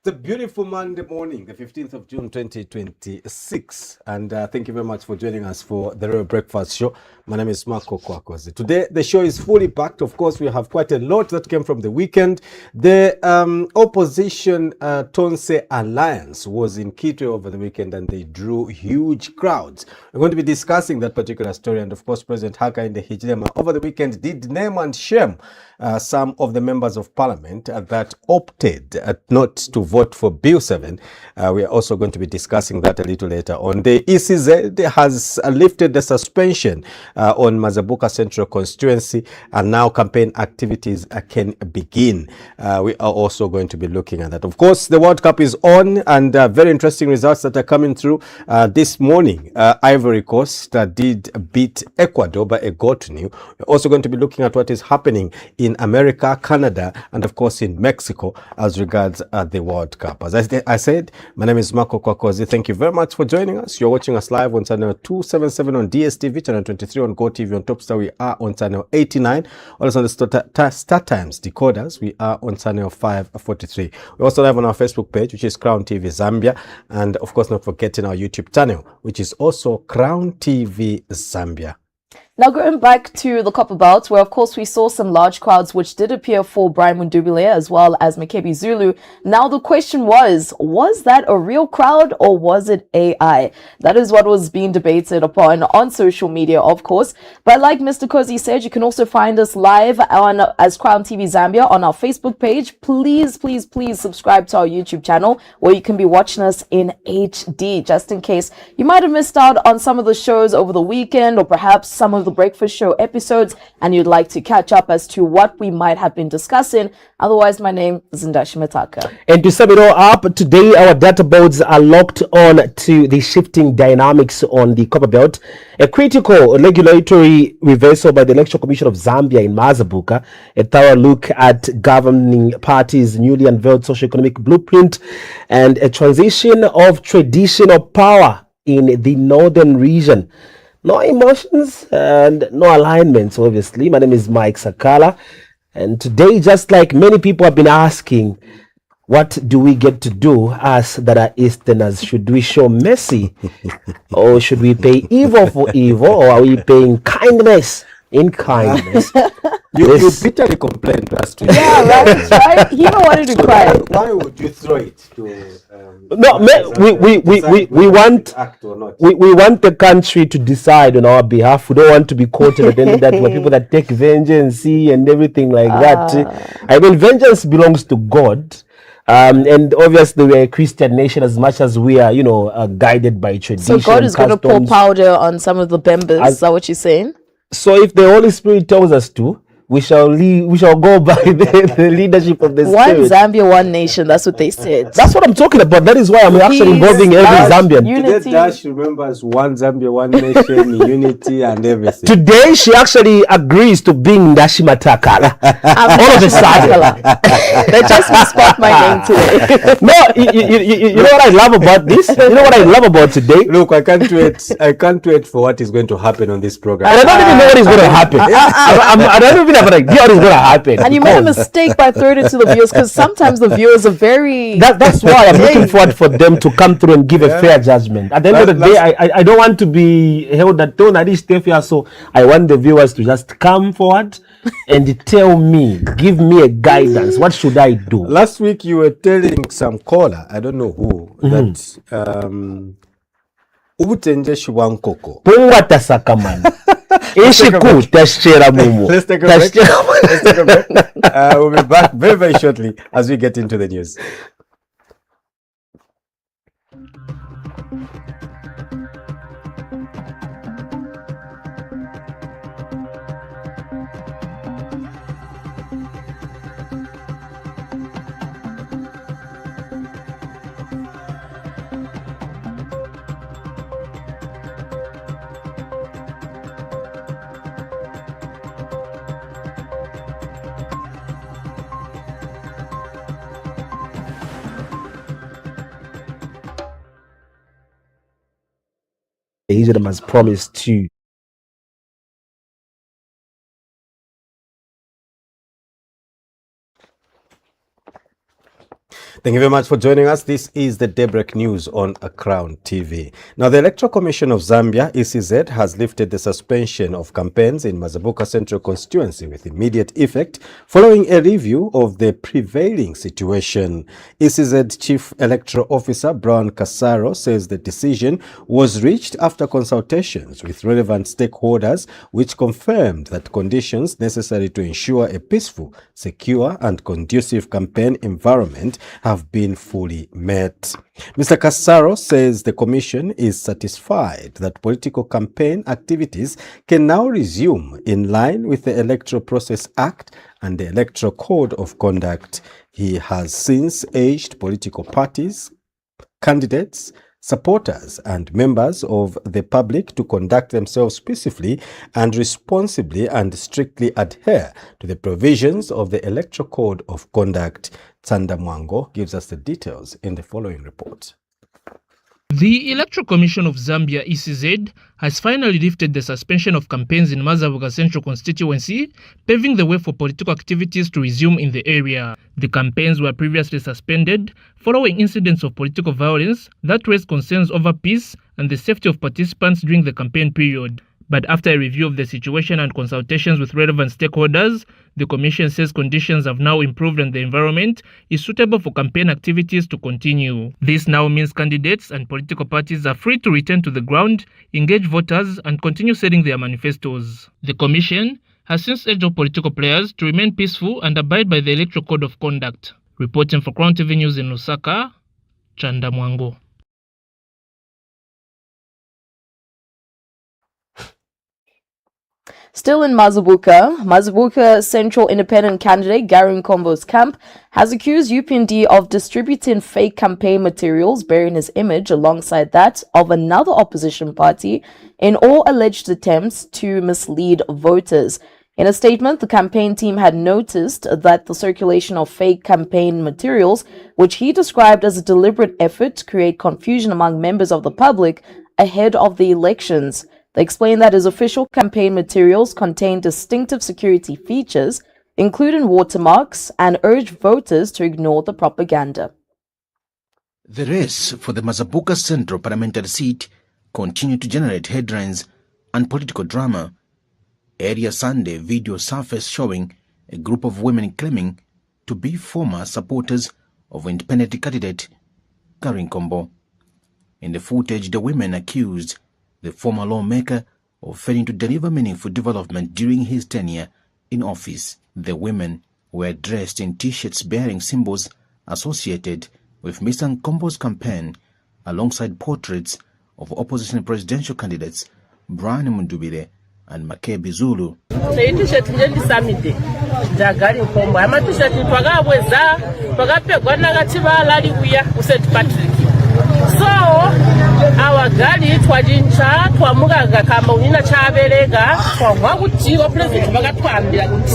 It's a beautiful Monday morning, the 15th of June, 2026. And thank you very much for joining us for the Royal Breakfast Show. My name is Marco Kwakozi. Today, the show is fully packed. Of course, we have quite a lot that came from the weekend. The opposition Tonse Alliance was in Kitwe over the weekend and they drew huge crowds. We're going to be discussing that particular story. And of course, President Hakainde Hichilema over the weekend did name and shame some of the members of parliament that opted not to vote for Bill 7. We are also going to be discussing that a little later on. The ECZ has lifted the suspension on Mazabuka Central constituency, and now campaign activities can begin. We are also going to be looking at that. Of course, the World Cup is on, and very interesting results that are coming through this morning. Ivory Coast did beat Ecuador by a goal to nil. We're also going to be looking at what is happening in America, Canada, and of course in Mexico as regards the World Cup. As I said, my name is Marco Kwakozi. Thank you very much for joining us. You're watching us live on channel 277 on DSTV, channel 23 on GoTV. On Topstar, we are on channel 89. Also on the Star Times decoders, we are on channel 543. We're also live on our Facebook page, which is Crown TV Zambia. And of course, not forgetting our YouTube channel, which is also Crown TV Zambia. Now going back to the Copperbelt, where of course we saw some large crowds which did appear for Brian Mundubile as well as Makebi Zulu. Now the question was that a real crowd or was it AI? That is what was being debated upon on social media, of course. But like Mr. Kozi said, you can also find us live on as Crown TV Zambia on our Facebook page. Please subscribe to our YouTube channel where you can be watching us in HD, just in case you might have missed out on some of the shows over the weekend or perhaps some of the Breakfast Show episodes and you'd like to catch up as to what we might have been discussing. Otherwise, my name is Ndashi Mataka. And to sum it all up, today our data boards are locked on to the shifting dynamics on the Copperbelt. A critical regulatory reversal by the Electoral Commission of Zambia in Mazabuka, a thorough look at governing parties' newly unveiled socio-economic blueprint, and a transition of traditional power in the northern region. No emotions and no alignments, obviously. My name is Mike Sakala. And today, just like many people have been asking, what do we get to do, us that are Easterners? Should we show mercy? Or should we pay evil for evil? Or are we paying kindness in kindness? You bitterly complained last week. Yeah, right? He even wanted to cry. Why would you throw it to... No, we want the country to decide on our behalf. We don't want to be quoted at the end of that. We're people that take vengeance and everything like that. I mean, vengeance belongs to God. And obviously we're a Christian nation as much as we are, guided by tradition. So God is going to pour powder on some of the members. Is that what you're saying? So if the Holy Spirit tells us to, we shall go by the leadership of the One Spirit. Zambia, one nation. That's what they said. That's what I'm talking about. That is why I'm actually involving every Zambian. Today, Dash remembers one Zambia, one nation, unity, and everything. Today, she actually agrees to being Ndashi Matakala. All of a sudden. They just misspelled my name today. No, you know what I love about this? You know what I love about today? Look, I can't wait. I can't wait for what is going to happen on this program. And I don't even know what is going to happen. I don't even have an idea what is going to happen. And you made a mistake by throwing it to the viewers because sometimes the viewers are very... That's why I'm looking forward for them to come through and give a fair judgment. At the end of the day, I don't want to be held at tone at this stage, so I want the viewers to just come forward and tell me, give me a guidance. What should I do? Last week you were telling some caller, I don't know who, that ubutenje shiwankoko. Pungwata sakamana. Let's take a break. Let's take a break. We'll be back very, very shortly as we get into the news. Israel has promised to Thank you very much for joining us. This is the Daybreak News on Crown TV. Now, the Electoral Commission of Zambia, ECZ, has lifted the suspension of campaigns in Mazabuka Central constituency with immediate effect following a review of the prevailing situation. ECZ Chief Electoral Officer Brown Kasaro says the decision was reached after consultations with relevant stakeholders, which confirmed that conditions necessary to ensure a peaceful, secure and conducive campaign environment have been fully met. Mr. Kasaro says the Commission is satisfied that political campaign activities can now resume in line with the Electoral Process Act and the Electoral Code of Conduct. He has since urged political parties, candidates, supporters and members of the public to conduct themselves peacefully and responsibly and strictly adhere to the provisions of the Electoral Code of Conduct. Tsanda Mwango gives us the details in the following report. The Electoral Commission of Zambia, ECZ, has finally lifted the suspension of campaigns in Mazabuka Central constituency, paving the way for political activities to resume in the area. The campaigns were previously suspended following incidents of political violence that raised concerns over peace and the safety of participants during the campaign period. But after a review of the situation and consultations with relevant stakeholders, the Commission says conditions have now improved and the environment is suitable for campaign activities to continue. This now means candidates and political parties are free to return to the ground, engage voters, and continue setting their manifestos. The Commission has since urged all political players to remain peaceful and abide by the Electoral Code of Conduct. Reporting for Crown TV News in Lusaka, Chanda Mwango. Still in Mazabuka Central independent candidate Gary Nkombo's camp has accused UPND of distributing fake campaign materials bearing his image alongside that of another opposition party in all alleged attempts to mislead voters. In a statement, the campaign team had noticed that the circulation of fake campaign materials, which he described as a deliberate effort to create confusion among members of the public ahead of the elections. They explained that his official campaign materials contain distinctive security features, including watermarks, and urged voters to ignore the propaganda. The race for the Mazabuka Central parliamentary seat continued to generate headlines and political drama. Earlier Sunday, video surfaced showing a group of women claiming to be former supporters of independent candidate Gary Nkombo. In the footage, the women accused the former lawmaker of failing to deliver meaningful development during his tenure in office. The women were dressed in t-shirts bearing symbols associated with Mr. Nkombo's campaign, alongside portraits of opposition presidential candidates Brian Mundubile and Makebi Zulu. So our gali twajincha twamugaga kama unina chaberega kwa kutiwa president bagatwambira kuti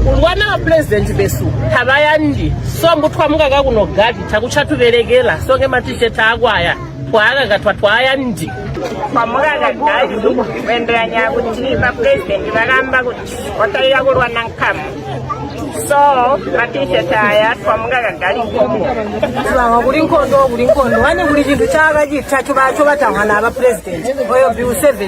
ulwana president besu habayandi so mbutwamugaga kuno gali takuchatuberegera so nge matishe tagwaya kwaga twatwaya ndi kwamugaga gali wendranya kuti ba president bagamba kuti otayira kulwana nkama so matishe taya twamugaga gali nkombo twa kuli nkondo wane kuli chintu chakachita chubacho batangana aba president oyo B7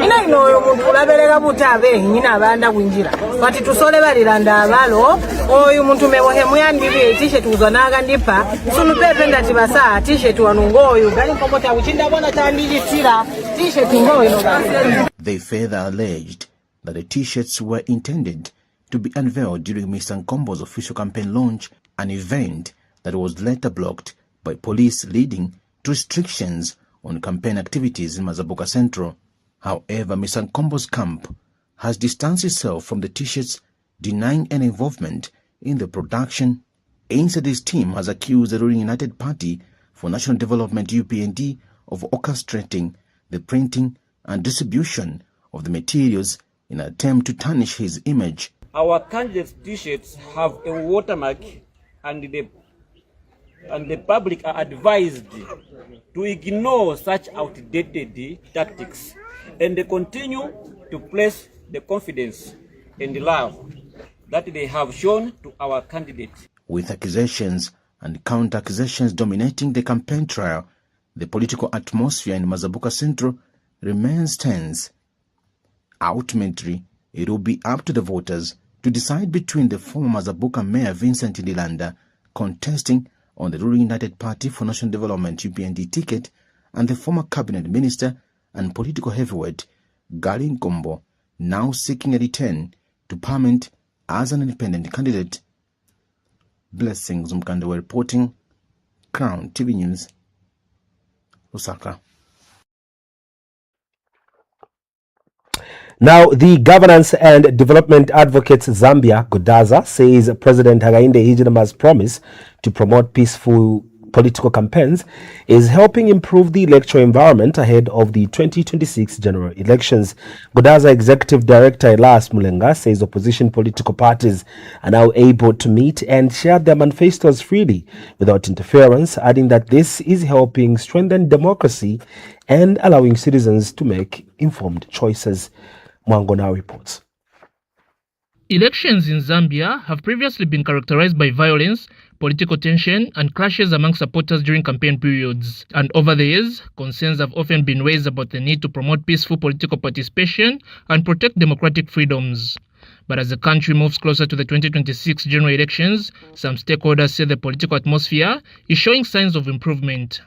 ina inoyo muntu ulabereka kuti abe nyina abanda kunjira bati tusole baliranda abalo oyo muntu mewohe muyandibye t-shirt uzanaga ndipa sunu pepe ndati basa t-shirt wanungoyo gali nkombo ta uchinda bona tandijitira t-shirt ngoyo no. They further alleged that the t-shirts were intended to be unveiled during Mr. Nkombo's official campaign launch, an event that was later blocked by police, leading to restrictions on campaign activities in Mazabuka Central. However, Mr. Nkombo's camp has distanced itself from the t-shirts, denying any involvement in the production. Instead, his team has accused the ruling United Party for National Development UPND of orchestrating the printing and distribution of the materials in an attempt to tarnish his image. Our candidates' t-shirts have a watermark, and the public are advised to ignore such outdated tactics, and they continue to place the confidence and the love that they have shown to our candidates. With accusations and counter-accusations dominating the campaign trail, the political atmosphere in Mazabuka Central remains tense. Ultimately, it will be up to the voters to decide between the former Mazabuka Mayor Vincent Dilanda, contesting on the ruling United Party for National Development UPND ticket, and the former cabinet minister and political heavyweight Gali Nkombo, now seeking a return to parliament as an independent candidate. Blessings Mkandewe reporting, Crown TV News, Lusaka. Now, the Governance and Development Advocates Zambia, GODAZA, says President Hakainde Hichilema's promise to promote peaceful political campaigns is helping improve the electoral environment ahead of the 2026 general elections. GODAZA Executive Director Elias Mulenga says opposition political parties are now able to meet and share their manifestos freely without interference, adding that this is helping strengthen democracy and allowing citizens to make informed choices. Mwango now reports. Elections in Zambia have previously been characterized by violence, political tension, and clashes among supporters during campaign periods. And over the years, concerns have often been raised about the need to promote peaceful political participation and protect democratic freedoms. But as the country moves closer to the 2026 general elections, some stakeholders say the political atmosphere is showing signs of improvement.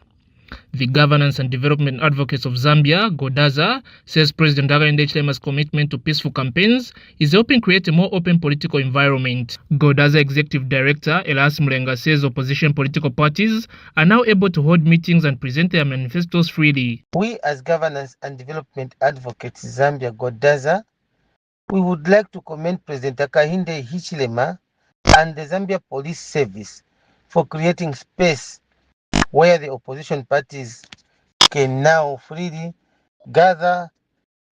The Governance and Development Advocates of Zambia, GODAZA, says President Hakainde Hichilema's commitment to peaceful campaigns is helping create a more open political environment. GODAZA Executive Director Elias Mulenga says opposition political parties are now able to hold meetings and present their manifestos freely. We as Governance and Development Advocates Zambia, GODAZA, we would like to commend President Hakainde Hichilema and the Zambia Police Service for creating space where the opposition parties can now freely gather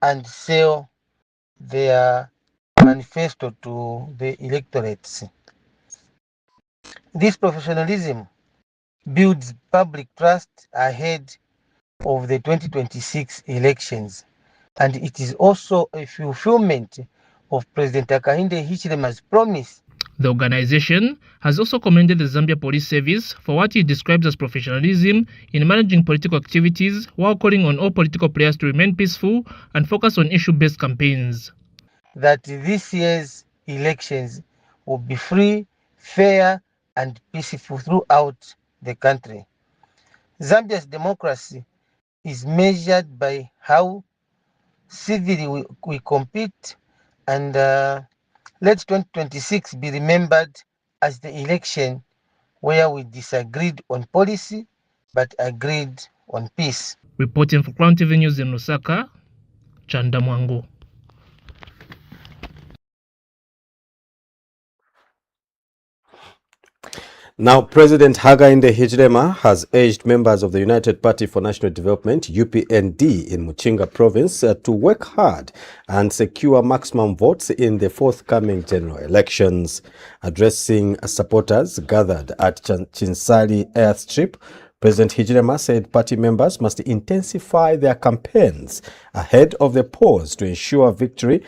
and sell their manifesto to the electorates. This professionalism builds public trust ahead of the 2026 elections, and it is also a fulfillment of President Hakainde Hichilema's promise. The organization has also commended the Zambia Police Service for what it describes as professionalism in managing political activities, while calling on all political players to remain peaceful and focus on issue-based campaigns. That this year's elections will be free, fair, and peaceful throughout the country. Zambia's democracy is measured by how civilly we compete, and let 2026 be remembered as the election where we disagreed on policy but agreed on peace. Reporting for Crown TV News in Lusaka, Chanda Mwango. Now, President Hakainde Hichilema has urged members of the United Party for National Development, UPND, in Muchinga province to work hard and secure maximum votes in the forthcoming general elections. Addressing supporters gathered at Chinsali airstrip, President Hichilema said party members must intensify their campaigns ahead of the polls to ensure victory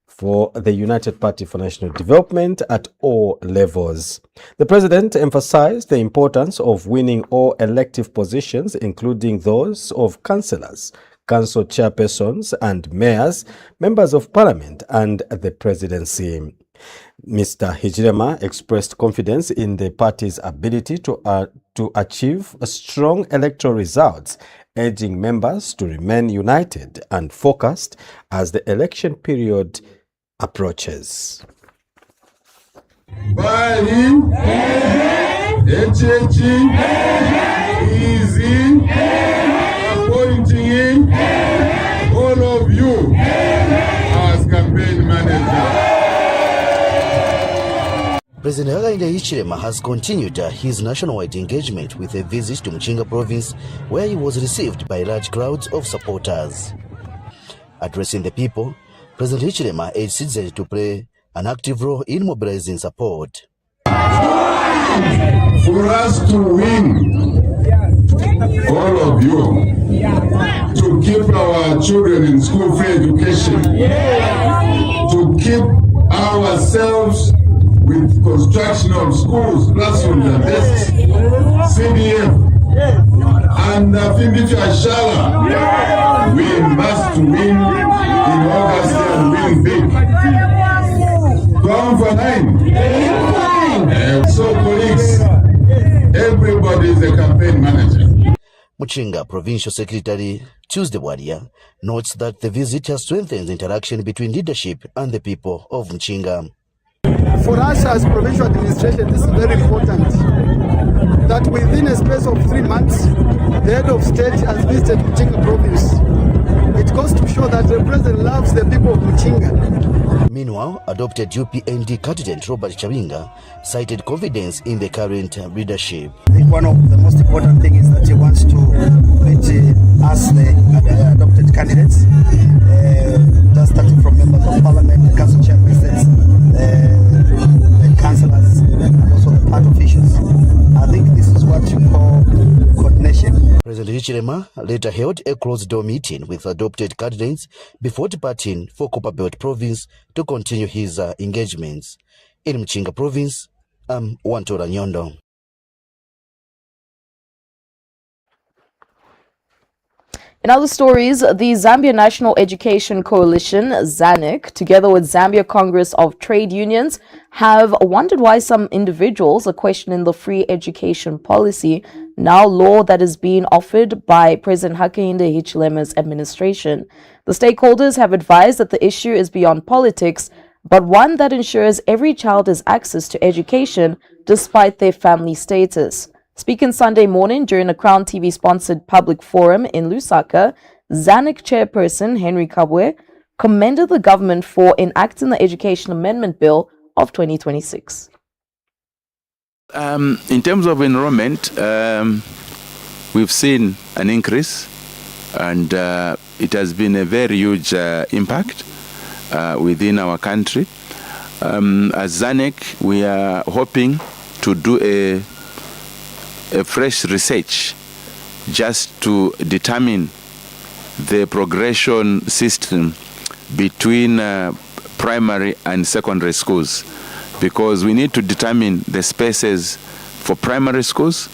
for the United Party for National Development at all levels. The president emphasized the importance of winning all elective positions, including those of councillors, council chairpersons and mayors, members of parliament and the presidency. Mr. Hichilema expressed confidence in the party's ability to achieve strong electoral results, urging members to remain united and focused as the election period approaches. Bali, HH, easy, appointing in all of you as campaign manager. President Hakainde Hichilema has continued his nationwide engagement with a visit to Muchinga province, where he was received by large crowds of supporters. Addressing the people, President Hichilema urged citizens to play an active role in mobilizing support. For us to win, all of you, to keep our children in school-free education, to keep ourselves with construction of schools, classrooms and desks, CDF, and Fimbitu Ashala. We must win in August and win big. Come for 9. So colleagues, everybody is a campaign manager. Muchinga Provincial Secretary Tuesday Wadia notes that the visit has strengthened the interaction between leadership and the people of Muchinga. For us as provincial administration, this is very important that within a space of 3 months, the head of state has visited Muchinga province. It goes to show that the president loves the people of Muchinga. Meanwhile, adopted UPND candidate Robert Chabinga cited confidence in the current leadership. I think one of the most important things is that he wants to meet us, the adopted candidates, just starting from members of parliament, the council chairpersons, the councillors, and also the party officials. I think this is what you call coordination. President Hichilema later held a closed-door meeting with adopted candidates before departing for Copperbelt province to continue his engagements. In Muchinga province, I'm Wantora Nyondo. In other stories, the Zambia National Education Coalition, ZANIC, together with Zambia Congress of Trade Unions, have wondered why some individuals are questioning the free education policy, now law that is being offered by President Hakainde Hichilema's administration. The stakeholders have advised that the issue is beyond politics, but one that ensures every child has access to education despite their family status. Speaking Sunday morning during a Crown TV-sponsored public forum in Lusaka, ZANIC chairperson Henry Kabwe commended the government for enacting the Education Amendment Bill of 2026. In terms of enrollment, we've seen an increase, and it has been a very huge impact within our country. As ZANIC, we are hoping to do a fresh research just to determine the progression system between primary and secondary schools, because we need to determine the spaces for primary schools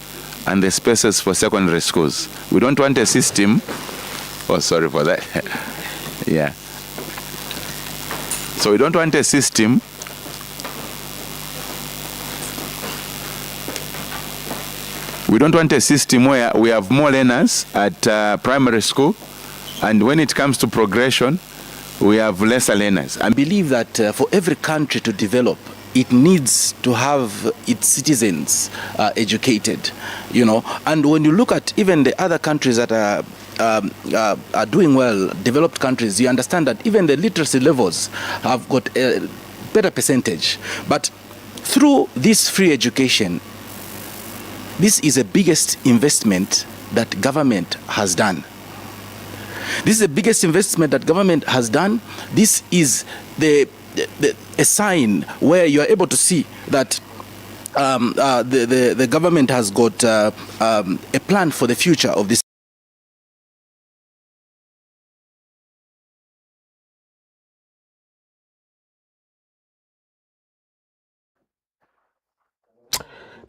and the spaces for secondary schools. We don't want a system, oh sorry for that, yeah. So we don't want a system where we have more learners at primary school, and when it comes to progression, we have lesser learners. I believe that for every country to develop, it needs to have its citizens educated, you know. And when you look at even the other countries that are doing well, developed countries, you understand that even the literacy levels have got a better percentage. But through this free education, this is the biggest investment that government has done. This is the biggest investment that government has done. This is a sign where you are able to see that the government has got a plan for the future of this.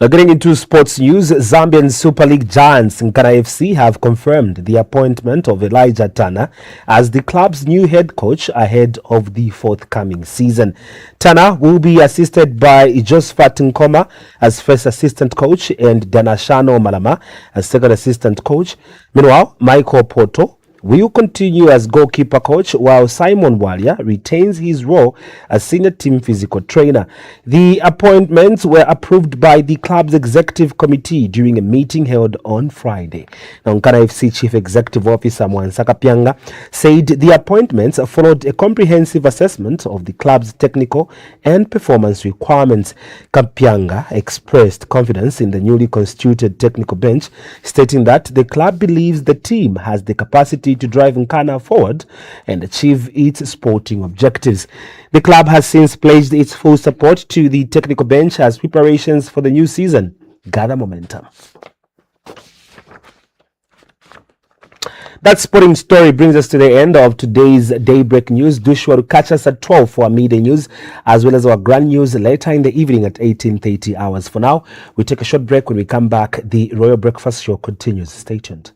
Now getting into sports news, Zambian Super League giants Nkana FC have confirmed the appointment of Elijah Tana as the club's new head coach ahead of the forthcoming season. Tana will be assisted by Josephat Nkoma as first assistant coach and Danashano Malama as second assistant coach. Meanwhile, Michael Porto will continue as goalkeeper coach while Simon Walia retains his role as senior team physical trainer. The appointments were approved by the club's executive committee during a meeting held on Friday. Now, Nkana FC Chief Executive Officer Mwansa Kapyanga said the appointments followed a comprehensive assessment of the club's technical and performance requirements. Kapyanga expressed confidence in the newly constituted technical bench, stating that the club believes the team has the capacity to drive Nkana forward and achieve its sporting objectives. The club has since pledged its full support to the technical bench as preparations for the new season gather momentum. That sporting story brings us to the end of today's Daybreak News. Do sure to catch us at 12 for our midday news, as well as our grand news later in the evening at 18:30 hours. For now, we take a short break. When we come back, the Royal Breakfast Show continues. Stay tuned.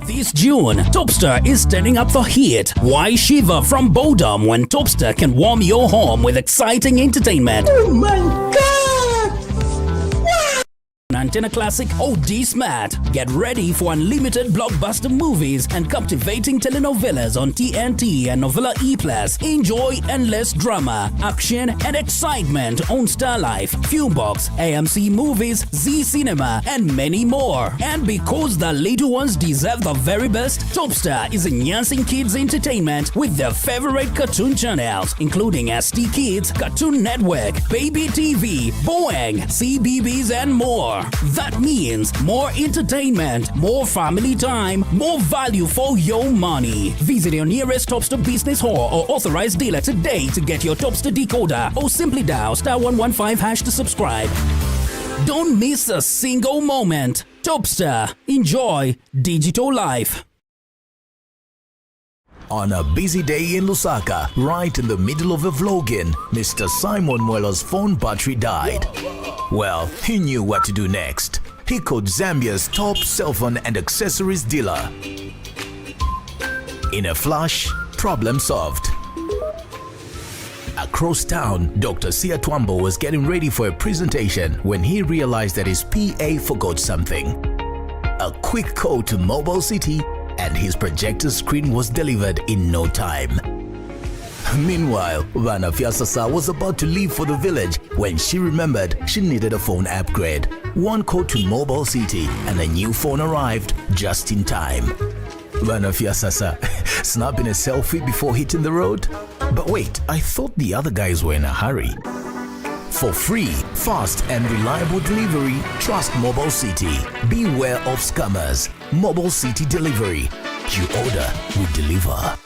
This June, Topstar is standing up for heat. Why shiver from boredom when Topstar can warm your home with exciting entertainment? Oh my God! Antenna Classic OD Smart. Get ready for unlimited blockbuster movies and captivating telenovelas on TNT and Novella E+. Enjoy endless drama, action and excitement on Star Life, Filmbox, AMC Movies, Z Cinema and many more. And because the little ones deserve the very best, Topstar is enhancing kids' entertainment with their favorite cartoon channels, including ST Kids, Cartoon Network, Baby TV, Boeing, CBBS and more. That means more entertainment, more family time, more value for your money. Visit your nearest Topstar business hall or authorized dealer today to get your Topstar decoder, or simply dial *115# to subscribe. Don't miss a single moment. Topstar. Enjoy digital life. On a busy day in Lusaka, right in the middle of a vlogging, Mr. Simon Mwela's phone battery died. Well, he knew what to do next. He called Zambia's top cell phone and accessories dealer. In a flash, problem solved. Across town, Dr. Sia Twambo was getting ready for a presentation when he realized that his PA forgot something. A quick call to Mobile City and his projector screen was delivered in no time. Meanwhile, Vana Fiasasa was about to leave for the village when she remembered she needed a phone upgrade. One call to Mobile City and a new phone arrived just in time. Vana Fiasasa snapping a selfie before hitting the road? But wait, I thought the other guys were in a hurry. For free, fast and reliable delivery, trust Mobile City. Beware of scammers. Mobile City Delivery. You order, we deliver.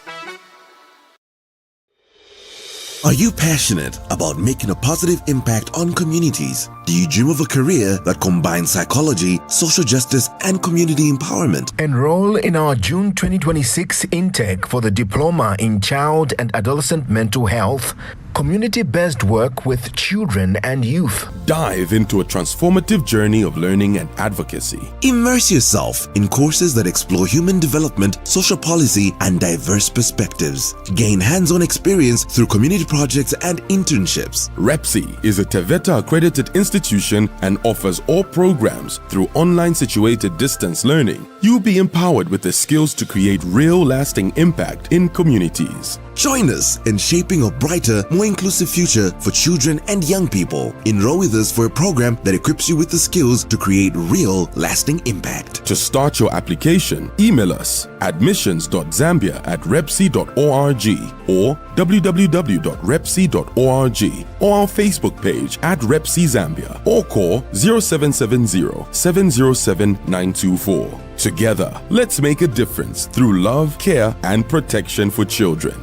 Are you passionate about making a positive impact on communities? Do you dream of a career that combines psychology, social justice, and community empowerment? Enroll in our June 2026 intake for the Diploma in Child and Adolescent Mental Health, community-based work with children and youth. Dive into a transformative journey of learning and advocacy. Immerse yourself in courses that explore human development, social policy, and diverse perspectives. Gain hands-on experience through community projects and internships. REPSI is a TVETA accredited institution and offers all programs through online situated distance learning. You'll be empowered with the skills to create real lasting impact in communities. Join us in shaping a brighter, more inclusive future for children and young people. Enroll with us for a program that equips you with the skills to create real, lasting impact. To start your application, email us admissions.zambia@repsi.org or www.repsi.org or our Facebook page @RepsiZambia or call 0770-707-924. Together, let's make a difference through love, care, and protection for children.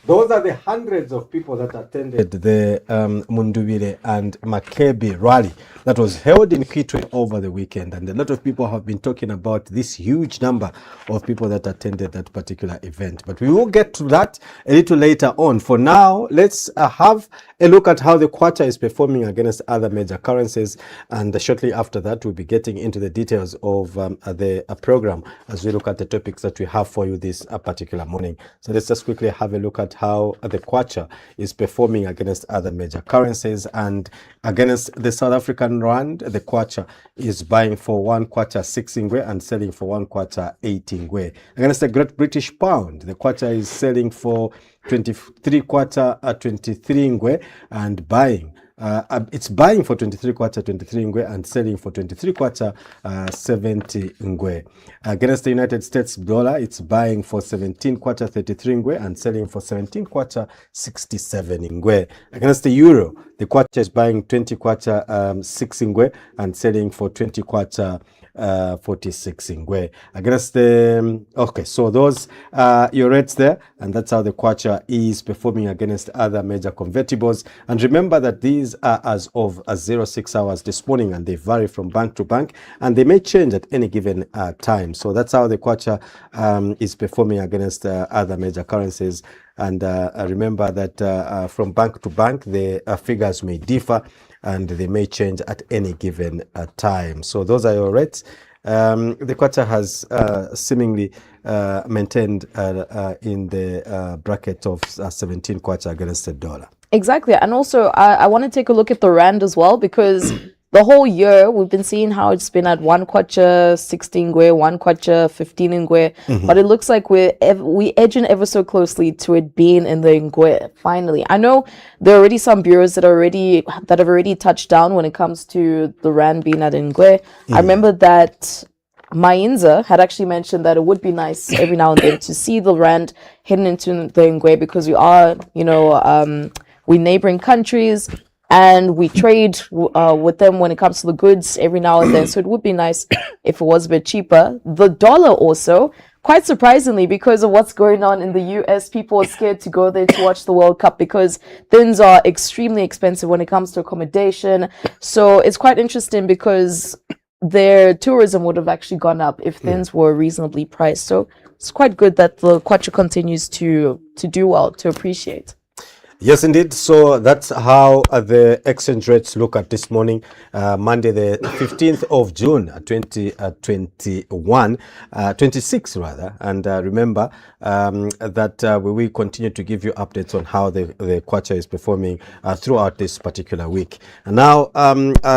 Those are the hundreds of people that attended the Mundubile and Makebi rally that was held in Kitwe over the weekend. And a lot of people have been talking about this huge number of people that attended that particular event. But we will get to that a little later on. For now, let's have a look at how the kwacha is performing against other major currencies. And shortly after that, we'll be getting into the details of the program as we look at the topics that we have for you this particular morning. So let's just quickly have a look at how the kwacha is performing against other major currencies. And against the South African rand, the kwacha is buying for 1 kwacha 6 ingwe and selling for 1 kwacha 8 ingwe. Against the Great British pound, the kwacha is selling for 23 kwacha 23 ingwe and buying. It's buying for 23 kwacha 23 ngwe and selling for 23 kwacha 70 ngwe. Against the United States dollar, it's buying for 17 kwacha 33 ngwe and selling for 17 kwacha 67 ngwe. Against the euro, the kwacha is buying 20 kwacha 6 ngwe and selling for 20 kwacha 46 ingwe. Against the okay, so those your rates there, and that's how the kwacha is performing against other major convertibles. And remember that these are as of 06 hours this morning, and they vary from bank to bank, and they may change at any given time. So that's how the kwacha is performing against other major currencies. And remember that from bank to bank, the figures may differ and they may change at any given time. So those are your rates. The kwacha has seemingly maintained in the bracket of 17 kwacha against the dollar. Exactly. And also, I want to take a look at the rand as well, because the whole year we've been seeing how it's been at 1 kwacha 16 ngwe, 1 kwacha 15 ngwe, but it looks like we edging ever so closely to it being in the ngwe finally. I know there are already some bureaus that have already touched down when it comes to the rand being at ngwe. I remember that Mainza had actually mentioned that it would be nice every now and then to see the rand heading into the ngwe, because we are, we neighboring countries, and we trade with them when it comes to the goods every now and then. So it would be nice if it was a bit cheaper. The dollar also, quite surprisingly, because of what's going on in the US, people are scared to go there to watch the World Cup because things are extremely expensive when it comes to accommodation. So it's quite interesting because their tourism would have actually gone up if things were reasonably priced. So it's quite good that the kwacha continues to do well, to appreciate. Yes, indeed. So that's how the exchange rates look at this morning, Monday, the 15th of June, 26 rather. And remember that we will continue to give you updates on how the kwacha is performing throughout this particular week. And now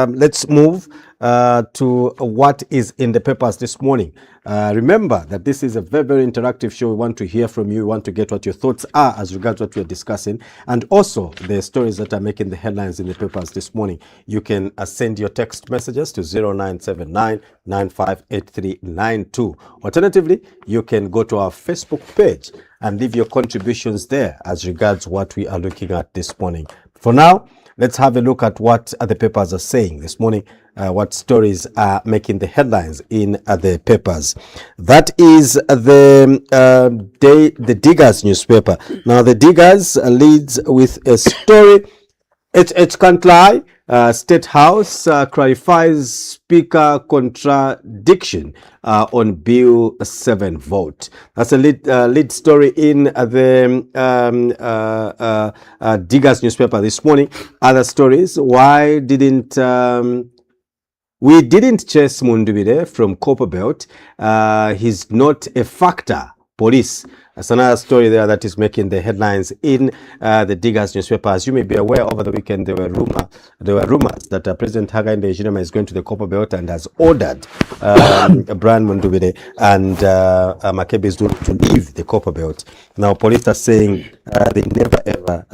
let's move to what is in the papers this morning. Remember that this is a very, very interactive show. We want to hear from you. We want to get what your thoughts are as regards what we're discussing, and also the stories that are making the headlines in the papers this morning. You can send your text messages to 0979-958392. Alternatively, you can go to our Facebook page and leave your contributions there as regards what we are looking at this morning. For now, let's have a look at what the papers are saying this morning, what stories are making the headlines in the papers. That is the Diggers newspaper. Now, the Diggers leads with a story. It can't lie. State House clarifies Speaker contradiction on Bill 7 vote. That's a lead story in the Diggers newspaper this morning. Other stories: why didn't we chase Mundubile from Copperbelt? He's not a factor. Police. That's another story there that is making the headlines in the Diggers newspaper. As you may be aware, over the weekend there were rumors that President Hakainde Hichilema is going to the Copperbelt and has ordered Brian Mundubile and Makebi to leave the Copperbelt. Now, police are saying they never ever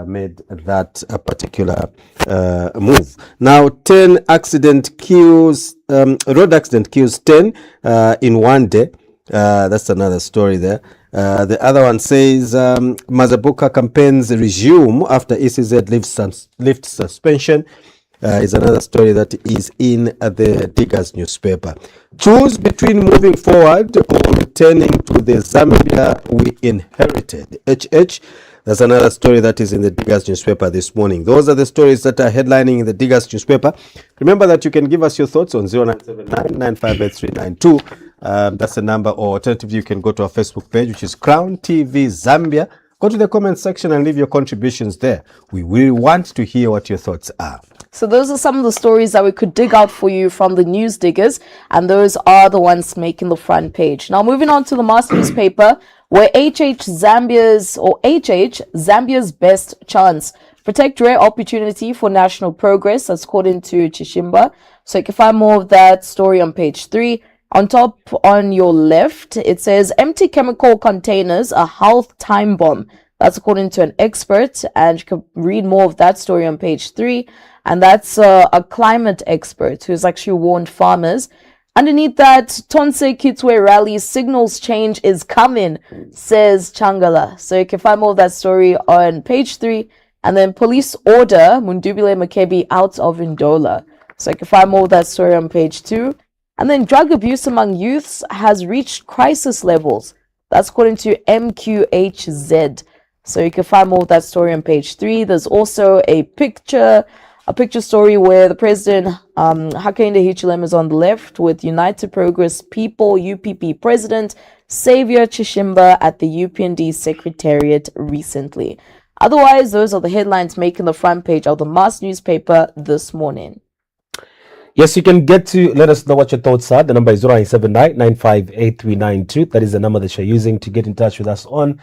made that particular move. Now, 10 accident kills, road accident kills 10 in one day. That's another story there. The other one says Mazabuka campaigns resume after ECZ lifts suspension. Is another story that is in the Diggers newspaper. Choose between moving forward or returning to the Zambia we inherited. HH. That's another story that is in the Diggers newspaper this morning. Those are the stories that are headlining in the Diggers newspaper. Remember that you can give us your thoughts on 0979-958392. That's the number, or alternatively, you can go to our Facebook page, which is CrownTVZambia. Go to the comment section and leave your contributions there. We will want to hear what your thoughts are. So those are some of the stories that we could dig out for you from the news diggers, and those are the ones making the front page. Now moving on to the mass newspaper, where Zambia's best chance. Protect rare opportunity for national progress, that's according to Chishimba. So you can find more of that story on page 3. On top, on your left, it says empty chemical containers, a health time bomb. That's according to an expert, and you can read more of that story on page 3. And that's a climate expert who's actually warned farmers. Underneath that, Tonse Kitwe rally signals change is coming, says Changala. So you can find more of that story on page 3. And then police order Mundubile Makebi out of Ndola. So you can find more of that story on page 2. And then drug abuse among youths has reached crisis levels. That's according to MQHZ. So you can find more of that story on page 3. There's also a picture story where the president, Hakainde Hichilema, is on the left with United Progress People, UPP president, Xavier Chishimba at the UPND Secretariat recently. Otherwise, those are the headlines making the front page of the mass newspaper this morning. Yes, you can get to let us know what your thoughts are. The number is 0979-958392. That is the number that you're using to get in touch with us on,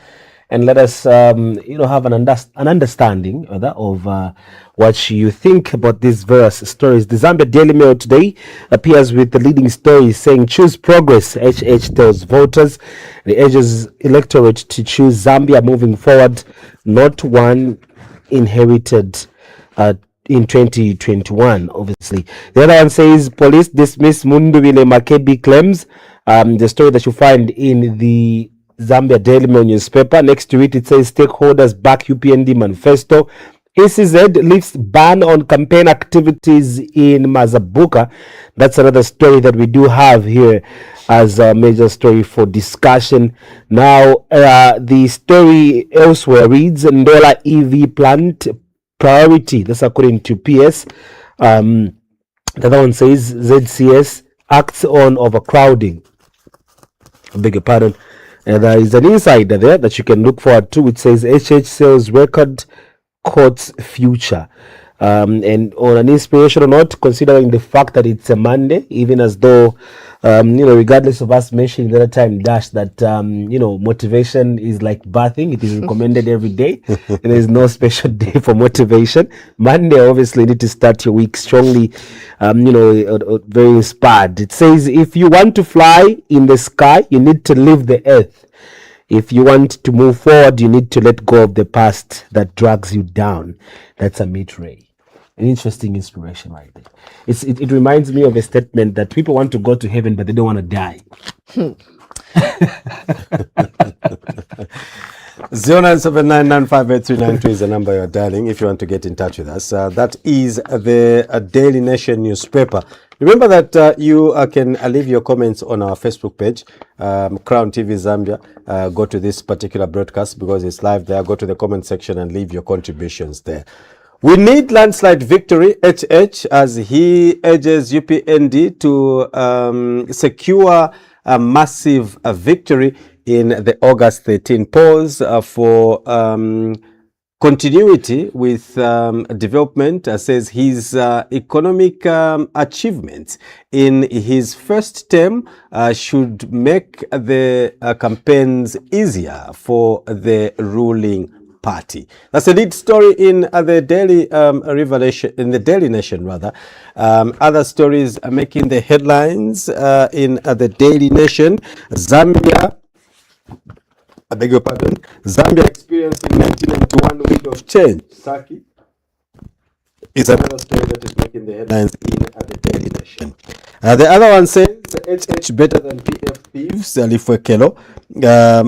and let us, have an understanding of what you think about these various stories. The Zambia Daily Mail today appears with the leading story saying, "Choose progress." HH tells voters, the urges electorate to choose Zambia moving forward, not one inherited in 2021, obviously. The other one says, police dismiss Mundubile Makebi claims. The story that you find in the Zambia Daily Mail newspaper. Next to it, it says, stakeholders back UPND Manifesto. ECZ lifts ban on campaign activities in Mazabuka. That's another story that we do have here as a major story for discussion. Now, the story elsewhere reads, Ndola EV plant priority. That's according to PS. The other one says ZCS acts on overcrowding. I beg your pardon. There is an insider there that you can look forward to. It says HH sales record court's future. And on an inspirational note, considering the fact that it's a Monday, even as though, regardless of us mentioning the other time, Dash, that, motivation is like bathing. It is recommended every day. There is no special day for motivation. Monday, obviously, you need to start your week strongly, very inspired. It says, if you want to fly in the sky, you need to leave the earth. If you want to move forward, you need to let go of the past that drags you down. That's a Ray. An interesting inspiration right there. It reminds me of a statement that people want to go to heaven, but they don't want to die. 0979958392 is the number you're dialing if you want to get in touch with us. That is the Daily Nation newspaper. Remember that you can leave your comments on our Facebook page, Crown TV Zambia. Go to this particular broadcast because it's live there. Go to the comment section and leave your contributions there. We need landslide victory, HH, as he urges UPND to secure a massive victory in the August 13 polls for continuity with development. Says his economic achievements in his first term should make the campaigns easier for the ruling party. That's a lead story in the Daily Revelation, in the Daily Nation rather. Other stories are making the headlines in the Daily Nation. Zambia, I beg your pardon, Zambia experiencing 1991 wind of change. Saki. It's another story that is making the headlines in the Daily Nation. The other one says HH better than PF thieves, Alifwe Kelo,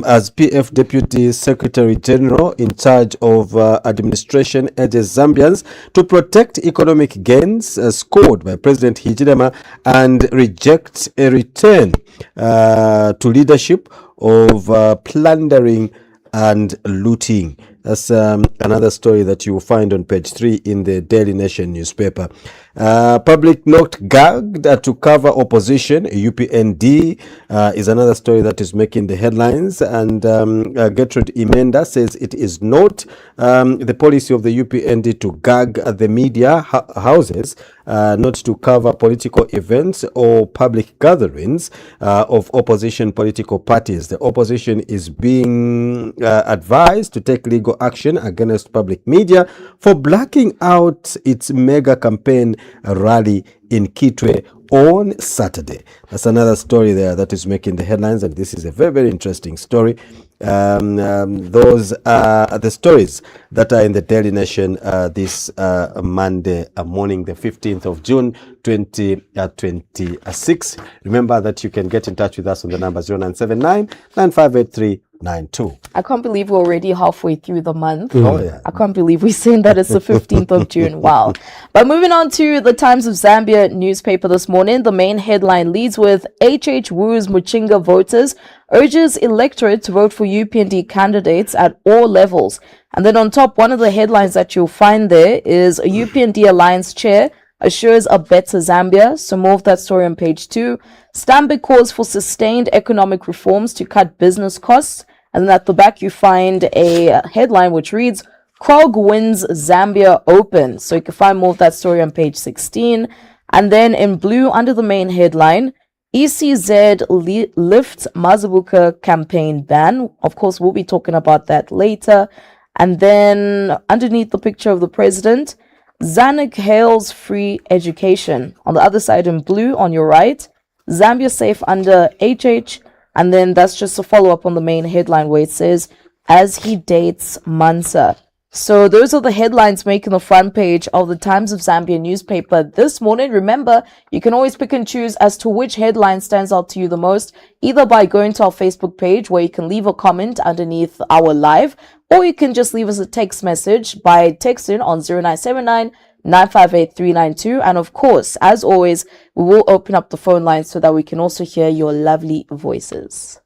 as PF Deputy Secretary General in charge of administration urges Zambians to protect economic gains scored by President Hichilema and reject a return to leadership of plundering and looting. That's another story that you will find on page 3 in the Daily Nation newspaper. Public note gagged to cover opposition. UPND is another story that is making the headlines. And Gertrude Imenda says it is not the policy of the UPND to gag the media houses, not to cover political events or public gatherings of opposition political parties. The opposition is being advised to take legal action against public media for blacking out its mega campaign rally in Kitwe on Saturday. That's another story there that is making the headlines, and this is a very, very interesting story. Those are the stories that are in the Daily Nation this Monday morning, the 15th of June 2026. Remember that you can get in touch with us on the number 0979 9583 92. I can't believe we're already halfway through the month. Oh, yeah. I can't believe we're saying that it's the 15th of June. Wow. But moving on to the Times of Zambia newspaper this morning, the main headline leads with HH woos Muchinga voters, urges electorate to vote for UPND candidates at all levels. And then on top, one of the headlines that you'll find there is a UPND Alliance chair assures a better Zambia. So more of that story on page 2. Stanbic calls for sustained economic reforms to cut business costs. And at the back, you find a headline which reads, Krog wins Zambia Open. So you can find more of that story on page 16. And then in blue, under the main headline, ECZ lifts Mazabuka campaign ban. Of course, we'll be talking about that later. And then underneath the picture of the president, Zanuck hails free education. On the other side in blue, on your right, Zambia safe under HH. And then that's just a follow-up on the main headline where it says, as he dates Mansa. So those are the headlines making the front page of the Times of Zambia newspaper this morning. Remember, you can always pick and choose as to which headline stands out to you the most, either by going to our Facebook page where you can leave a comment underneath our live, or you can just leave us a text message by texting on 0979 958 392. And of course, as always, we will open up the phone lines so that we can also hear your lovely voices.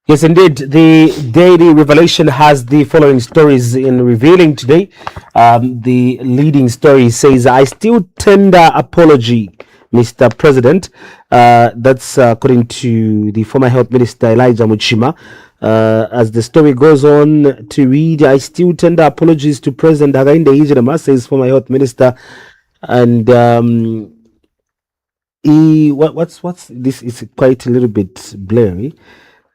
Yes, indeed. The Daily Revelation has the following stories in revealing today. The leading story says, I still tender apology, Mr. President. That's according to the former Health Minister Elijah Muchima. As the story goes on to read, I still tender apologies to President Hakainde Hichilema, says former Health Minister. And what's this is quite a little bit blurry.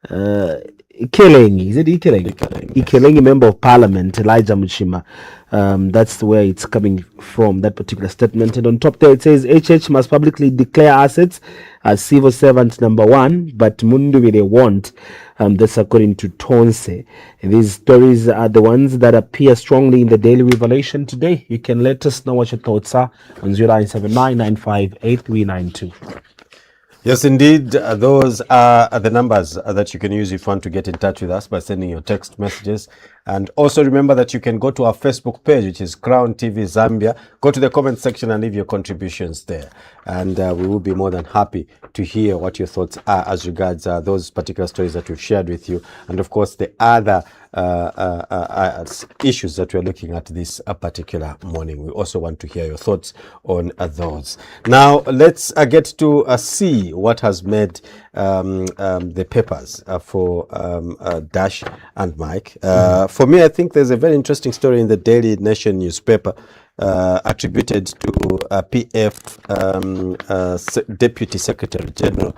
Ikelengi, is it Ikelengi? Ikelengi, member of parliament, Elijah Muchima. That's where it's coming from, that particular statement. And on top there it says, HH must publicly declare assets as civil servant number 1, but Mundubile won't. That's according to Tonse. And these stories are the ones that appear strongly in the Daily Revelation today. You can let us know what your thoughts are on 0979958392. Yes, indeed. Those are the numbers that you can use if you want to get in touch with us by sending your text messages. And also remember that you can go to our Facebook page, which is CrownTVZambia. Go to the comment section and leave your contributions there. And we will be more than happy to hear what your thoughts are as regards those particular stories that we've shared with you. And of course, the other issues that we're looking at this particular morning. We also want to hear your thoughts on those. Now, let's get to see what has made the papers for Dash and Mike. For me, I think there's a very interesting story in the Daily Nation newspaper attributed to PF Deputy Secretary General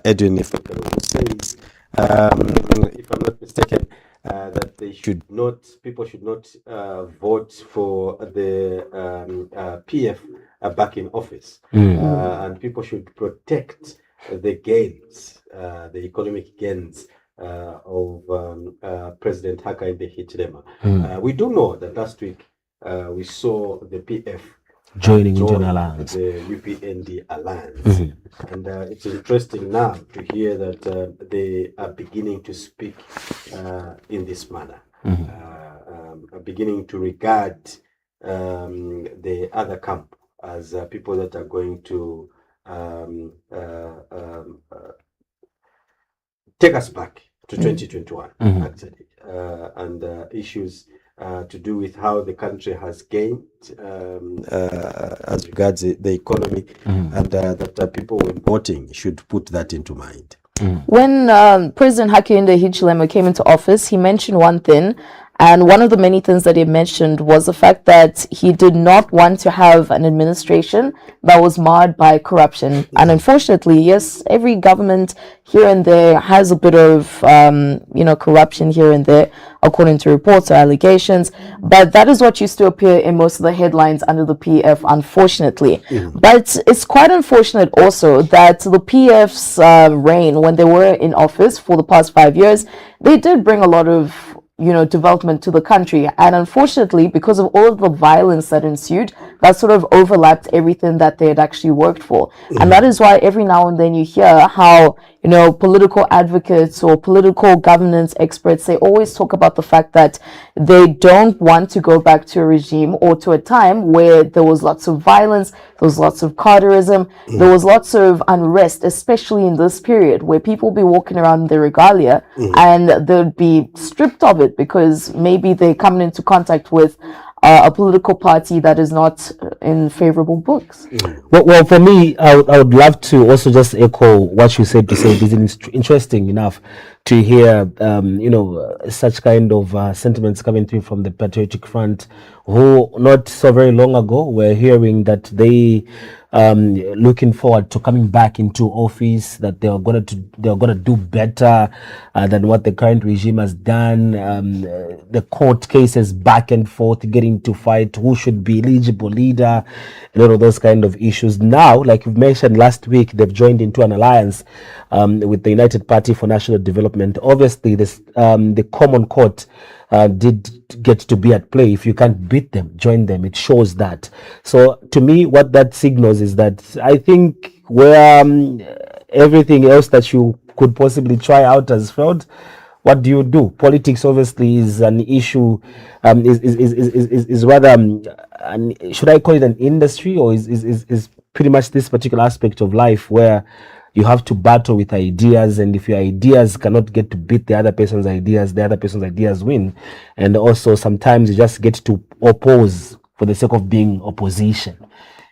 Edwin Ifeke, who says, if I'm not mistaken, that people should not vote for the PF back in office, and people should protect the gains, the economic gains of President Hakainde Hichilema. We do know that last week we saw the PF joining into an join alliance. the UPND alliance. Mm-hmm. And it's interesting now to hear that they are beginning to speak in this manner, are beginning to regard the other camp as people that are going to take us back to 2021, actually, and issues to do with how the country has gained as regards the economy, and that people when voting should put that into mind. When President Hakainde Hichilema came into office, he mentioned one thing, and one of the many things that he mentioned was the fact that he did not want to have an administration that was marred by corruption. And unfortunately, yes, every government here and there has a bit of, corruption here and there, according to reports or allegations. But that is what used to appear in most of the headlines under the PF, unfortunately. But it's quite unfortunate also that the PF's reign, when they were in office for the past 5 years, they did bring a lot of development to the country, and unfortunately, because of all of the violence that ensued, that sort of overlapped everything that they had actually worked for. And that is why every now and then you hear how political advocates or political governance experts, they always talk about the fact that they don't want to go back to a regime or to a time where there was lots of violence, there was lots of carderism, there was lots of unrest, especially in this period where people be walking around in their regalia and they'd be stripped of it because maybe they're coming into contact with a political party that is not in favorable books. Well, for me, I would love to also just echo what you said, to say it is interesting enough to hear, such kind of sentiments coming through from the Patriotic Front, who not so very long ago were hearing that they looking forward to coming back into office, that they are gonna do better than what the current regime has done. The court cases back and forth, getting to fight who should be eligible leader, a lot of those kind of issues. Now, like you've mentioned last week, they've joined into an alliance with the United Party for National Development. Obviously, this the Common Court did get to be at play. If you can't beat them, join them. It shows that. So to me, what that signals is that I think where everything else that you could possibly try out has failed, what do you do? Politics obviously is an issue, is rather, should I call it an industry, or is pretty much this particular aspect of life where you have to battle with ideas, and if your ideas cannot get to beat the other person's ideas win. And also sometimes you just get to oppose for the sake of being opposition,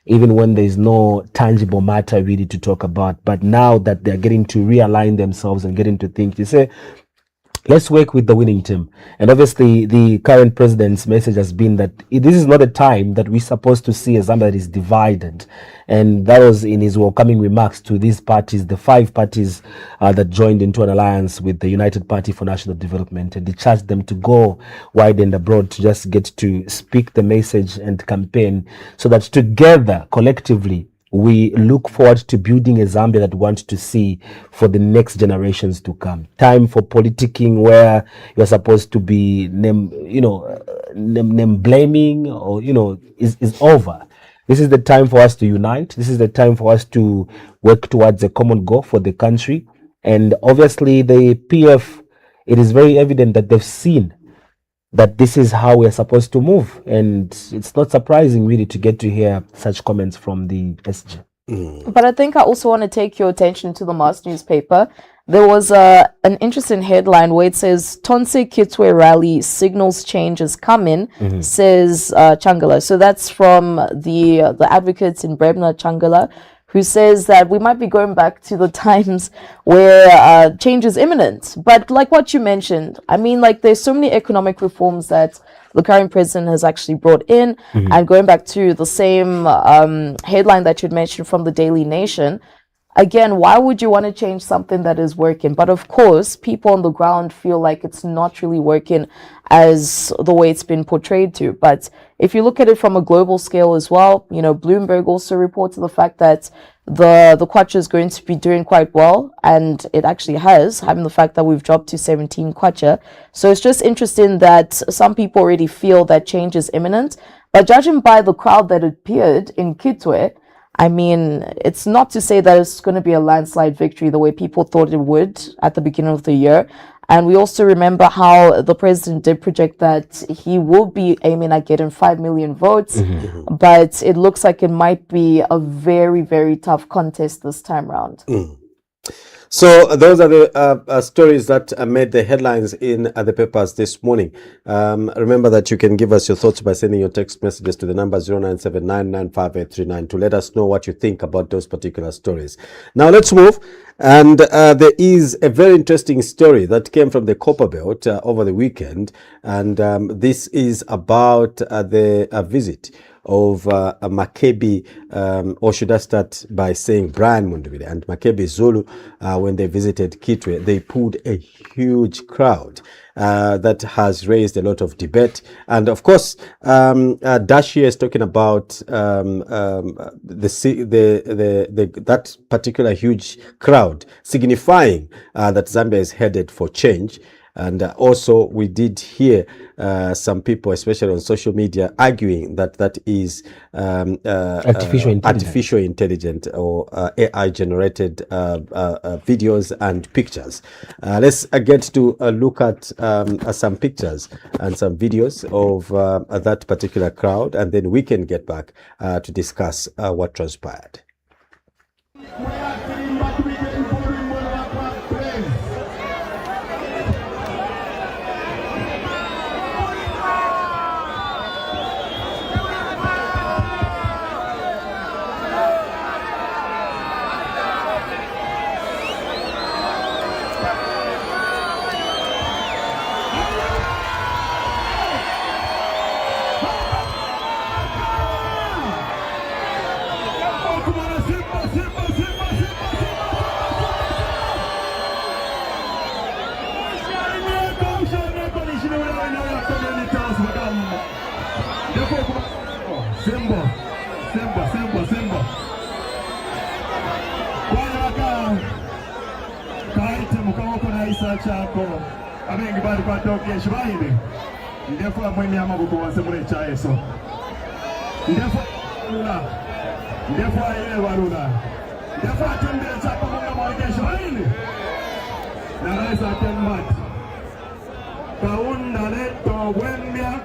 even when there is no tangible matter really to talk about. But now that they're getting to realign themselves and getting to think, you say, let's work with the winning team. And obviously the current president's message has been that this is not a time that we're supposed to see a Zambia that is divided. And that was in his welcoming remarks to these parties, the 5 parties that joined into an alliance with the United Party for National Development. And he charged them to go wide and abroad to just get to speak the message and campaign, so that together, collectively, we look forward to building a Zambia that we want to see for the next generations to come. Time for politicking where you're supposed to be name blaming or is over. This is the time for us to unite. This is the time for us to work towards a common goal for the country. And obviously the PF, it is very evident that they've seen that this is how we're supposed to move. And it's not surprising really to get to hear such comments from the SG. But I think I also want to take your attention to the Mass newspaper. There was an interesting headline where it says, Tonse Kitwe rally signals change is coming, says Changala. So that's from the advocates in Brebna, Changala, who says that we might be going back to the times where change is imminent. But like what you mentioned, I mean, like there's so many economic reforms that the current president has actually brought in. And going back to the same headline that you'd mentioned from the Daily Nation, again, why would you want to change something that is working? But of course, people on the ground feel like it's not really working as the way it's been portrayed to. But if you look at it from a global scale as well, Bloomberg also reported the fact that the kwacha is going to be doing quite well, and it actually has, having the fact that we've dropped to 17 kwacha. So it's just interesting that some people already feel that change is imminent, But judging by the crowd that appeared in Kitwe, I mean, it's not to say that it's going to be a landslide victory the way people thought it would at the beginning of the year. And we also remember how the president did project that he will be aiming at getting 5 million votes. But it looks like it might be a very, very tough contest this time around. So those are the stories that made the headlines in the papers this morning. Remember that you can give us your thoughts by sending your text messages to the number 0979958339 to let us know what you think about those particular stories. Now let's move. And there is a very interesting story that came from the Copperbelt over the weekend. And this is about the visit of Makebi, or should I start by saying Brian Mundubile and Makebi Zulu, when they visited Kitwe, they pulled a huge crowd that has raised a lot of debate. And of course, Dashia is talking about that particular huge crowd signifying that Zambia is headed for change. And also we did hear some people, especially on social media, arguing that that is artificial intelligence or AI generated videos and pictures. Let's get to look at some pictures and some videos of that particular crowd, and then we can get back to discuss what transpired. chako abengi bali kwatokesha bahinde ndefu amweni amabuko wasemule chaeso ndefu lula ndefu ayele walula ndefu atembele chako munga mwakesha bahinde na raisa atemmat kaunda leto wembia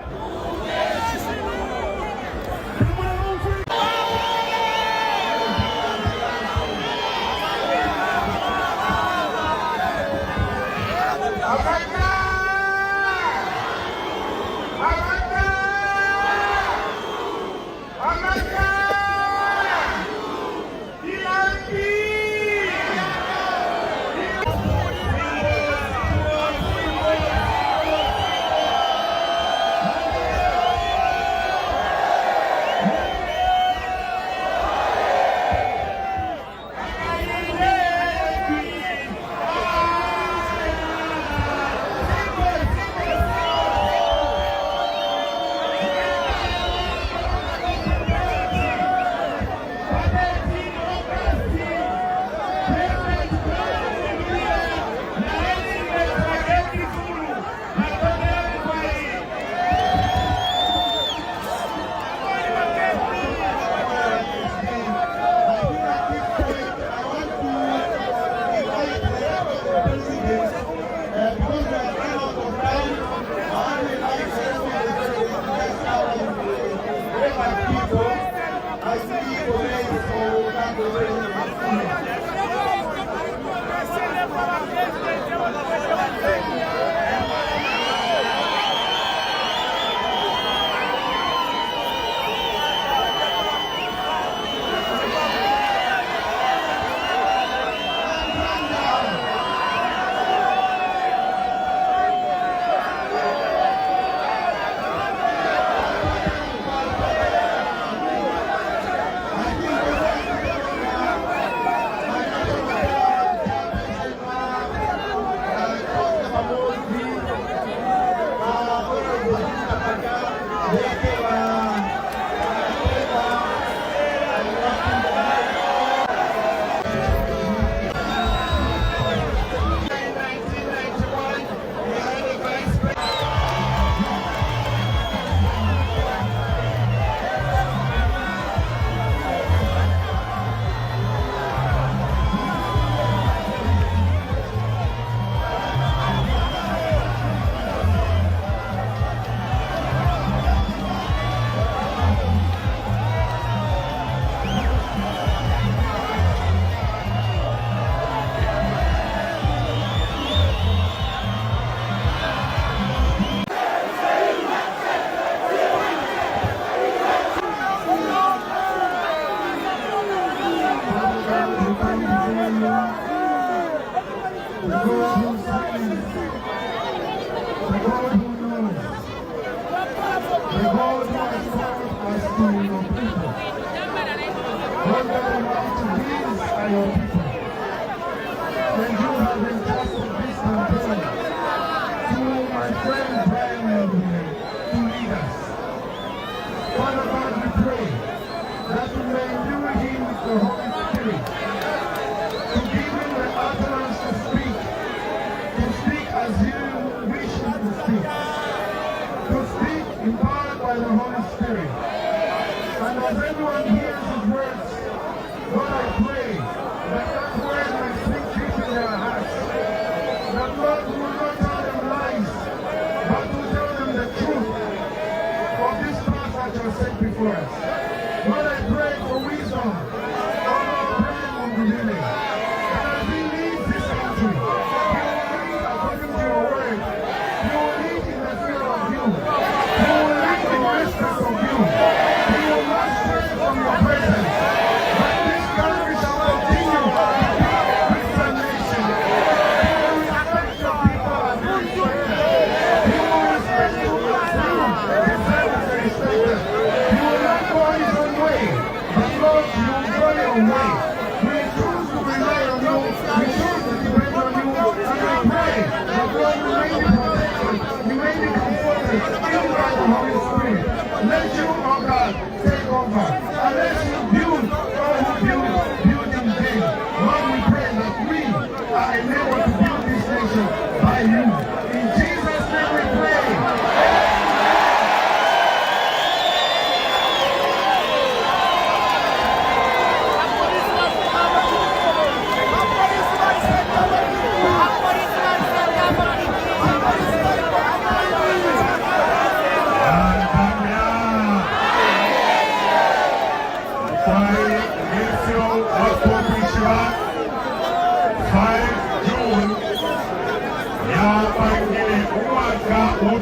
May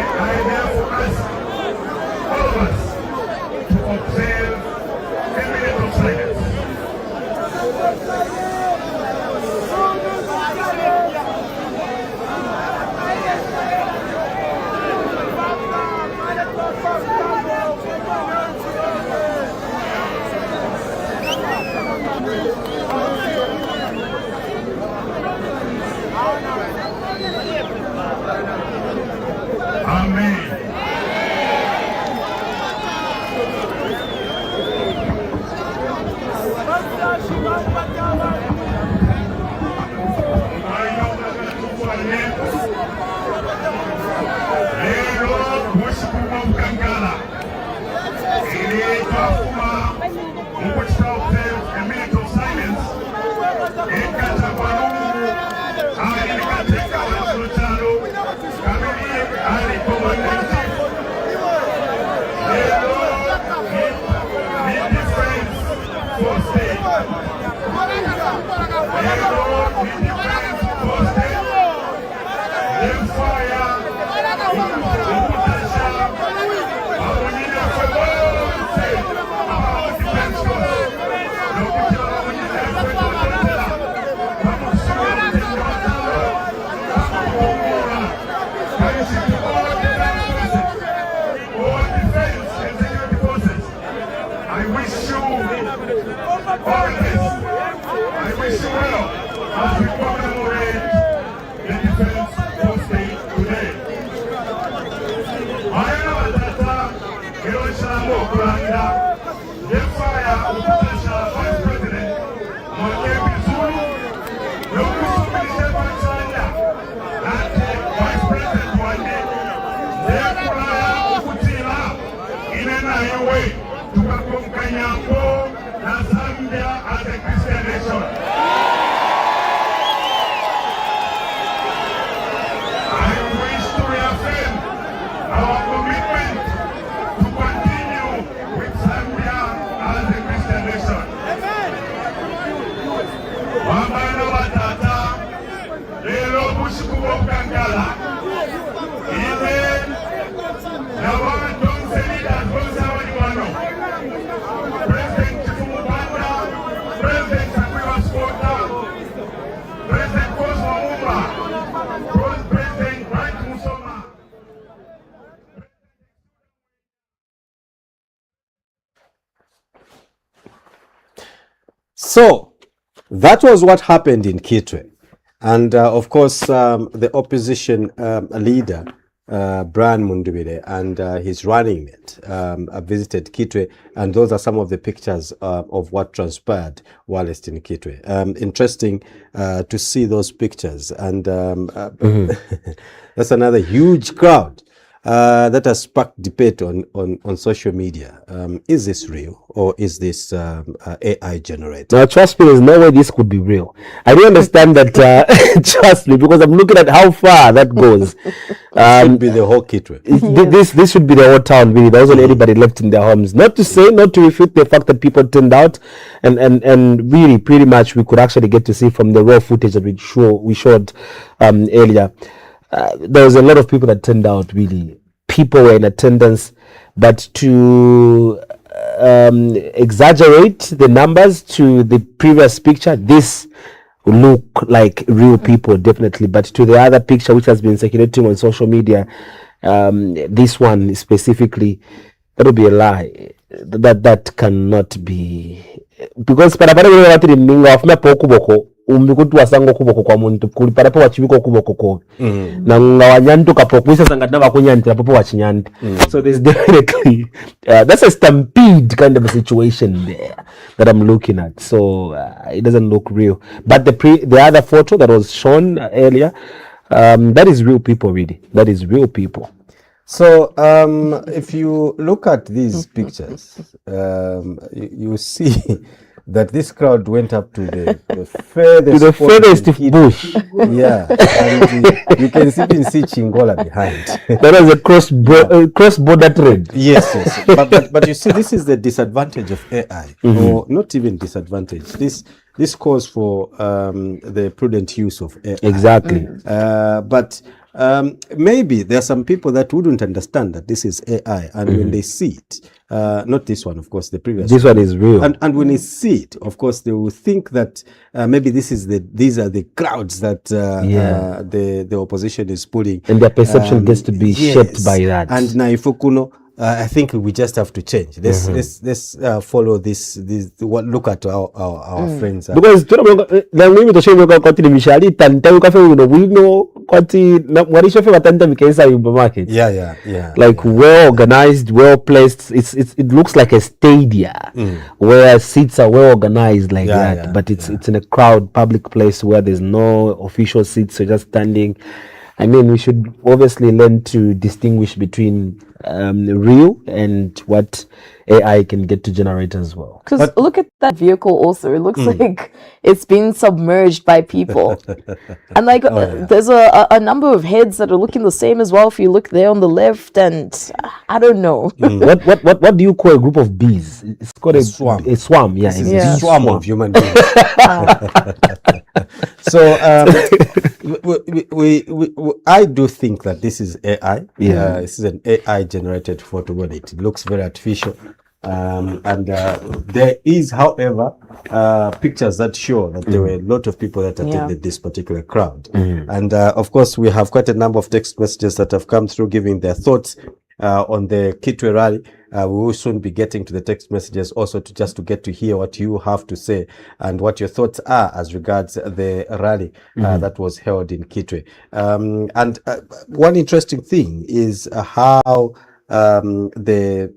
I therefore ask all of us to observe a minute of silence. Amen. So that was what happened in Kitwe. And of course, the opposition leader, Brian Mundubile, and his running mate visited Kitwe. And those are some of the pictures of what transpired whilst in Kitwe. Interesting to see those pictures. And that's another huge crowd that has sparked debate on social media. Is this real or is this AI generated? Now, trust me, there's no way this could be real. I do understand that, trust me, because I'm looking at how far that goes. Should be the whole Kitwe. This should be the whole town, really. There wasn't anybody left in their homes. Not to refute the fact that people turned out, and really, pretty much, we could actually get to see from the raw footage that we showed earlier. There was a lot of people that turned out, really. People were in attendance, but to exaggerate the numbers to the previous picture, this look like real people, definitely. But to the other picture, which has been circulating on social media, this one specifically, that would be a lie. That cannot be, because umikutu wasango kuboko kwa muntu kuli parapo wachibiko kuboko ko na ngawanyantu kapokuisa sangatna bakunyantira popo wachinyanta. So there's definitely that's a stampede kind of a situation there that I'm looking at. So it doesn't look real, but the other photo that was shown earlier, that is real people, really. That is real people. So if you look at these pictures, you see that this crowd went up to the furthest, to the spot furthest in Kitwe. bush. Yeah, and you can even see Chingola behind. That was a cross-border trade. Yes. But you see, this is the disadvantage of AI, or not even disadvantage. This calls for the prudent use of AI. Exactly. But maybe there are some people that wouldn't understand that this is AI, and when they see it, not this one, of course, the previous. This one is real. And when they see it, of course, they will think that maybe these are the crowds that the opposition is pulling, and their perception gets to be shaped by that. And Naifukuno, I think we just have to change. Let's follow this. Look at our friends. Because we know yeah. Like well organized, well placed. It looks like a stadia where seats are well organized like that. But it's in a crowd, public place where there's no official seats, so just standing. I mean, we should obviously learn to distinguish between real and what AI can get to generate as well. Because look at that vehicle also. It looks like it's been submerged by people. And like there's a number of heads that are looking the same as well. If you look there on the left, and I don't know. What do you call a group of bees? It's called a swarm. A swarm, yeah. It's a swarm of human beings. So I do think that this is AI. This is an AI generated photo. It looks very artificial. And there is, however, pictures that show that there were a lot of people that attended this particular crowd. And of course, we have quite a number of text messages that have come through giving their thoughts on the Kitwe rally. We will soon be getting to the text messages also to get to hear what you have to say and what your thoughts are as regards the rally that was held in Kitwe. And one interesting thing is how the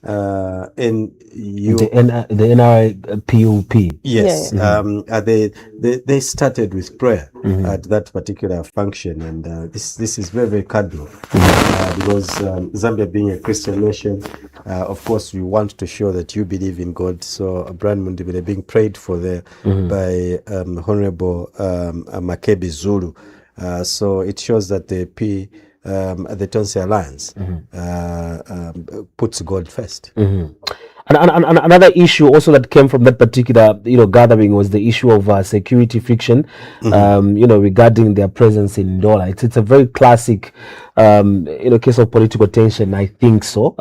the NRPUP. Yes, they started with prayer at that particular function, and this is very, very cardinal because Zambia being a Christian nation, of course, we want to show that you believe in God. So Brian Mundubile being prayed for there by Honorable Makebi Zulu. So it shows that the Tonsi Alliance puts God first. And another issue also that came from that particular gathering was the issue of security friction regarding their presence in Ndola. It's a very classic case of political tension, I think so,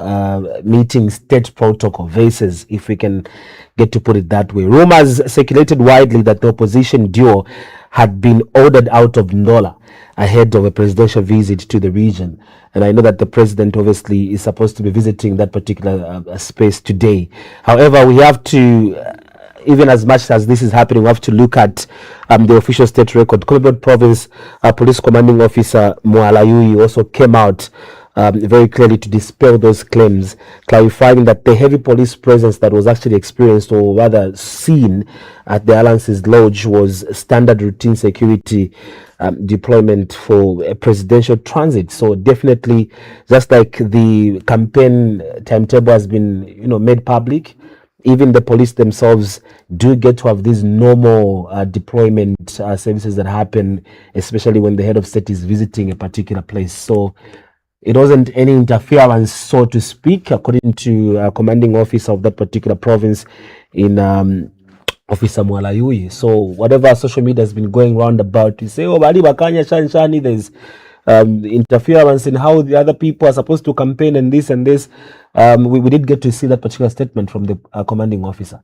meeting state protocol versus, if we can get to put it that way. Rumors circulated widely that the opposition duo had been ordered out of Ndola ahead of a presidential visit to the region. And I know that the president obviously is supposed to be visiting that particular space today. However, we have to, even as much as this is happening, we have to look at the official state record. Copperbelt Province Police Commanding Officer Mualayui also came out very clearly to dispel those claims, clarifying that the heavy police presence that was actually experienced, or rather seen, at the Alliance's lodge was standard routine security deployment for a presidential transit. So definitely, just like the campaign timetable has been made public, even the police themselves do get to have these normal deployment services that happen, especially when the head of state is visiting a particular place. So it wasn't any interference, so to speak, according to commanding officer of that particular province in Officer Mwalayui. So whatever social media has been going round about, you say, oh, Bali Bakanya Shani, there's interference in how the other people are supposed to campaign and this and this. We did get to see that particular statement from the commanding officer.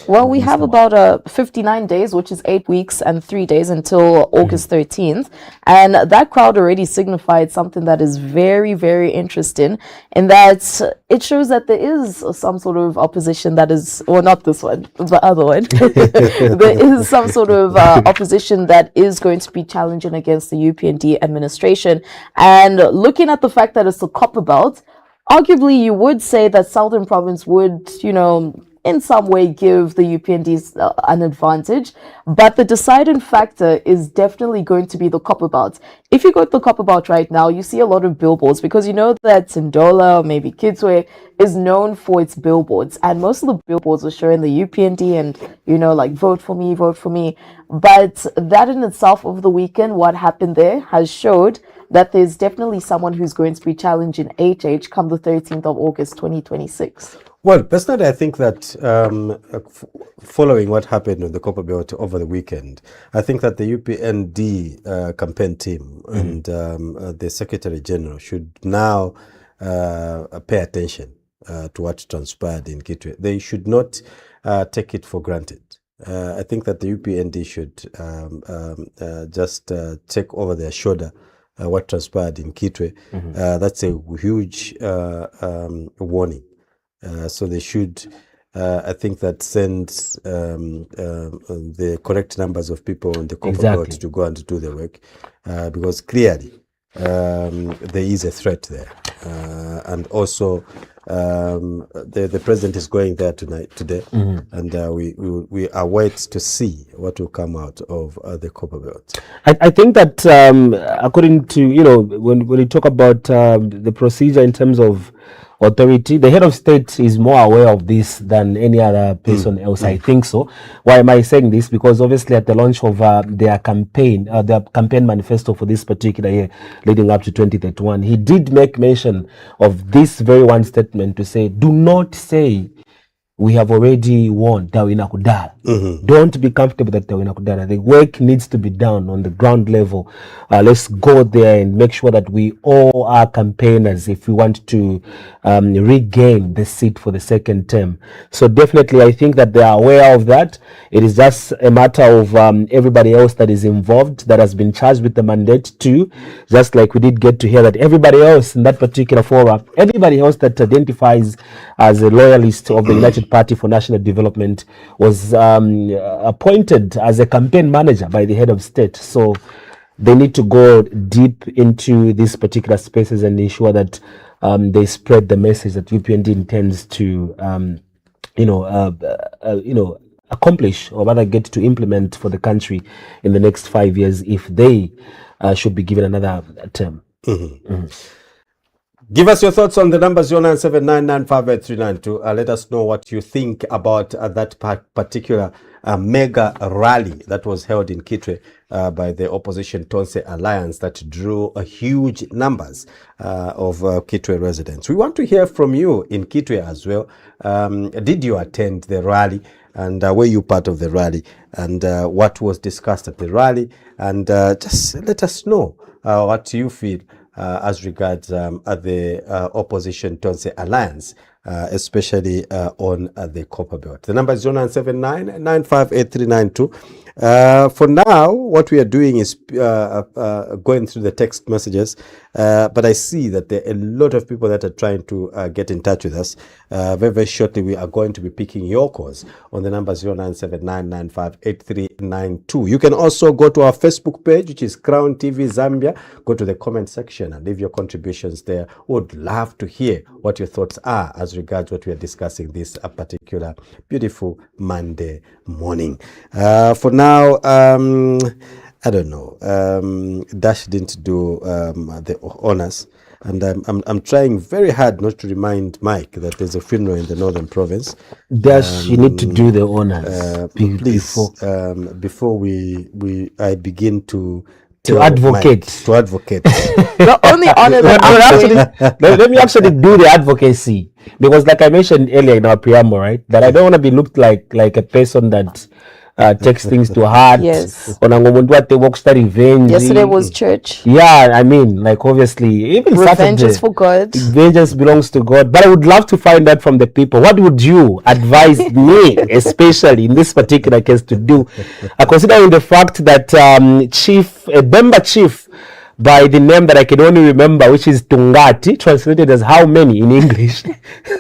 Well, we have about 59 days, which is 8 weeks and 3 days until August 13th. And that crowd already signified something that is very, very interesting, in that it shows that there is some sort of opposition that is, well, not this one, the other one. There is some sort of opposition that is going to be challenging against the UPND administration. And looking at the fact that it's the Copperbelt, arguably you would say that Southern Province would, in some way give the UPNDs an advantage, but the deciding factor is definitely going to be the Copperbelt. If you go to the Copperbelt right now, you see a lot of billboards, because you know that Ndola or maybe Kitwe, is known for its billboards, and most of the billboards were showing the UPND and, you know, like vote for me, vote for me. But that in itself, over the weekend, what happened there has showed that there's definitely someone who's going to be challenging HH come the 13th of August 2026. Well, personally, I think that following what happened with the Copperbelt over the weekend, I think that the UPND campaign team and the Secretary General should now pay attention to what transpired in Kitwe. They should not take it for granted. I think that the UPND should just take over their shoulder what transpired in Kitwe. That's a huge warning. So they should, I think, that sends the correct numbers of people on the Copperbelt to go and do the work, because clearly there is a threat there, and also the president is going there today, and we await to see what will come out of the Copperbelt. I think that according to, you know, when we talk about the procedure in terms of authority, the head of state is more aware of this than any other person else. I think so. Why am I saying this? Because obviously at the launch of their campaign manifesto for this particular year leading up to 2031, he did make mention of this very one statement to say, do not say we have already won Dawina Kudala. Don't be comfortable that Dawina Kudala. The work needs to be done on the ground level. Let's go there and make sure that we all are campaigners if we want to regain the seat for the second term. So definitely I think that they are aware of that. It is just a matter of everybody else that is involved, that has been charged with the mandate too. Just like we did get to hear that everybody else in that particular forum, everybody else that identifies as a loyalist of the United Party for National Development was appointed as a campaign manager by the head of state. So they need to go deep into these particular spaces and ensure that they spread the message that UPND intends to, accomplish, or rather get to implement for the country in the next 5 years if they should be given another term. Give us your thoughts on the number 0979958392. Let us know what you think about that particular mega rally that was held in Kitwe by the opposition Tonse Alliance that drew huge numbers of Kitwe residents. We want to hear from you in Kitwe as well. Did you attend the rally? And were you part of the rally? And what was discussed at the rally? And just let us know what you feel as regards the opposition Tonse Alliance, especially on the Copperbelt. The number is 0979958392. For now, what we are doing is going through the text messages, but I see that there are a lot of people that are trying to get in touch with us. Very, very shortly, we are going to be picking your calls on the number 0979958392. You can also go to our Facebook page, which is CrownTVZambia. Go to the comment section and leave your contributions there. We would love to hear what your thoughts are as regards what we are discussing this particular beautiful Monday morning. For now, I don't know. Dash didn't do the honors, and I'm trying very hard not to remind Mike that there's a funeral in the Northern Province. Dash, you need to do the honors, please. Before I begin to advocate. The only honor that let me actually do the advocacy, because like I mentioned earlier in our preamble, right, that I don't want to be looked like a person that takes things to heart. Yes. Yesterday was church. Yeah, I mean, like obviously, even revenge Saturday, is for God. Vengeance belongs to God. But I would love to find out from the people. What would you advise me, especially in this particular case, to do? Considering the fact that Bemba Chief, by the name that I can only remember, which is Tungati, translated as how many in English,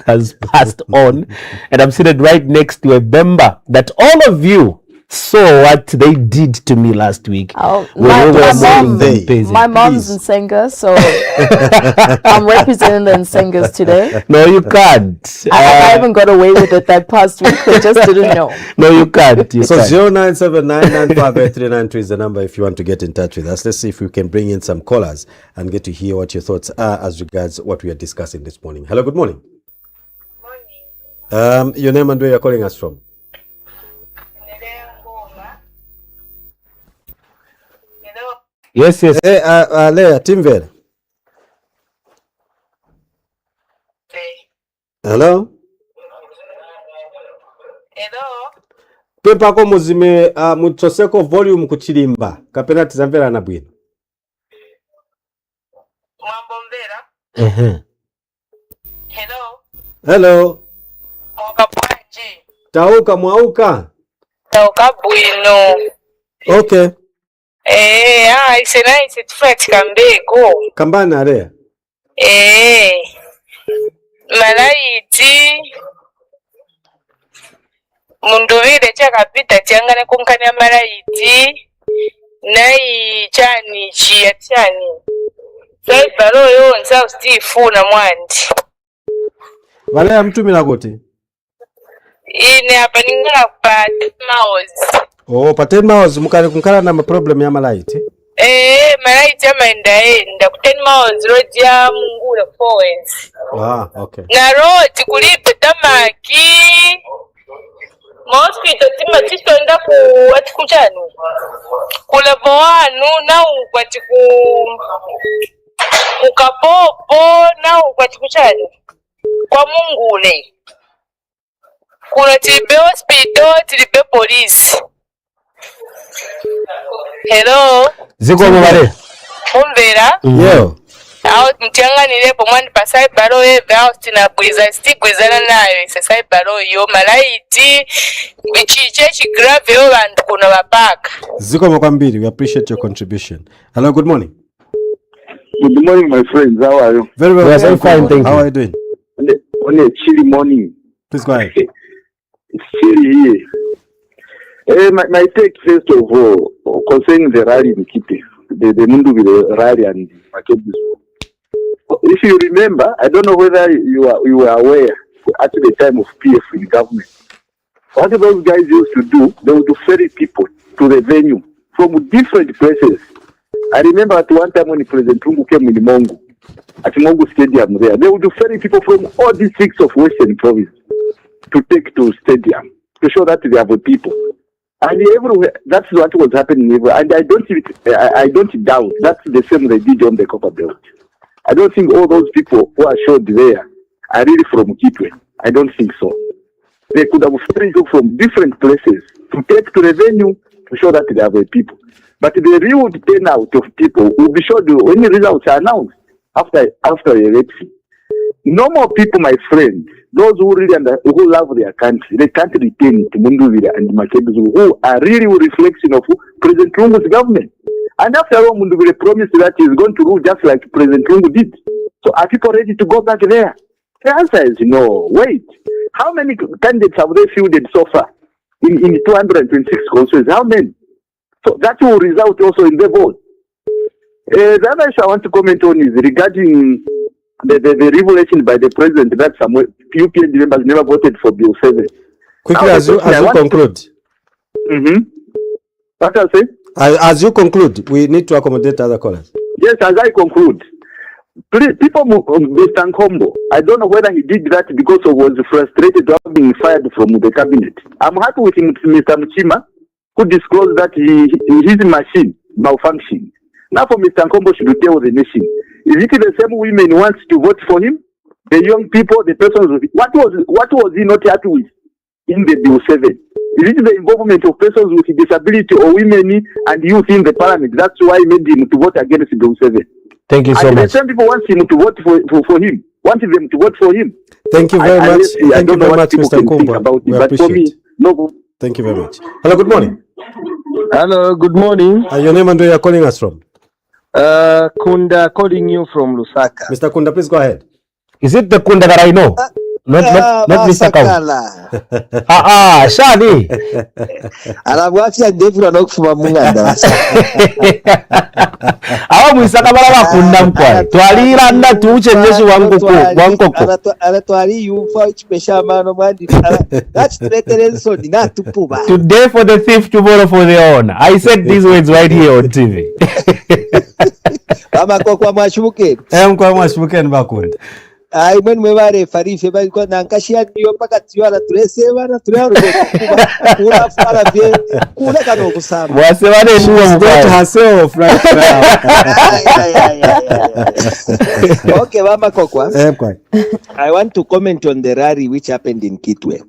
has passed on. And I'm seated right next to a Bemba that all of you saw what they did to me last week. My mom's in Senga, so I'm representing the Nsengas today. No, you can't. I even got away with it that past week. They just didn't know. No, you can't. So 0979958392 is the number if you want to get in touch with us. Let's see if we can bring in some callers and get to hear what your thoughts are as regards what we are discussing this morning. Hello, good morning. Your name and where you're calling us from? Yes. Hey, Leah, Timvel. Hello? Pepa ko muzime mutoseko volume kuchilimba. Kapena tizamvera na bwino. Hello. Tauka mwauka. Tauka bwino. Okay. Isena isi tufati kambego. Kambana area. Malaiti. Mundubile chakapita changane kunkanya malaiti. Nai chani chia chani. Sai balo yo nsa ustifu na mwandi. Wale ya mtumila kote? Ine hapa ningala pa 10 miles. Oh, pa 10 miles mukale kunkala na problem ya malaiti? Malaiti ama enda ku 10 miles road ya Mungula Forest. Okay. Na road kulipe tamaki. Mosquito tima tisonda ku atikuchanu. Kula boanu na ukwati ku kapopo na ukwati kuchanu. Kwa Mungule. Kuna tilibe hospital, tilibe police. Hello. Ziko mwale. Umvera. Yo. Aho mtianganire po mwandi pasai baro eve aho tinabwiza stigwizana nayo isasai baro yo malaiti bichiche grave yo bantu kuno bapaka. Ziko mwakwambiri, we appreciate your contribution. Hello, good morning. Good morning, my friends. How are you? Very well. Yes, I'm fine, thank you. How are you doing? On a chilly morning. Please go ahead. It's chilly here. My take first of all concerning the rally in Kipe, the Mundubile rally and Makebi. If you remember, I don't know whether you were aware at the time of PF in government. What those guys used to do, they would ferry people to the venue from different places. I remember at one time when President Tungu came in Mongo, at Mongo Stadium there, they would ferry people from all districts of Western Province to take to stadium to show that they have a people. And everywhere, that's what was happening everywhere. And I don't doubt that's the same they did on the Copperbelt. I don't think all those people who are showed there are really from Kitwe. I don't think so. They could have ferried people from different places to take to the venue to show that they have a people. But the real turnout of people will be showed when the results are announced after the election. Normal people, my friends, those who really who love their country, they can't return to Mundubile and Makebi, who are really a reflection of President Lungu's government. And after all, Mundubile promised that he's going to rule just like President Lungu did. So are people ready to go back there? The answer is no. Wait. How many candidates have they fielded so far in 226 constituencies? How many? So that will result also in the vote. The other issue I want to comment on is regarding the revelation by the president that some UPND members never voted for Bill 7. Quickly, as you conclude. What I say? As you conclude, we need to accommodate other callers. Yes, as I conclude. People, Mr. Nkombo, I don't know whether he did that because he was frustrated of being fired from the cabinet. I'm happy with Mr. Mchima, who disclosed that his machine malfunctioned. Now for Mr. Nkombo should tell the nation. Is it the same women who wants to vote for him? The young people, the persons, what was he not happy with in the Bill 7? Is it the involvement of persons with disability or women and youth in the parliament? That's why he made him to vote against Bill 7. Thank you so much. The same people want him to vote for him. Wanted them to vote for him. Thank you very much. Thank you very much, Mr. Nkombo. We appreciate it. No. Thank you very much. Hello, good morning. Hello, good morning. Your name and where you're calling us from? Kunda, calling you from Lusaka. Mr. Kunda, please go ahead. Is it the Kunda that I know? Not Mr. Kau. Shani. Anabwafia ndefu na kufuma munganda. Awa mwisaka bala bakunda mkwa. Twalira nda tuuche nyeshi wankoko. Twali yufa ichipesha mano mwandi. That's preterenso ni na tupuba. Today for the thief, tomorrow for the owner. I said these words right here on TV. Ama kwa mwashuke. Kwa mwashuke bakunda. ai mwene mwebare farife bali kwa nankashia ndio mpaka tiwala tuleseba na tulero kula fara vye kula kano kusama wasebane she's got herself right now. Okay, Mama Kokwa. I want to comment on the rally which happened in Kitwe.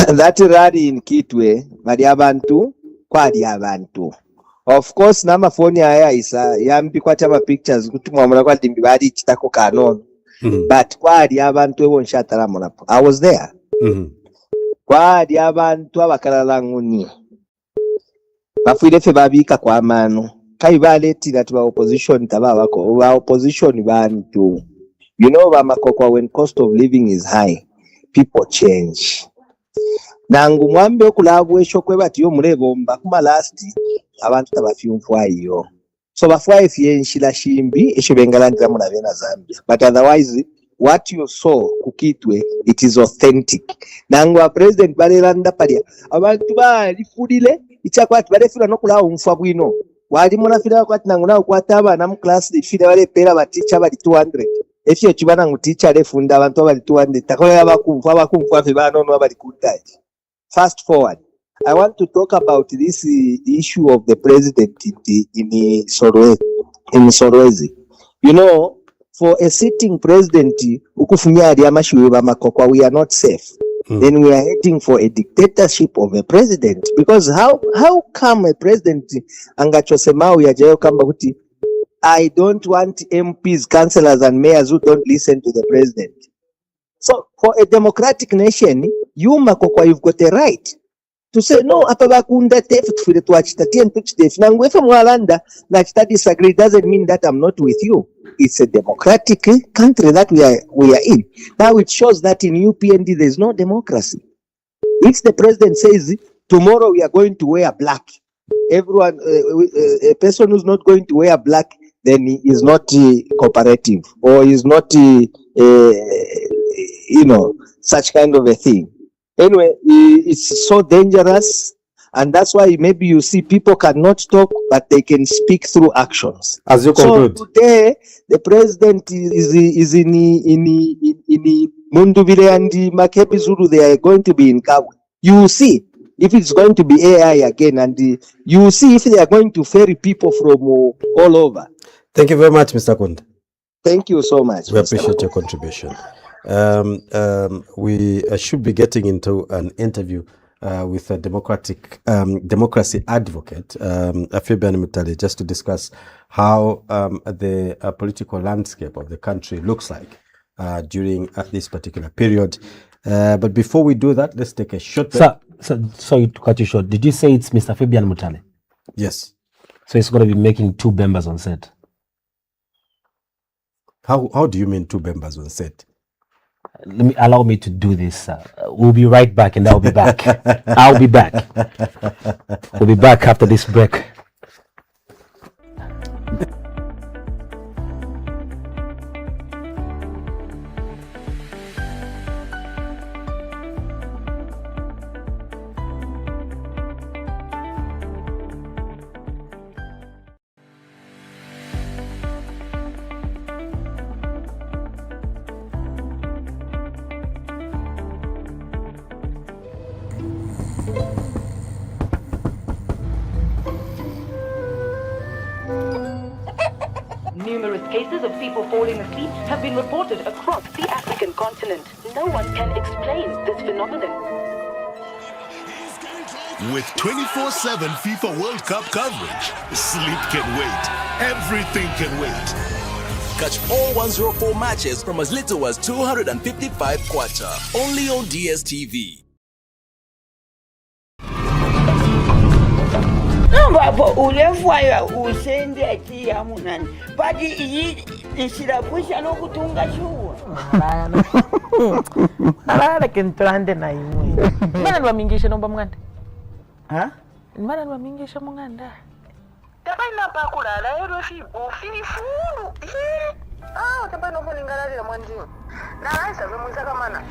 That rally in Kitwe, bali abantu kwali abantu. Of course namafoni aya isa yambi kwatama pictures kutumwa mura kwa dimbi bali kitako kanono. But kwali abantu ebonshatara munapo. I was there. Kwali abantu abakaralanguni. Bafuire fe babika kwa mano. Kai baletira tuba opposition tababako. Ba opposition bantu. You know Mama Kokwa, when cost of living is high, people change. Nangu mwambe okulabu esho kwebati yo mulebomba kuma last abantu tabafyumfwa iyo. So bafwa efyenshila shimbi esho bengalandira munabena Zambia. But otherwise what you saw kukitwe, it is authentic. Nangu wa president balelanda palia abantu balifudile ichakwati balefula nokulawo mfwa bwino. Wali munafira kwati nangu nawo kwataba na mu class ifira bale pera ba teacher bali 200. If you chibana ngu teacher lefunda abantu bali 200 takoya abakumfa fe banono bali kutaji. Fast forward, I want to talk about this issue of the president in Sorwezi. You know, for a sitting president, we are not safe. Then we are heading for a dictatorship of a president. Because how come a president I don't want MPs, councillors and mayors who don't listen to the president. So for a democratic nation, you Makokwa, you've got a right to say no. Apabakunda tef tufire tuachitatie ntuchitef. Nangwefe mwalanda na chita disagree doesn't mean that I'm not with you. It's a democratic country that we are in. Now it shows that in UPND there's no democracy. If the president says tomorrow we are going to wear black, everyone, a person who's not going to wear black, then he is not cooperative or is not such kind of a thing. Anyway, it's so dangerous, and that's why maybe you see people cannot talk, but they can speak through actions. As you conclude. So today, the president is in Mundubile and Makebi Zulu. They are going to be in Kabwe. You will see if it's going to be AI again, and you will see if they are going to ferry people from all over. Thank you very much, Mr. Kunda. Thank you so much. We appreciate your contribution. We should be getting into an interview with a democracy advocate, Fabian Mutale, just to discuss how the political landscape of the country looks like during this particular period. But before we do that, let's take a short break. Sorry to cut you short. Did you say it's Mr. Fabian Mutale? Yes. So he's going to be making 2 members on set. How do you mean 2 members on set? Allow me to do this. We'll be right back, and I'll be back. I'll be back. We'll be back after this break. Numerous cases of people falling asleep have been reported across the African continent. No one can explain this phenomenon. With 24/7 FIFA World Cup coverage, sleep can wait. Everything can wait. Catch all 104 matches from as little as 255 kwacha. Only on DSTV. Ulefwaya usende ati ya munani pati iyi nshirapusha no kutunga chuwa Alala kentrande na imwe Mana nwamingisha nomba munganda Mana nwamingisha munganda Takaina pakulala yero ufifuru tapano kuningalalira mwanzimu nalaisa vemwisaka mana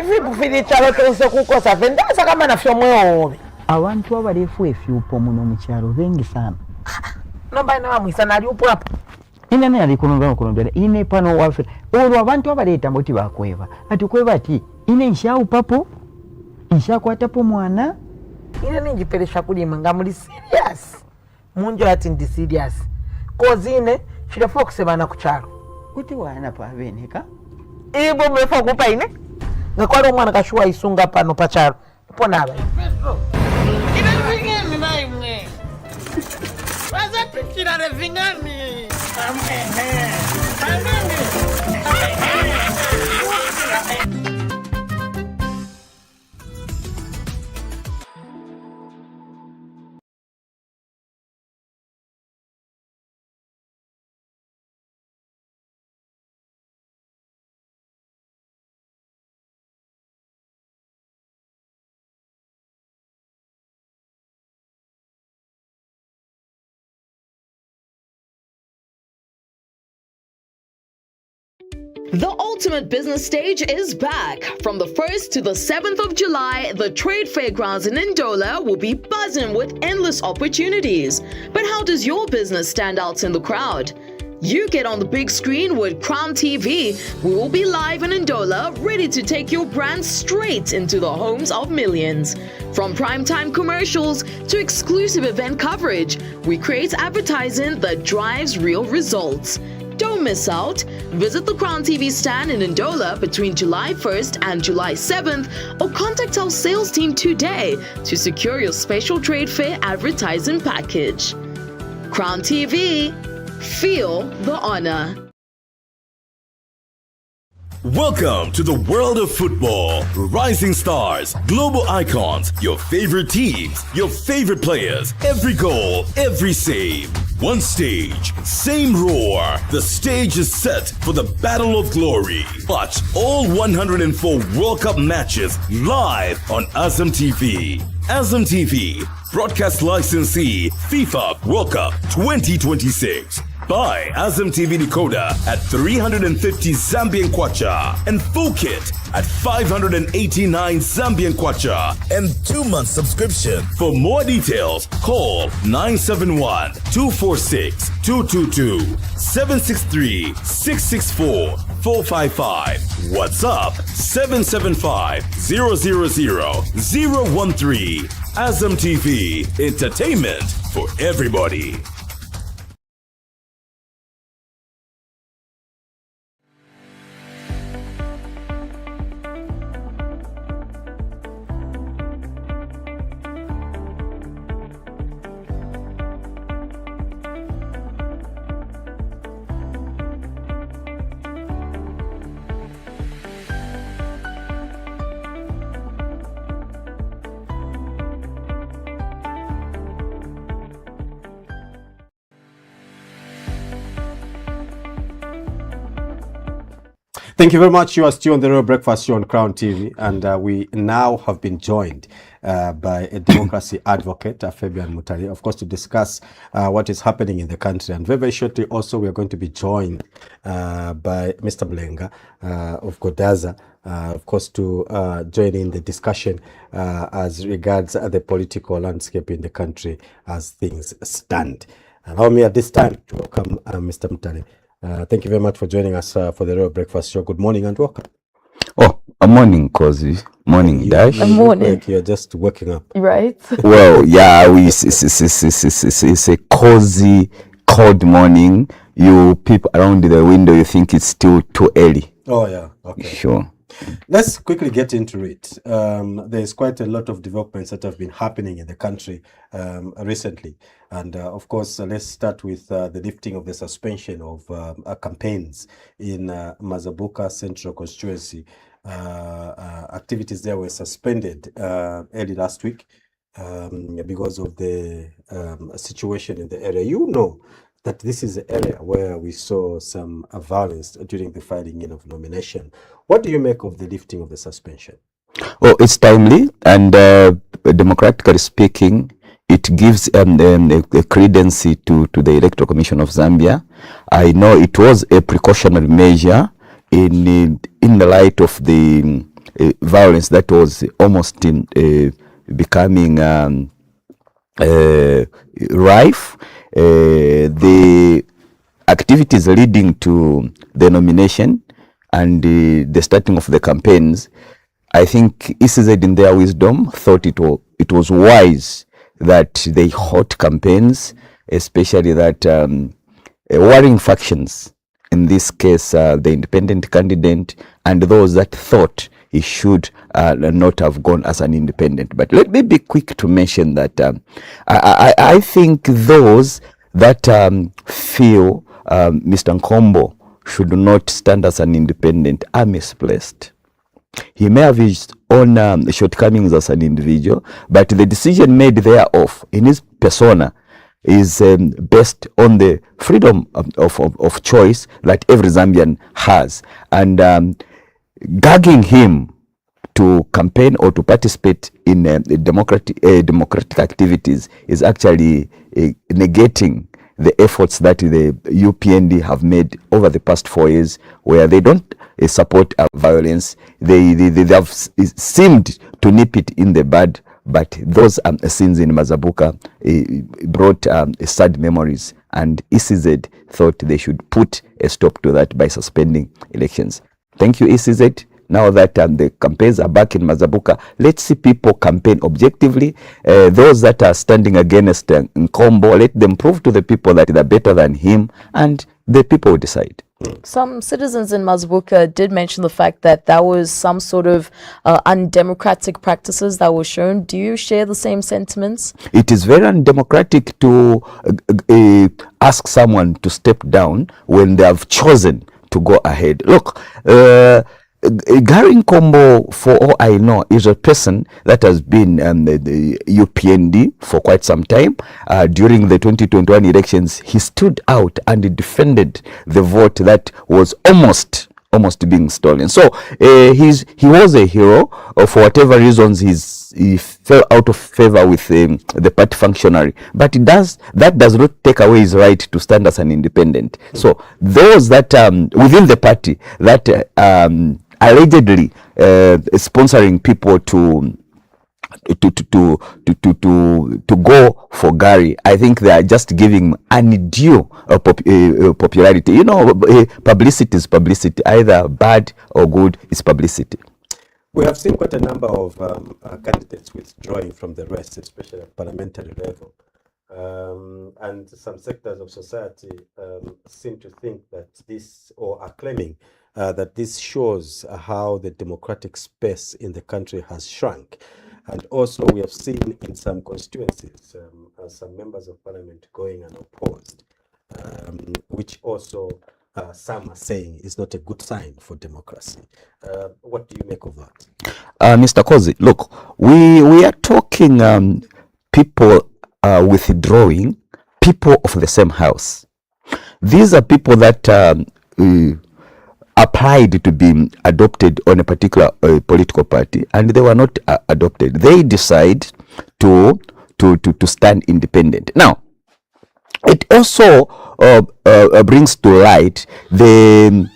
Vibufiri chalo tonse kukosa vendasa kama na fyo mweobe Abantu abalefu efyupo muno mu kyalo bengi sana. Nomba ina wamwisa nali upo hapo. ine ne ali kunombera ine pano wafe olwo abantu abaleeta mboti bakweba atukweba ati ine nshaupapo nshakwatapo mwana ine ninjiperesha kulima nga muli serious munjo ati ndi serious kozi ine chirafuwa kusebana kuchalo kuti wana pabeneka ibo mwefa kupa ine ngakwala omwana kashuwa isunga pano pachalo pona aba ine vingani na imwe waza pikira vingani The ultimate business stage is back. From the 1st to the 7th of July, the trade fairgrounds in Ndola will be buzzing with endless opportunities. But how does your business stand out in the crowd? You get on the big screen with Crown TV. We will be live in Ndola, ready to take your brand straight into the homes of millions. From primetime commercials to exclusive event coverage, we create advertising that drives real results. Don't miss out. Visit the Crown TV stand in Ndola between July 1st and July 7th or contact our sales team today to secure your special trade fair advertising package. Crown TV, feel the honor. Welcome to the world of football. Rising stars, global icons, your favorite teams, your favorite players, every goal, every save. One stage, same roar. The stage is set for the battle of glory. Watch all 104 World Cup matches live on Azam TV. Azam TV, broadcast licensee, FIFA World Cup 2026. Buy Azam TV decoder at 350 Zambian kwacha and full kit at 589 Zambian kwacha and 2-month subscription. For more details, call 971-246-222, 763-664-455. WhatsApp 775-000-013. Azam TV, entertainment for everybody. Thank you very much. You are still on the Real Breakfast Show on Crown TV, and we now have been joined by a democracy advocate, Fabian Mutale, of course, to discuss what is happening in the country. And very, very shortly also, we are going to be joined by Mr. Mlenga of Godaza, of course, to join in the discussion as regards the political landscape in the country as things stand. Allow me at this time to welcome Mr. Mutale. Thank you very much for joining us for the Real Breakfast Show. Good morning and welcome. Oh, a morning, Kozi. Morning, Dash. A morning. Like you're just waking up. Right. Well, yeah, it's a cozy, cold morning. You peep around the window, you think it's still too early. Oh, yeah. Okay. Sure. Let's quickly get into it. There's quite a lot of developments that have been happening in the country recently. And of course, let's start with the lifting of the suspension of campaigns in Mazabuka Central constituency. Activities there were suspended early last week because of the situation in the area. You know that this is an area where we saw some violence during the filing in of nomination. What do you make of the lifting of the suspension? Oh, it's timely, and democratically speaking, it gives a credence to the Electoral Commission of Zambia. I know it was a precautionary measure in the light of the violence that was almost becoming rife. The activities leading to the nomination and the starting of the campaigns, I think ECZ in their wisdom thought it was wise that they halt campaigns, especially that warring factions, in this case the independent candidate and those that thought he should not have gone as an independent. But let me be quick to mention that I think those that feel Mr. Nkombo should not stand as an independent are misplaced. He may have his own shortcomings as an individual, but the decision made thereof in his persona is based on the freedom of choice that every Zambian has. And gagging him to campaign or to participate in democratic activities is actually negating the efforts that the UPND have made over the past 4 years, where they don't support violence. They have seemed to nip it in the bud, but those scenes in Mazabuka brought sad memories, and ECZ thought they should put a stop to that by suspending elections. Thank you, ECZ. Now that the campaigns are back in Mazabuka, let's see people campaign objectively. Those that are standing against Nkombo, let them prove to the people that they're better than him, and the people will decide. Some citizens in Mazabuka did mention the fact that there was some sort of undemocratic practices that were shown. Do you share the same sentiments? It is very undemocratic to ask someone to step down when they have chosen to go ahead. Look, Gary Nkombo, for all I know, is a person that has been the UPND for quite some time. During the 2021 elections, he stood out and defended the vote that was almost being stolen. So he was a hero. For whatever reasons, he fell out of favor with the party functionary. But that does not take away his right to stand as an independent. So those that within the party that allegedly sponsoring people to go for Gary, I think they are just giving undue popularity. You know, publicity is publicity. Either bad or good is publicity. We have seen quite a number of candidates withdrawing from the race, especially at parliamentary level. And some sectors of society seem to think that this, or are claiming that this shows how the democratic space in the country has shrunk. And also we have seen in some constituencies some members of parliament going unopposed, which also some are saying is not a good sign for democracy. What do you make of that? Mr. Kozi, look, we are talking people withdrawing, people of the same house. These are people that applied to be adopted on a particular political party, and they were not adopted. They decide to stand independent. Now, it also brings to light the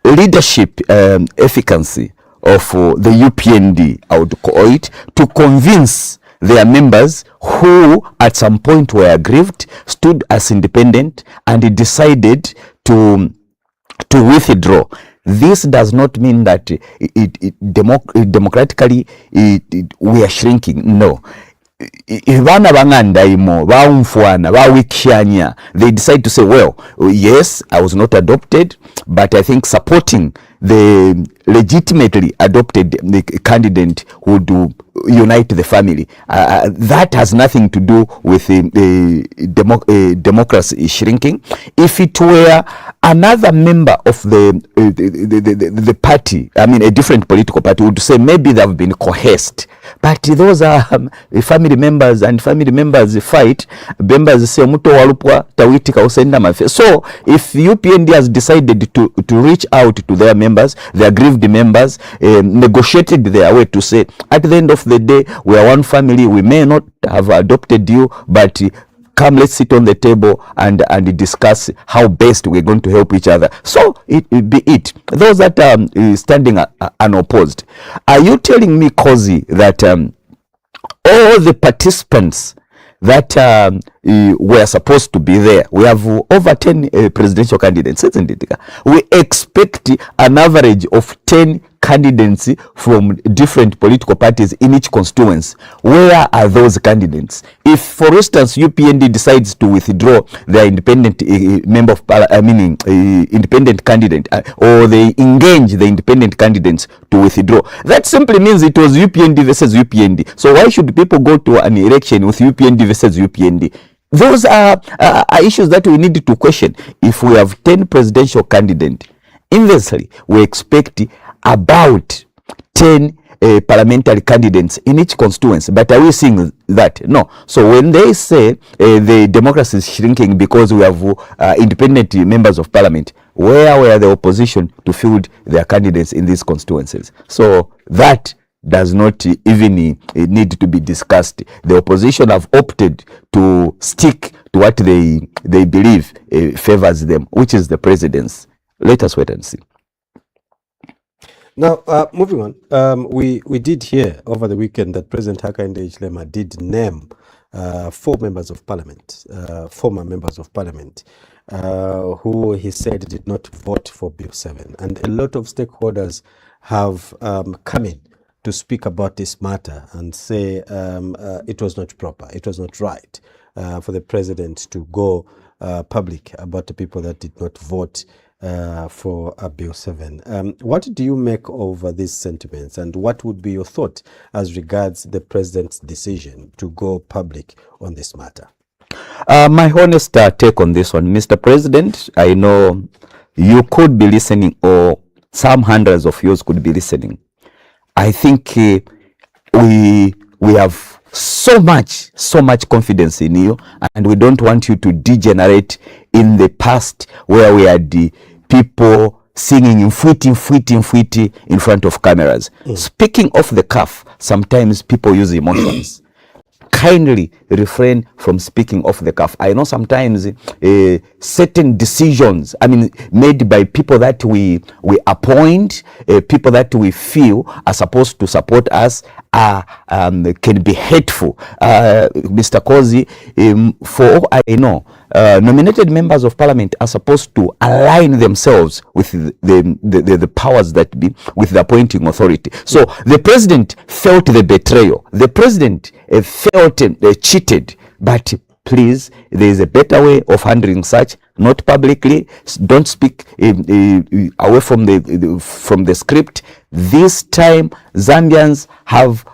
leadership efficacy of the UPND, I would call it, to convince their members who at some point were aggrieved, stood as independent, and decided to withdraw. This does not mean that democratically we are shrinking. No. Ivana bangandaimo baumfwana bawikhyanya, they decide to say, well, yes, I was not adopted, but I think supporting the legitimately adopted the candidate would unite the family. That has nothing to do with democracy shrinking. If it were another member of the party, I mean a different political party, would say maybe they have been coerced. But those are family members, and family members fight. Members say muto walupwa tawitika usenda mafe. So if UPND has decided to reach out to their members, their aggrieved members, negotiated their way to say, at the end of the day, we are one family. We may not have adopted you, but come, let's sit on the table and discuss how best we're going to help each other. So it be it. Those that are standing unopposed. Are you telling me, Kozi, that all the participants that were supposed to be there. We have over 10 presidential candidates, isn't it? We expect an average of 10 candidates from different political parties in each constituency. Where are those candidates? If, for instance, UPND decides to withdraw their independent member of parliament, independent candidate, or they engage the independent candidates to withdraw, that simply means it was UPND versus UPND. So why should people go to an election with UPND versus UPND? Those are issues that we need to question. If we have 10 presidential candidates, inversely, we expect about 10 parliamentary candidates in each constituency. But are we seeing that? No. So when they say the democracy is shrinking because we have independent members of parliament, where were the opposition to field their candidates in these constituencies? So that does not even need to be discussed. The opposition have opted to stick to what they believe favors them, which is the presidency. Let us wait and see. Now, moving on, we did hear over the weekend that President Hakainde Hichilema did name 4 members of parliament, former members of parliament, who he said did not vote for Bill 7. And a lot of stakeholders have come in to speak about this matter and say it was not proper, it was not right for the president to go public about the people that did not vote for Bill 7. What do you make of these sentiments, and what would be your thought as regards the president's decision to go public on this matter? My honest take on this one, Mr. President, I know you could be listening, or some hundreds of you could be listening. I think we have so much confidence in you, and we don't want you to degenerate in the past where we had the people singing in fwiti in front of cameras. Speaking off the cuff, sometimes people use emotions. Kindly refrain from speaking off the cuff. I know sometimes certain decisions, made by people that we appoint, people that we feel are supposed to support us, can be hateful. Mr. Kozi, for all I know, nominated members of parliament are supposed to align themselves with the powers that be, with the appointing authority. So the president felt the betrayal. The president felt cheated. But please, there is a better way of handling such. Not publicly. Don't speak away from the script. This time, Zambians have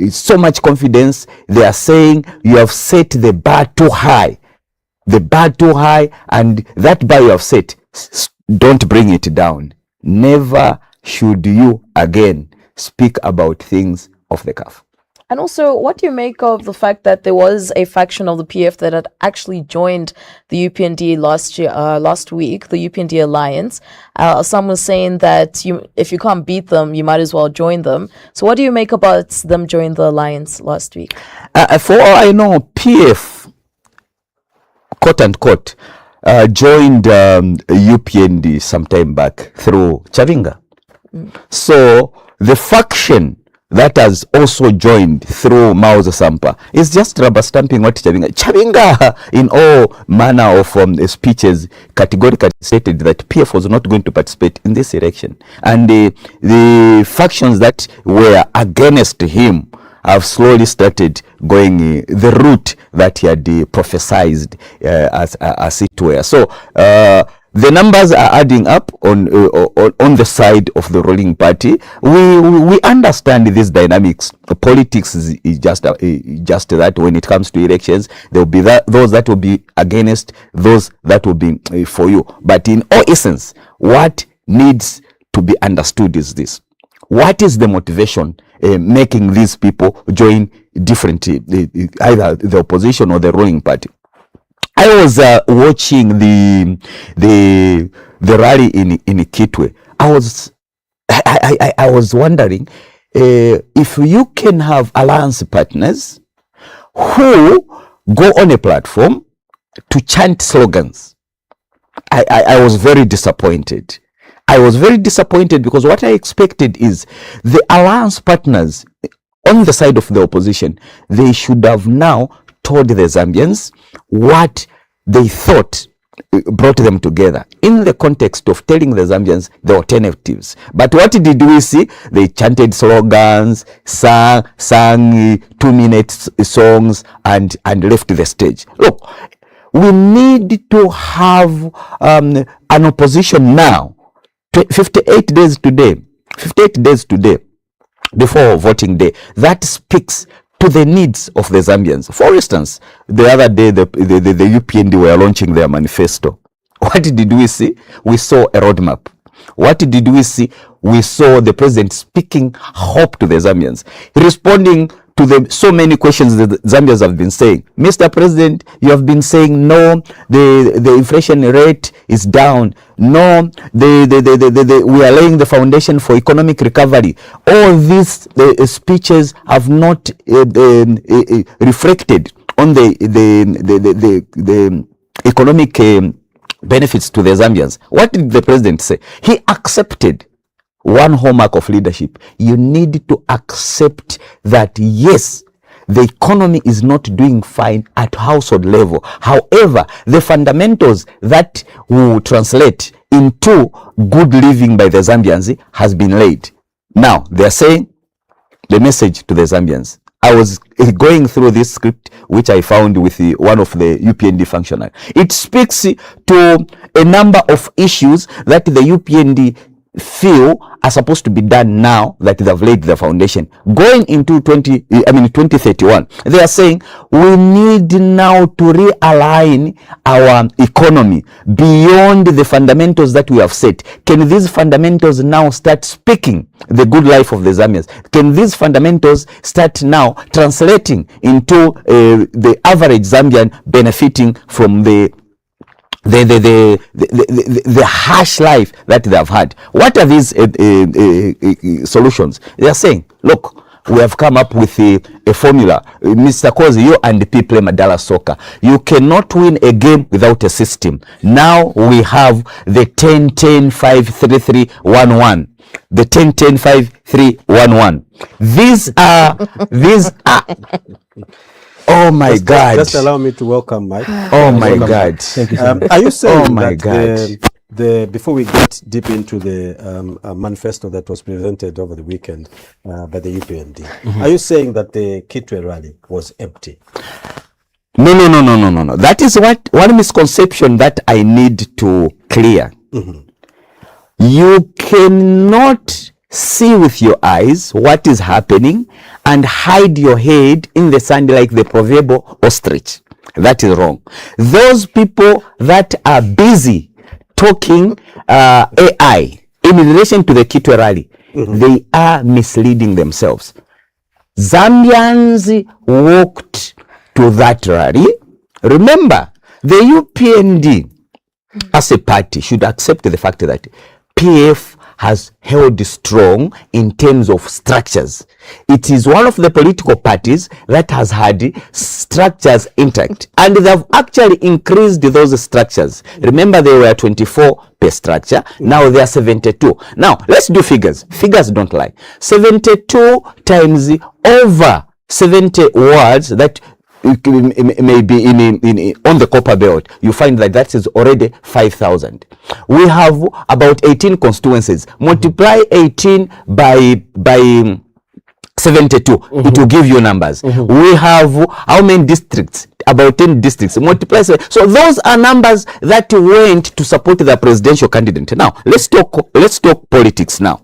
so much confidence. They are saying you have set the bar too high. The bar too high, and that bar you have set, don't bring it down. Never should you again speak about things off the cuff. And also, what do you make of the fact that there was a faction of the PF that had actually joined the UPND last week, the UPND Alliance? Some were saying that if you can't beat them, you might as well join them. So what do you make about them joining the Alliance last week? For all I know, PF, quote unquote, joined UPND sometime back through Chavinga. So the faction that has also joined through Mauza Sampa is just rubber stamping what Chavinga in all manner of speeches categorically stated that PF was not going to participate in this election, and the factions that were against him have slowly started going the route that he had prophesized as it were. So the numbers are adding up on the side of the ruling party. We understand these dynamics. Politics is just that. When it comes to elections, there will be those that will be against, those that will be for you. But in all essence, what needs to be understood is this: what is the motivation making these people join different, either the opposition or the ruling party? I was watching the rally in Kitwe. I was wondering if you can have alliance partners who go on a platform to chant slogans. I was very disappointed. I was very disappointed because what I expected is the alliance partners on the side of the opposition, they should have now told the Zambians what they thought brought them together in the context of telling the Zambians the alternatives. But what did we see? They chanted slogans, sang 2-minute songs, and left the stage. Look, we need to have an opposition now, 58 days today, before voting day, that speaks to the needs of the Zambians. For instance, the other day, the UPND were launching their manifesto. What did we see? We saw a roadmap. What did we see? We saw the president speaking hope to the Zambians, responding to so many questions that the Zambians have been saying. Mr. President, you have been saying no, the inflation rate is down. No, we are laying the foundation for economic recovery. All these speeches have not reflected on the economic benefits to the Zambians. What did the president say? He accepted one hallmark of leadership. You need to accept that, yes, the economy is not doing fine at household level. However, the fundamentals that will translate into good living by the Zambians has been laid. Now, they are saying the message to the Zambians. I was going through this script, which I found with one of the UPND functionaries. It speaks to a number of issues that the UPND feel are supposed to be done now that they've laid the foundation. Going into 2031, they are saying we need now to realign our economy beyond the fundamentals that we have set. Can these fundamentals now start speaking the good life of the Zambians? Can these fundamentals start now translating into the average Zambian benefiting from the harsh life that they have had? What are these solutions? They are saying, look, we have come up with a formula. Mr. Kozi, you and the people play Madala soccer. You cannot win a game without a system. Now we have the 10-10-5-3-3-1-1. The 10-10-5-3-1-1. These are oh my God! Just allow me to welcome Mike. Oh my God! Thank you. Are you saying that before we get deep into the manifesto that was presented over the weekend by the UPND, are you saying that the Kitwe rally was empty? No. That is one misconception that I need to clear. You cannot see with your eyes what is happening and hide your head in the sand like the proverbial ostrich. That is wrong. Those people that are busy talking AI in relation to the Kitwe rally, they are misleading themselves. Zambians walked to that rally. Remember, the UPND as a party should accept the fact that PF has held strong in terms of structures. It is one of the political parties that has had structures intact, and they have actually increased those structures. Remember, they were 24 per structure. Now they are 72. Now let's do figures. Figures don't lie. 72 times over 70 wards that may be on the Copperbelt, you find that is already 5,000. We have about 18 constituencies. Multiply 18 by 72, it will give you numbers. We have how many districts? About 10 districts. Multiply. So those are numbers that went to support the presidential candidate. Now let's talk politics now.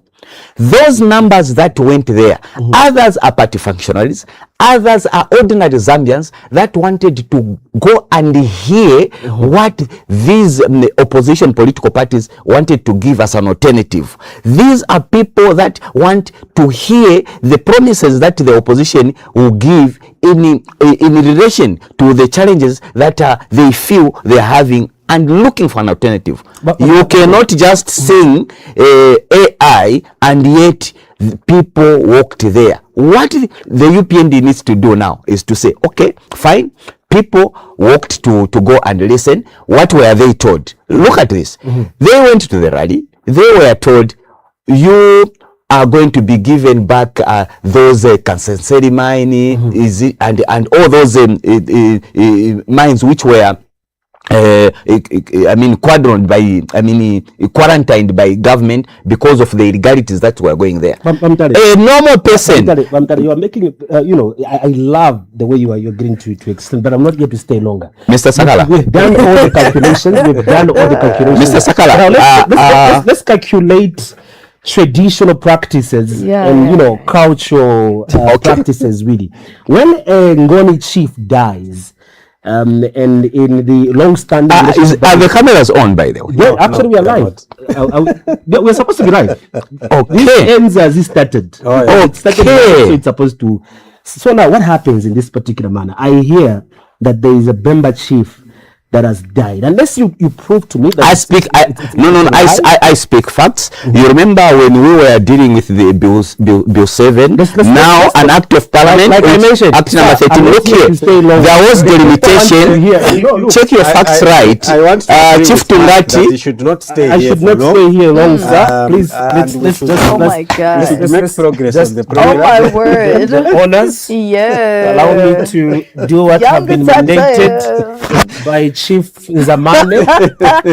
Those numbers that went there, others are party functionaries, others are ordinary Zambians that wanted to go and hear what these opposition political parties wanted to give as an alternative. These are people that want to hear the promises that the opposition will give in relation to the challenges that they feel they're having and looking for an alternative. You cannot just sing AI and yet people walked there. What the UPND needs to do now is to say, okay, fine, people walked to go and listen. What were they told? Look at this. They went to the rally. They were told, you are going to be given back those Kansenseri mine is it, and all those mines which were quarantined by government because of the illegalities that were going there. A normal person. You are making it, I love the way you're going to explain, but I'm not here to stay longer. Mr. Sakala. We've done all the calculations. Mr. Sakala. Now let's calculate traditional practices and cultural practices really. When a Ngoni chief dies, and in the long-standing are the cameras on, by the way? Yeah, actually we are live. We're supposed to be live. Okay. This ends as it started. It started, so it's supposed to. So now what happens in this particular manner? I hear that there is a Bemba chief that has died. Unless you prove to me that I speak facts. You remember when we were dealing with the bill 7, now an act of parliament, like I mentioned, act number 13. Look here, there was delimitation. Check your facts right. Chief Tungati, you should not stay I should not stay here long, sir. Please, let's oh my God. Let's make progress on the Oh program. my word. Honors. Yeah. Allow me to do what have been mandated by Chief Nzamane.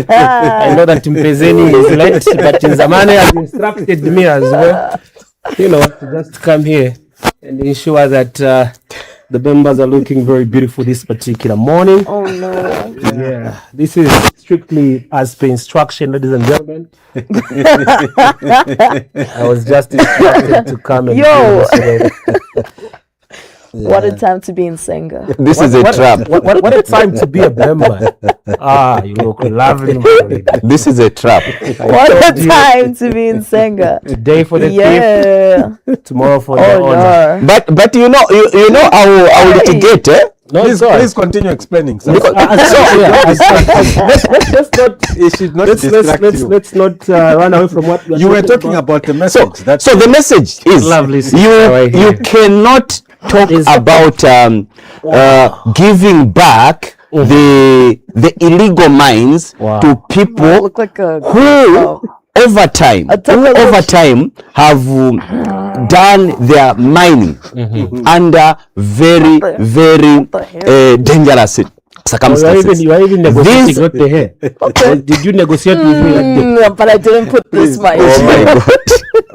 I know that Mpezeni is late, but Nzamane has instructed me as well, to just come here and ensure that the members are looking very beautiful this particular morning. Oh no. Yeah, this is strictly as per instruction, ladies and gentlemen. I was just instructed to come and What a time to be in Senga. This is a trap. What a time to be a member. You look lovely. This is a trap. What a time to be in Senga. Today for the thief, tomorrow for the honor. But I will litigate, eh? No, please continue explaining. Let's not run away from what you were talking about. The message. So the message is lovely. You cannot talk about giving back the illegal mines to people who over time have done their mining under very dangerous circumstances. You are even negotiating not the hair. Did you negotiate with me like that? But I didn't put this my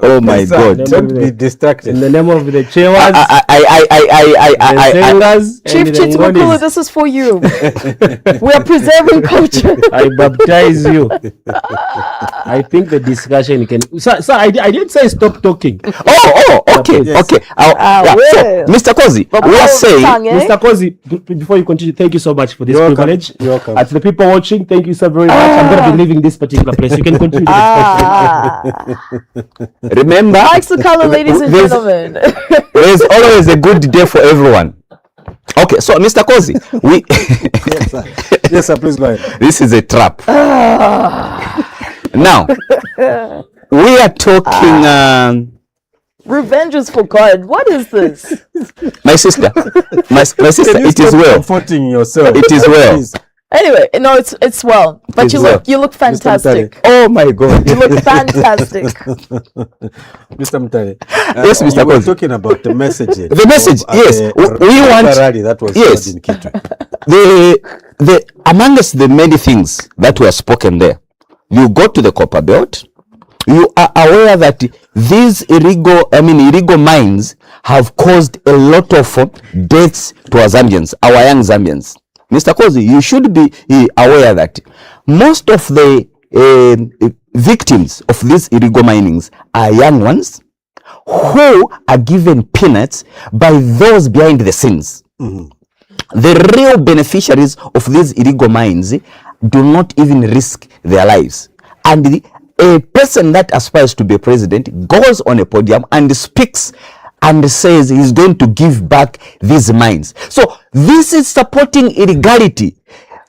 Oh my God! Don't be distracted. In the name of the Chewas, Chief Chitukulu, this is for you. We are preserving culture. I baptize you. I think the discussion can. Sir, I didn't say stop talking. Okay. So, Mr. Kozi, we are saying, Mr. Kozi, before you continue, thank you so much for this privilege. You're welcome. To the people watching, thank you so very much. I'm going to be leaving this particular place. You can continue. Remember, ladies and gentlemen. There's always a good day for everyone. Okay, so Mr. Kozi, yes, sir, please go ahead. This is a trap. Now, we are talking. Revenge is for God. What is this? My sister, my sister, it is well. Comforting yourself. It is well. Anyway, no, it's well. But you look fantastic. Oh my God, you look fantastic. Mr. Mutare. Yes, Mr. You were talking about the message. The message, yes. We want rally that was in Kitwe. The amongst the many things that were spoken there, you go to the Copperbelt. You are aware that these illegal mines have caused a lot of deaths to our Zambians, our young Zambians. Mr. Kozi, you should be aware that most of the victims of these illegal minings are young ones who are given peanuts by those behind the scenes. The real beneficiaries of these illegal mines do not even risk their lives. And a person that aspires to be president goes on a podium and speaks and says he's going to give back these mines. So this is supporting illegality.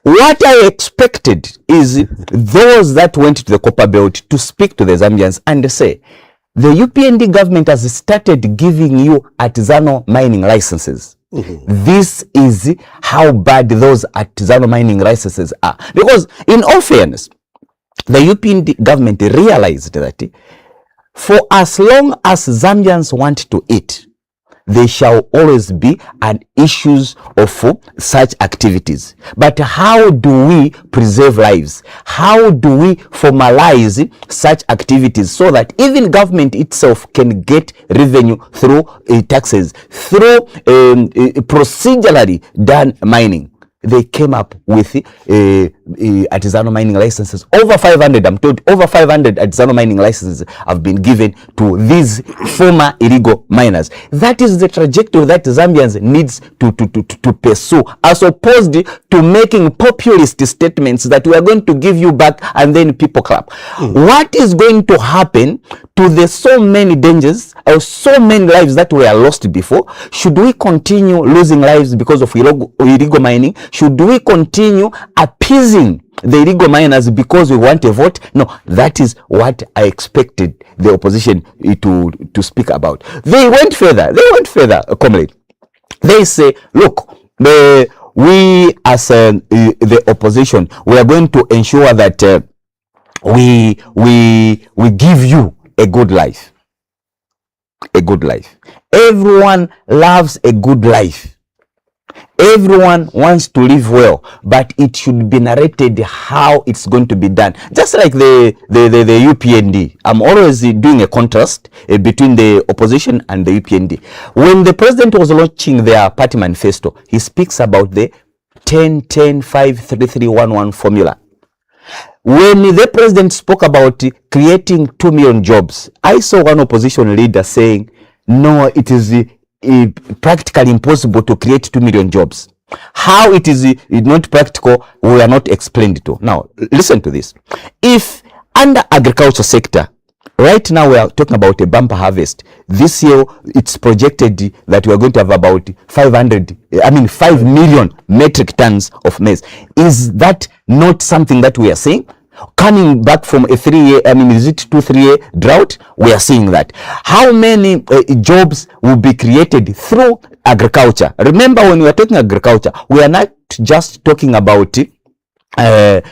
What I expected is those that went to the Copperbelt to speak to the Zambians and say, the UPND government has started giving you artisanal mining licenses. This is how bad those artisanal mining licenses are. Because in all fairness, the UPND government realized that For as long as Zambians want to eat, there shall always be an issues of such activities. But how do we preserve lives? How do we formalize such activities so that even government itself can get revenue through taxes, through procedurally done mining? They came up with artisanal mining licenses. Over 500, I'm told, over 500 artisanal mining licenses have been given to these former illegal miners. That is the trajectory that Zambians needs to pursue, as opposed to making populist statements that we are going to give you back and then people clap. What is going to happen to the so many dangers or so many lives that were lost before? Should we continue losing lives because of illegal mining? Should we continue appeasing the illegal miners because we want a vote? No, that is what I expected the opposition to speak about. They went further, comrade. They say, look, we as the opposition, we are going to ensure that we give you a good life. A good life. Everyone loves a good life. Everyone wants to live well, but it should be narrated how it's going to be done. Just like the UPND. I'm always doing a contrast between the opposition and the UPND. When the president was launching their party manifesto, he speaks about the 10-10-5-3-3-1-1 formula. When the president spoke about creating 2 million jobs, I saw one opposition leader saying, no, it is practically impossible to create 2 million jobs. How it is not practical, we are not explained to. Now, listen to this. If under agriculture sector, right now we are talking about a bumper harvest. This year, it's projected that we are going to have about 5 million metric tons of maize. Is that not something that we are seeing? Coming back from a 3-year, is it 2-3-year drought? We are seeing that. How many jobs will be created through agriculture? Remember, when we are talking agriculture, we are not just talking about the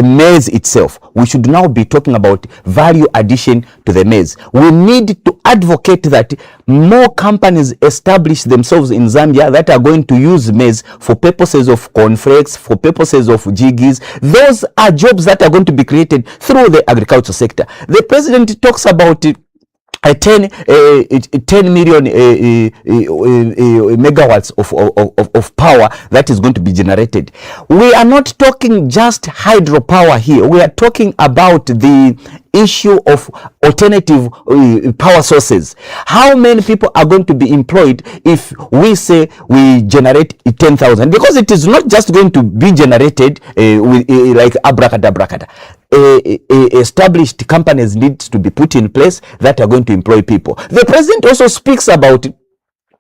maize itself. We should now be talking about value addition to the maize. We need to advocate that more companies establish themselves in Zambia that are going to use maize for purposes of cornflakes, for purposes of jiggies. Those are jobs that are going to be created through the agriculture sector. The president talks about 10 million megawatts of power that is going to be generated. We are not talking just hydropower here. We are talking about the issue of alternative power sources. How many people are going to be employed if we say we generate 10,000? Because it is not just going to be generated with like abracadabra. Established companies need to be put in place that are going to employ people. The president also speaks about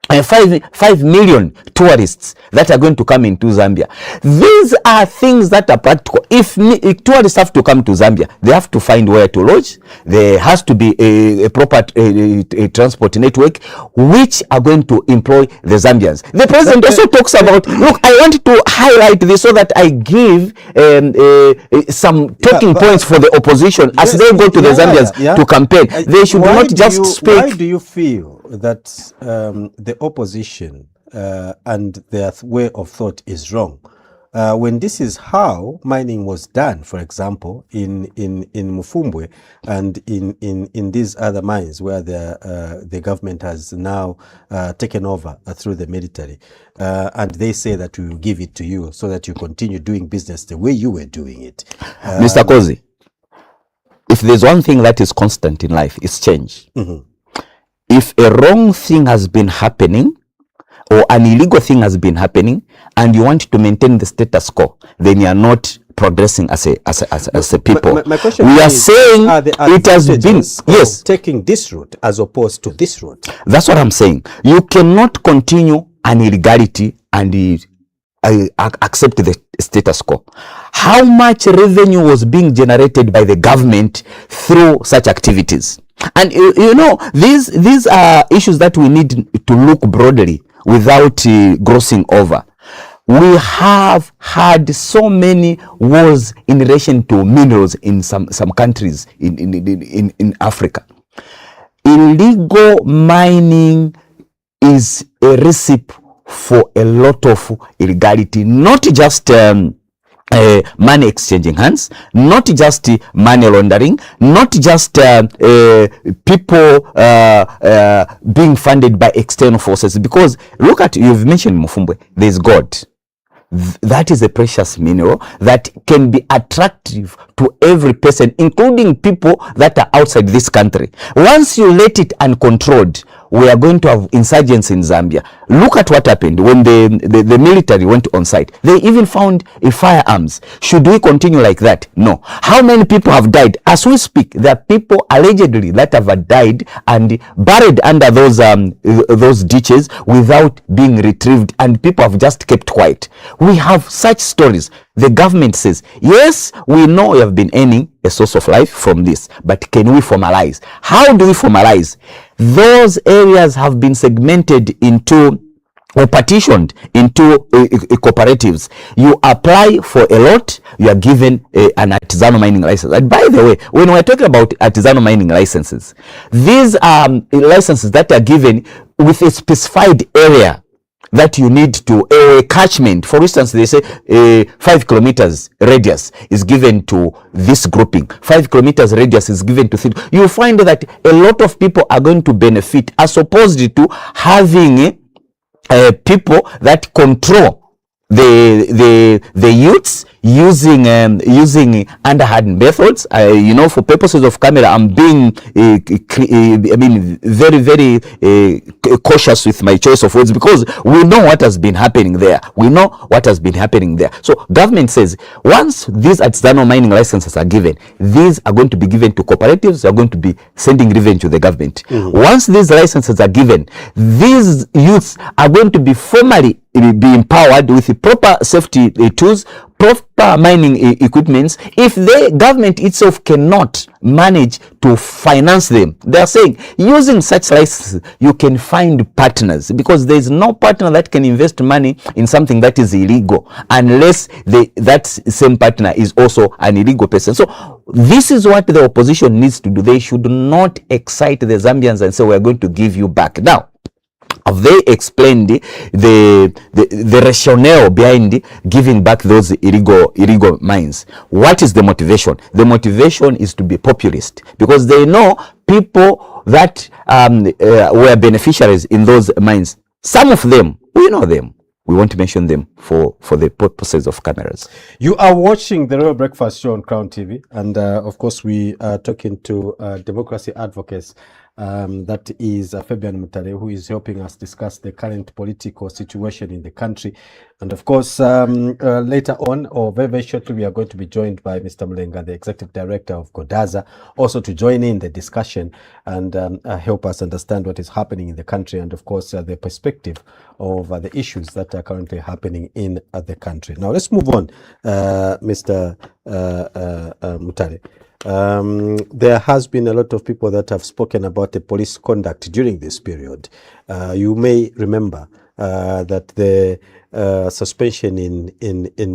5 million tourists that are going to come into Zambia. These are things that are practical. If tourists have to come to Zambia, they have to find where to lodge. There has to be a proper transport network which are going to employ the Zambians. The president also talks about, look, I want to highlight this so that I give some talking points for the opposition as they go to the Zambians to campaign. They should not just speak. Why do you feel that the opposition and their way of thought is wrong? When this is how mining was done, for example, in Mufumbwe and in these other mines where the government has now taken over through the military, and they say that we will give it to you so that you continue doing business the way you were doing it. Mr. Kozi, if there's one thing that is constant in life, it's change. If a wrong thing has been happening or an illegal thing has been happening and you want to maintain the status quo, then you are not progressing as a people. My question we are saying it has been taking this route as opposed to this route. That's what I'm saying. You cannot continue an illegality and accept the status quo. How much revenue was being generated by the government through such activities? And you know, these are issues that we need to look broadly without grossing over. we have had so many wars in relation to minerals in some countries in Africa. Illegal mining is a recipe for a lot of illegality, not just money exchanging hands, not just money laundering, not just people being funded by external forces. Because look at, you've mentioned Mufumbwe, there's God. That is a precious mineral that can be attractive to every person, including people that are outside this country. Once you let it uncontrolled, we are going to have insurgents in Zambia. Look at what happened when the military went on site. They even found firearms. Should we continue like that? No. How many people have died? As we speak, there are people allegedly that have died and buried under those ditches without being retrieved, and people have just kept quiet. We have such stories. The government says, yes, we know we have been earning a source of life from this, but can we formalize? How do we formalize? Those areas have been segmented into or partitioned into cooperatives. You apply for a lot, you are given an artisanal mining license. And by the way, when we're talking about artisanal mining licenses, these are licenses that are given with a specified area that you need to a catchment. For instance, they say 5 kilometers radius is given to this grouping, 5 kilometers radius is given to you find that a lot of people are going to benefit, as opposed to having people that control the youths using underhand methods. For purposes of camera, I'm being very cautious with my choice of words, because we know what has been happening there. So government says, once these artisanal mining licenses are given, these are going to be given to cooperatives, are going to be sending revenue to the government. Once these licenses are given, these youths are going to be formally be empowered with the proper safety tools, proper mining equipments. If the government itself cannot manage to finance them, they are saying, using such licenses, you can find partners, because there is no partner that can invest money in something that is illegal unless that same partner is also an illegal person. So this is what the opposition needs to do. They should not excite the Zambians and say, we are going to give you back. Now, have they explained the rationale behind giving back those illegal mines? What is the motivation? The motivation is to be populist, because they know people that were beneficiaries in those mines. Some of them, we know them. We want to mention them for the purposes of cameras. You are watching the Royal Breakfast Show on Crown TV, and of course we are talking to democracy advocates. That is Fabian Mutale, who is helping us discuss the current political situation in the country. And of course, later on, or very shortly, we are going to be joined by Mr. Mulenga, the Executive Director of Godaza, also to join in the discussion and help us understand what is happening in the country, and of course, the perspective of the issues that are currently happening in the country. Now, let's move on, Mr. Mutale. There has been a lot of people that have spoken about the police conduct during this period. You may remember that the suspension in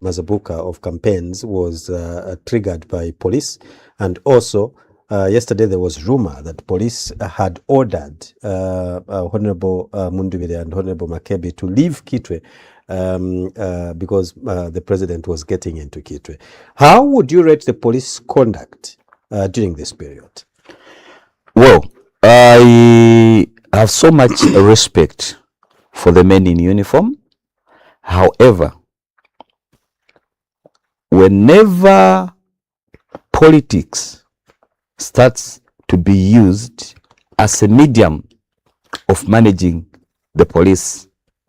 Mazabuka of campaigns was triggered by police, and also yesterday there was rumor that police had ordered Honorable Mundubile and Honorable Makebi to leave Kitwe because the president was getting into Kitwe. How would you rate the police conduct during this period? Well, I have so much respect for the men in uniform. However, whenever politics starts to be used as a medium of managing the police,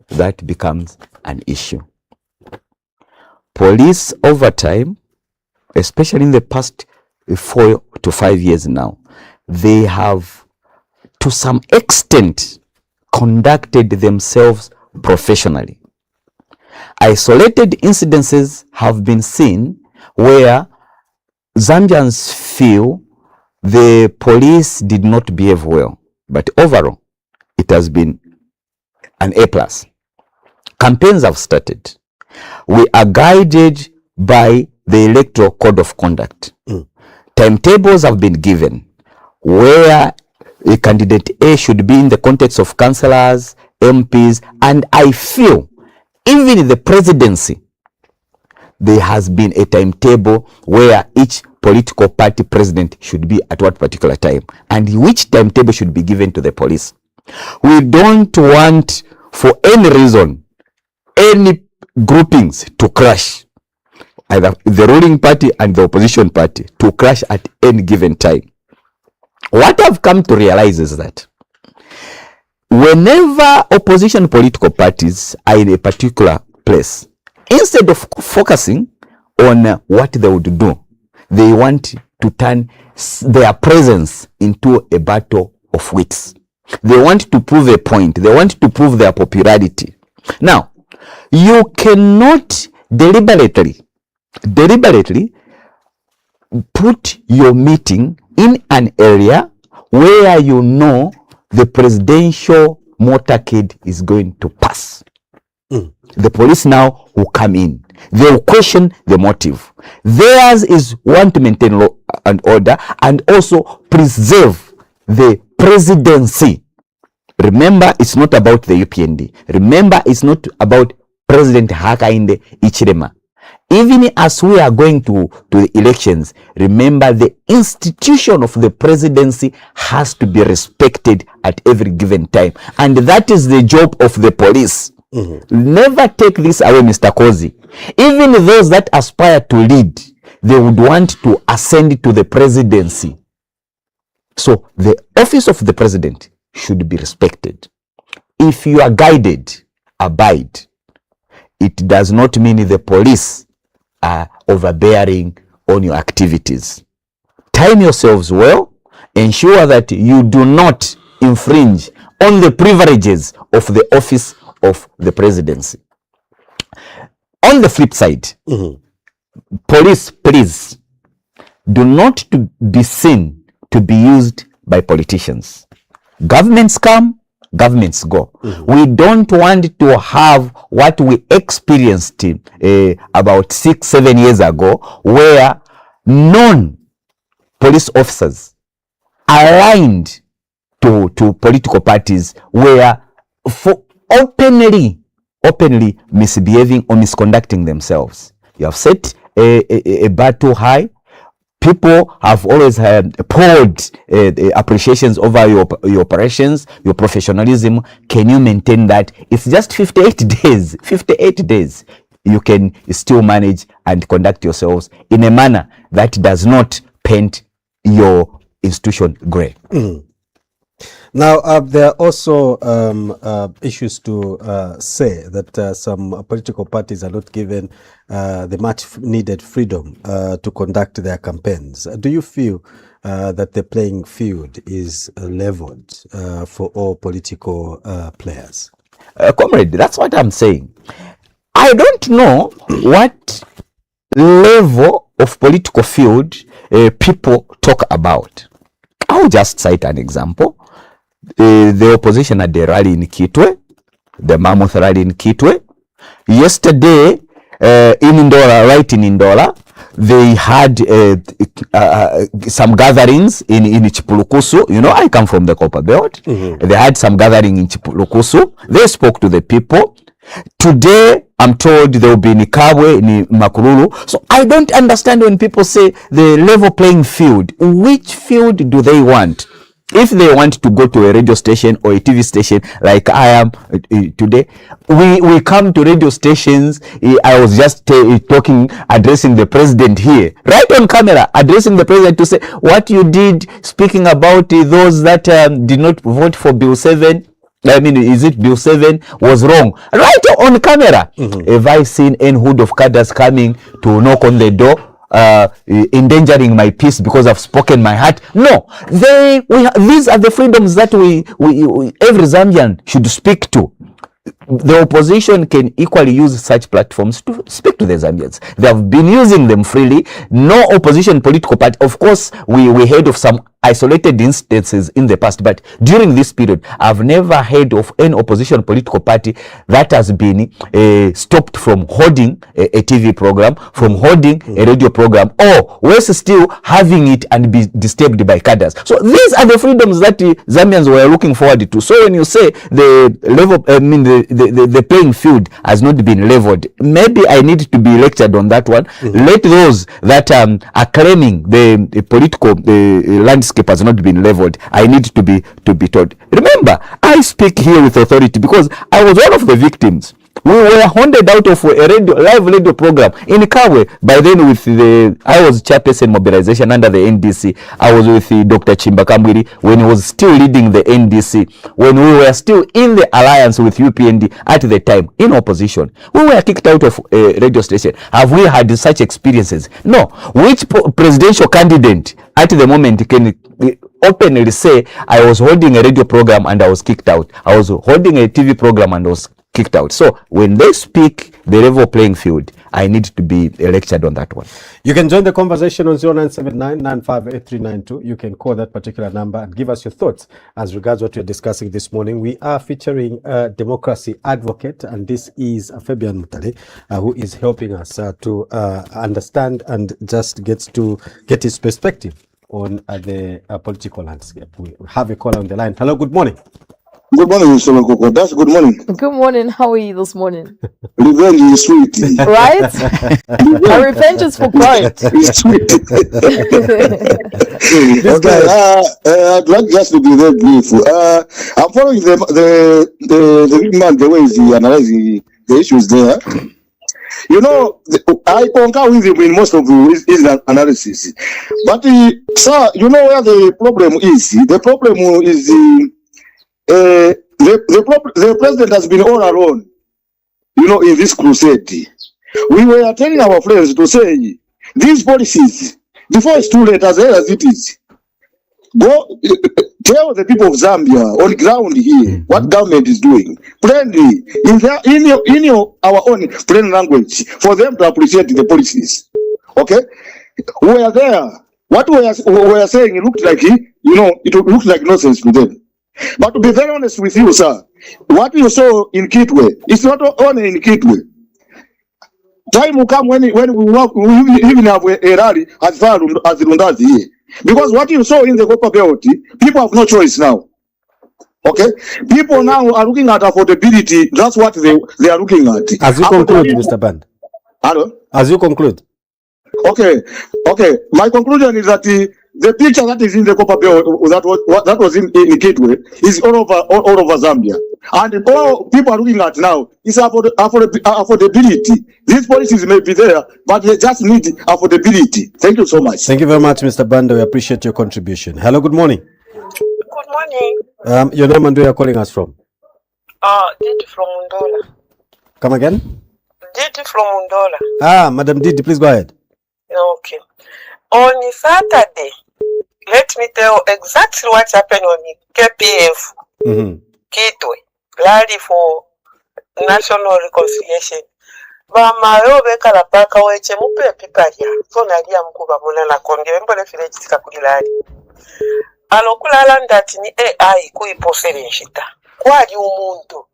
that becomes an issue. Police over time, especially in the past 4 to 5 years now, they have to some extent conducted themselves professionally. Isolated incidences have been seen where Zambians feel the police did not behave well, but overall it has been an A+. Campaigns have started. We are guided by the Electoral Code of Conduct. Timetables have been given where a candidate A should be in the context of councillors, MPs, and I feel even in the presidency, there has been a timetable where each political party president should be at what particular time, and which timetable should be given to the police. We don't want, for any reason, any groupings to crash, either the ruling party and the opposition party to crash at any given time. What I've come to realize is that whenever opposition political parties are in a particular place, instead of focusing on what they would do, they want to turn their presence into a battle of wits. They want to prove a point. They want to prove their popularity. Now, you cannot deliberately put your meeting in an area where you know the presidential motorcade is going to pass. The police now will come in. They will question the motive. Theirs is want to maintain law and order and also preserve the presidency. Remember, it's not about the UPND. Remember, it's not about President Hakainde Hichilema. Even as we are going to the elections, remember the institution of the presidency has to be respected at every given time. And that is the job of the police. Never take this away, Mr. Kozi. Even those that aspire to lead, they would want to ascend to the presidency. So the office of the president should be respected. If you are guided, abide. It does not mean the police are overbearing on your activities. Time yourselves well. Ensure that you do not infringe on the privileges of the office of the presidency. On the flip side, police, please do not to be seen to be used by politicians. Governments come, governments go. We don't want to have what we experienced about 6-7 years ago, where non-police officers aligned to political parties were for openly misbehaving or misconducting themselves. You have set a battle high. People have always poured appreciations over your operations, your professionalism. Can you maintain that? It's just 58 days. 58 days. You can still manage and conduct yourselves in a manner that does not paint your institution grey. Now, there are also issues to say that some political parties are not given the much needed freedom to conduct their campaigns. Do you feel that the playing field is leveled for all political players? Comrade, that's what I'm saying. I don't know what level of political field people talk about. I'll just cite an example. The opposition at the rally in Kitwe, the Mammoth rally in Kitwe. Yesterday, in Ndola, right in Ndola, they had some gatherings in Chipulukusu. You know, I come from the Copperbelt. They had some gathering in Chipulukusu. They spoke to the people. Today, I'm told there will be in Kabwe, in Makululu. So I don't understand when people say the level playing field. Which field do they want? If they want to go to a radio station or a TV station like I am today, we come to radio stations. I was just addressing the president here, right on camera, addressing the president to say what you did, speaking about those that did not vote for Bill 7. I mean, is it Bill 7 was wrong? Right on camera. Have I seen any hood of cadres coming to knock on the door? Endangering my peace because I've spoken my heart? No, these are the freedoms that we every Zambian should speak to. the opposition can equally use such platforms to speak to the Zambians. They have been using them freely. No opposition political party. Of course, we heard of some isolated instances in the past, but during this period, I've never heard of any opposition political party that has been stopped from holding a TV program, from holding a radio program, or worse still, having it and be disturbed by cadres. So these are the freedoms that the Zambians were looking forward to. So when you say the level, the playing field has not been leveled, maybe I need to be lectured on that one. Let those that are claiming the political landscape has not been leveled, I need to be told. Remember, I speak here with authority because I was one of the victims. We were hounded out of a live radio program in Kawe. By then, I was chairperson mobilization under the NDC. I was with Dr. Chimbakambwiri when he was still leading the NDC. When we were still in the alliance with UPND at the time, in opposition, we were kicked out of a radio station. Have we had such experiences? No. Which presidential candidate at the moment can openly say, I was holding a radio program and I was kicked out? I was holding a TV program and I was kicked out. So when they speak the level playing field, I need to be lectured on that one. You can join the conversation on 0979-958392. You can call that particular number and give us your thoughts as regards what we're discussing this morning. We are featuring a democracy advocate, and this is Fabian Mutale, who is helping us to understand and just get his perspective on the political landscape. We have a caller on the line. Hello, good morning. Good morning, Mr. Makoko. That's good morning. Good morning. How are you this morning? Revenge is sweet. Right? My revenge is for pride. It's sweet. Okay. I'd like just to be very brief. I'm following the man, the way he analyzing the issues there. You know, I concur with him in most of his analysis. But, sir, you know where the problem is? The problem is the president has been all alone, you know, in this crusade. We were telling our friends to say, these policies, before it's too late, as well as it is, go tell the people of Zambia on ground here what government is doing plainly in our own plain language for them to appreciate the policies. Okay, we are there. What we are saying, it looked like it looked like nonsense to them. But to be very honest with you, sir, what you saw in Kitwe, it's not only in Kitwe. Time will come when we even have a rally as far as Rundazi here. Because what you saw in the Copperbelt, people have no choice now. Okay? People now are looking at affordability. That's what they are looking at. As you conclude, Mr. Band. Hello? As you conclude. Okay. My conclusion is that the picture that is in the Copperbelt that was in Kitwe is all over Zambia. And all people are looking at now is affordability. These policies may be there, but they just need affordability. Thank you so much. Thank you very much, Mr. Banda. We appreciate your contribution. Hello, good morning. Good morning. Your name and where you're calling us from? Didi from Mundola. Come again? Didi from Mundola. Madam Didi, please go ahead. Okay. On Saturday, let me tell exactly what happened on KPF. Kitwe. Rally for National Reconciliation. Bamayo bekala paka weche mupe pipalia. So nadia mkuba muna na konge. Mbole file chitika kudilali. Alokula landati ni AI kuipofere nshita. Kwadi umuntu.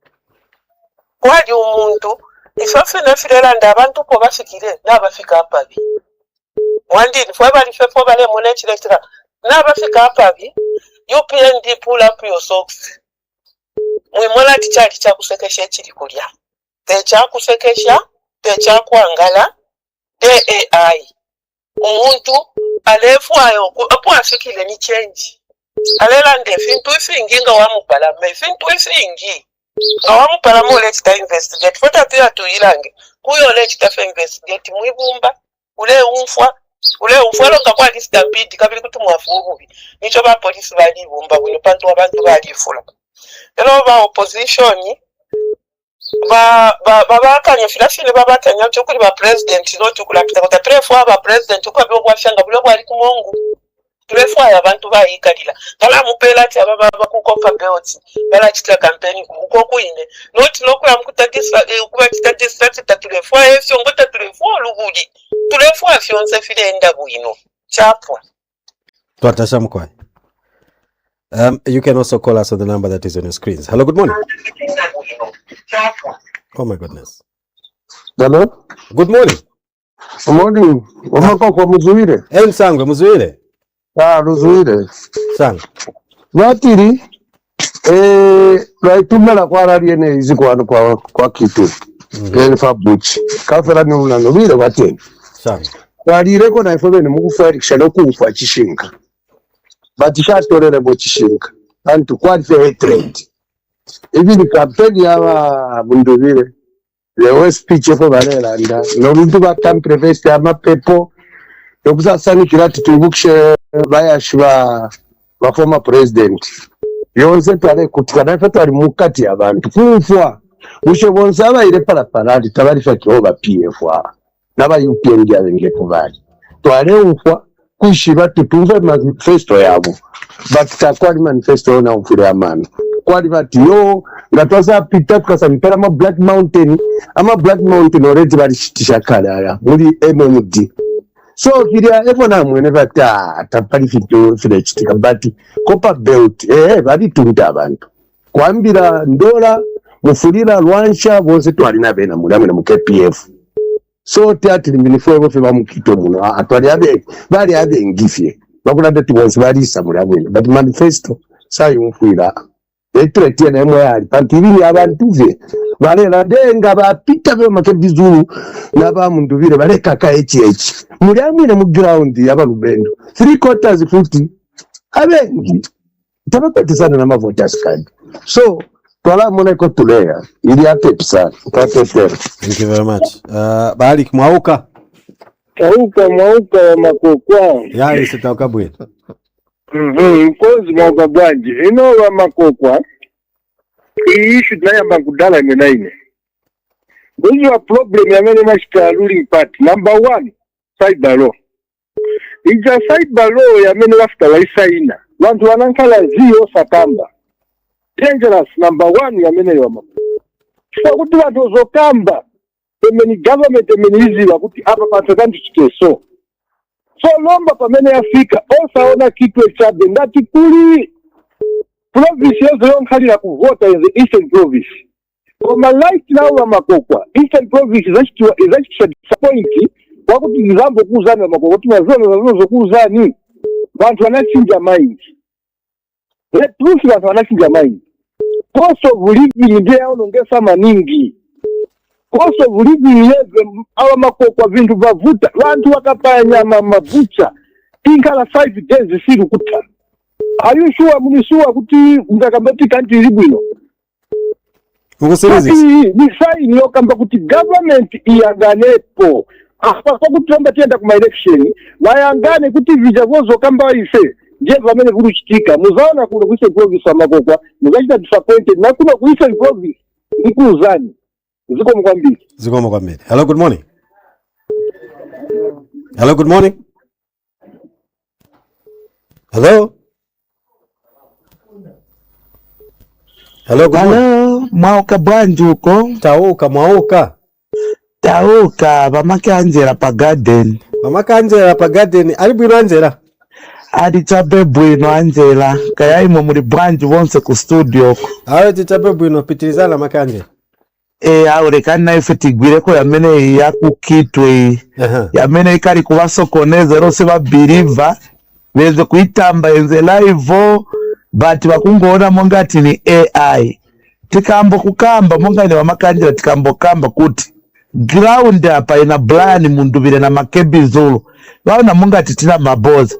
Isofi nefile landa abantu po bafikire. Na bafika hapa bi. Wandini fwe bale mwenechi lectura. Na bafika hapa bi. UPND pull up your socks. Mwimola tichali cha kusekesha chili kulia. Techa kusekesha, techa kuangala, te AI. Umuntu, alefu ayo, apu afikile ni change. Alela nde, fintu ifingi nga wamu palame, fintu ifingi. Nga wamu palame ule chita investigate. Fota tuya tuilange, kuyo ule chita fe investigate, mwibumba, ule umfwa longa kwa listampidi, kabili kutu mwafurubi. Nicho ba polisi bali bumba, winopantu wabantu bali fula. Hello, ba opposition bakanya filafile babakanya chokuli ba president no tukula pita kota prefwa ba president kwa byo kwashanga bulo kwali kumongu tulefwaya abantu bayikalila kala mupela ati ababa ku Copperbelt balachita campaign uko kuine not lokula mkutagisa kuba kitagisa tulefwaya sio ngota tulefwa lugudi tulefwa fyonse file enda buino chapo Twatasha mkwai. You can also call us on the number that is on your screens. Hello, good morning. Oh my goodness. Hello? Good morning. Good morning. Umakoko muzuire. Ensangwe muzuire. Ruzuire. Sang. Watiri raitumela kwa rariene izi kwa kitu. Elfa buchi. Kafera ni unanobire wateni. Sang. Warireko na ifebe ni mukufarikisha no kufa chishinga. Batishatorere bo chishinga. Antu kwatse hatred. Ivi ni kampeni ya Mundubile. Lewe speech efo barelanda. Nobuntu batampire veste amapepo. Yokusasani kirati tubukishe bayashiba ba former president. Yonse twale kutikana ife twali mukati abantu. Kufwa. Ushe bonsa abayire paraparadi tabarifa kihoba PFA. Naba UPND abenge kubali. Twale ufwa kushiba tutumve manifesto yabo. Batitakwali manifesto na ufire amana. Kwali bati yo ngatwaza pita tukasa mpera ama Black Mountain already bali shitisha kala muri MMD. So kiria evo na mwene bata tapali fito file chitika bati Copperbelt bali tunta abantu. Kwambira ndola mufulira lwansha bose twali na bena muri amene mu KPF. So teatri minifo fe bamukito muno atwali abe bali abe ngifye bakula ndati bonse bali samura bwene but manifesto sayo mfuira etretiye na mwe ali pantibiri abantu ve balela denga bapita be Makebi Zulu naba Mundubile baleka ka muri amine mu ground yaba Lubendo 3/4 futi abengi tabapetesana na mavoters card so twala mona iko tuleya ili atepsa tatete. Thank you very much. Balik mwauka makokwa ya isitauka bwe mkozi mwauka bwanji ino wa makokwa iyi issue tunayamba kudala ine buzi wa problem ya mene mashika ruling party number 1 cyber law ija cyber law ya mene wafika laisa ina wantu wanankala zio sakamba dangerous number 1 ya mene yoma kwa kuti watu ozokamba emeni government emeni hizi wakuti hapa patakanti chikeso so lomba pamene Afrika osaona kitu echabe ndati kuli province yezo yonkhalira kuvota in the Eastern Province. Koma light now wa makokwa Eastern Province is actually disappointing wakuti nizambo kuzani wa makokwa tunazona kuzani bantu wanachinja mind. The truth is bantu wanachinja mind. Cost of living ndiye onongesa maningi. Cost of living yeze awa makokwa vindu bavuta bantu wakapaya nyama mabucha inkala 5 days siku kuta. Are you sure munisua kuti mtakambati kanti libwino? Mukusirizi? Ni sign yokamba kuti government iyaganepo. Apa kwa kutomba tienda kuma election, wayangane kuti vijavozo kamba ife. Je vamene kuruchitika. Muzaona kuna kuise province makokwa, muzachita disappointed. Na kuna kuise province, nikuzani. Ziko mkwambili. Hello, good morning. Hello, good morning. Hello. Hello, good morning. Hello, mwauka bwanji uko? Tauka, mamake anjera pa garden. Mamake anjera pa garden, ali bwino anjera? Ali chabe bwino anjera, kaya imo muri bwanji wonse ku studio ko. Awe chabe bwino pitirizana mamake anjera? Aure kana ifetigwire ko yamene yakukitwe. Yamene ikari kubasokoneza rose ba believer, beze kuitamba enze live. But wakungoona mongati ni AI. Tikambo kukamba monga ni wamakanjira tikambo kamba kuti ground hapa ina blani Mundubile na Makebi Zulu. Waona mongati tina maboza.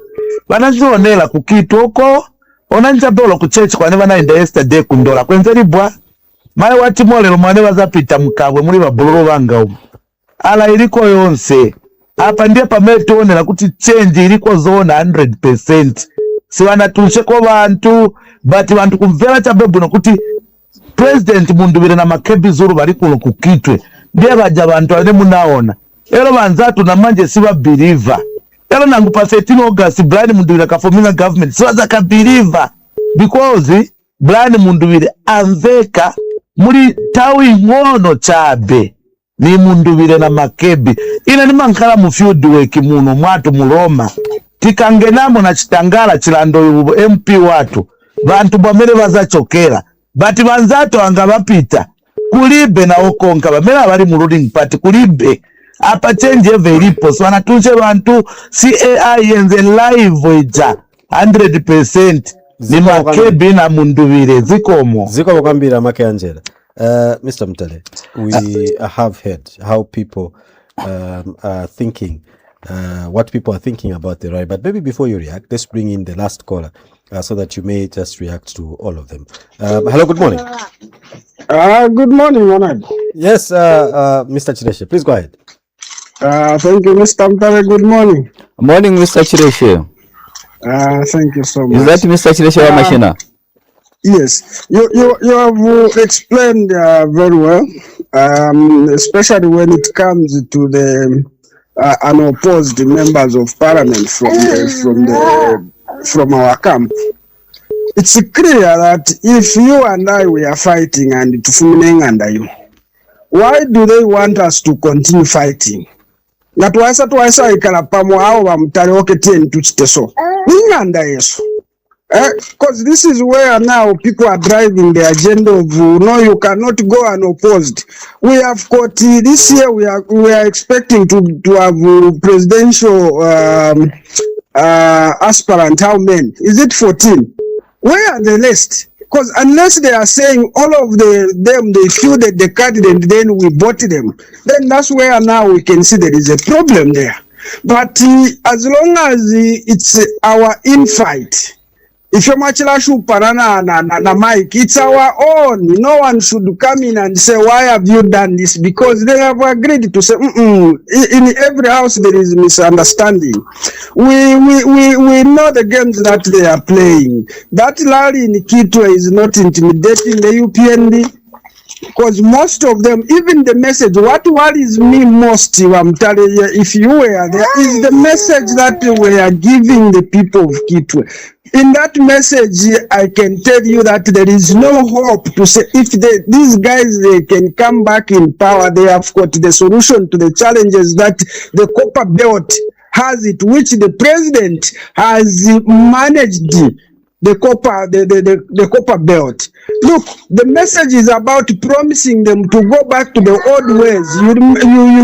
Wanazionela kukitu huko. Onanja bolo kuchechi kwa neva na inda yesterday kundola. Kwenzeli bwa. Mae wati mole lumane wazapita mkabwe muli wabuluru wanga umu. Ala iliko yonse. Hapa ndiye pametu one na kuti change iliko zona 100%. Si wanatushe kwa bantu but bantu kumvera chabebu nokuti President Mundubile na Makebi Zulu bali kuno kukitwe ndiye baja bantu ane munaona ero banzatu na manje siba believer Yala nangu pa 13 August Brian Mundubile kaforming government. So as a believer because Brian Mundubile anveka muri tawi ngono chabe ni Mundubile na Makebi. Ina ni mankala mu field work muno mwatu muloma. Tikangenamo na chitangala chilando MP watu. Bantu bamere bazachokera. Bati banzato anga bapita. Kulibe na okonka bamera bali mu ruling party kulibe. Apa change ilipo. So wanatunche bantu CAI yenze live ija 100%. Ni Makebi na Mundubile zikomo. Zikomo kambira make Angela. Mr. Mtale, we have heard how people are thinking, what people are thinking about the rally. But maybe before you react, let's bring in the last caller so that you may just react to all of them. Hello, good morning. Good morning, Ronald. Yes, Mr. Chireshe, please go ahead. Thank you, Mr. Mtale. Good morning. Morning, Mr. Chireshe. Thank you so much. Is that Mr. Chireshe Machina? Yes, you have explained very well, especially when it comes to the unopposed members of parliament from our camp. It's clear that if you and I we are fighting and tufumineng under you, why do they want us to continue fighting? Na twaisa ikala pamo hao wa mtale oketie ntuchiteso. Ninganda yeso. Because this is where now people are driving the agenda of no, you cannot go unopposed. We have got this year we are expecting to have presidential aspirant. How many? Is it 14? Where are the list? Because unless they are saying all of them they fielded the candidate, then we bought them. Then that's where now we can see there is a problem there. But as long as it's our infight. If you're much parana na Mike, it's our own. No one should come in and say, why have you done this? Because they have agreed to say, in every house there is misunderstanding. We know the games that they are playing. That rally in Kitwe is not intimidating the UPND. Because most of them, even the message, what worries me most, I'm telling you, if you were there, is the message that we are giving the people of Kitwe. In that message, I can tell you that there is no hope to say if these guys they can come back in power, they have got the solution to the challenges that the Copperbelt has it, which the president has managed. The Copperbelt. Look, the message is about promising them to go back to the old ways. You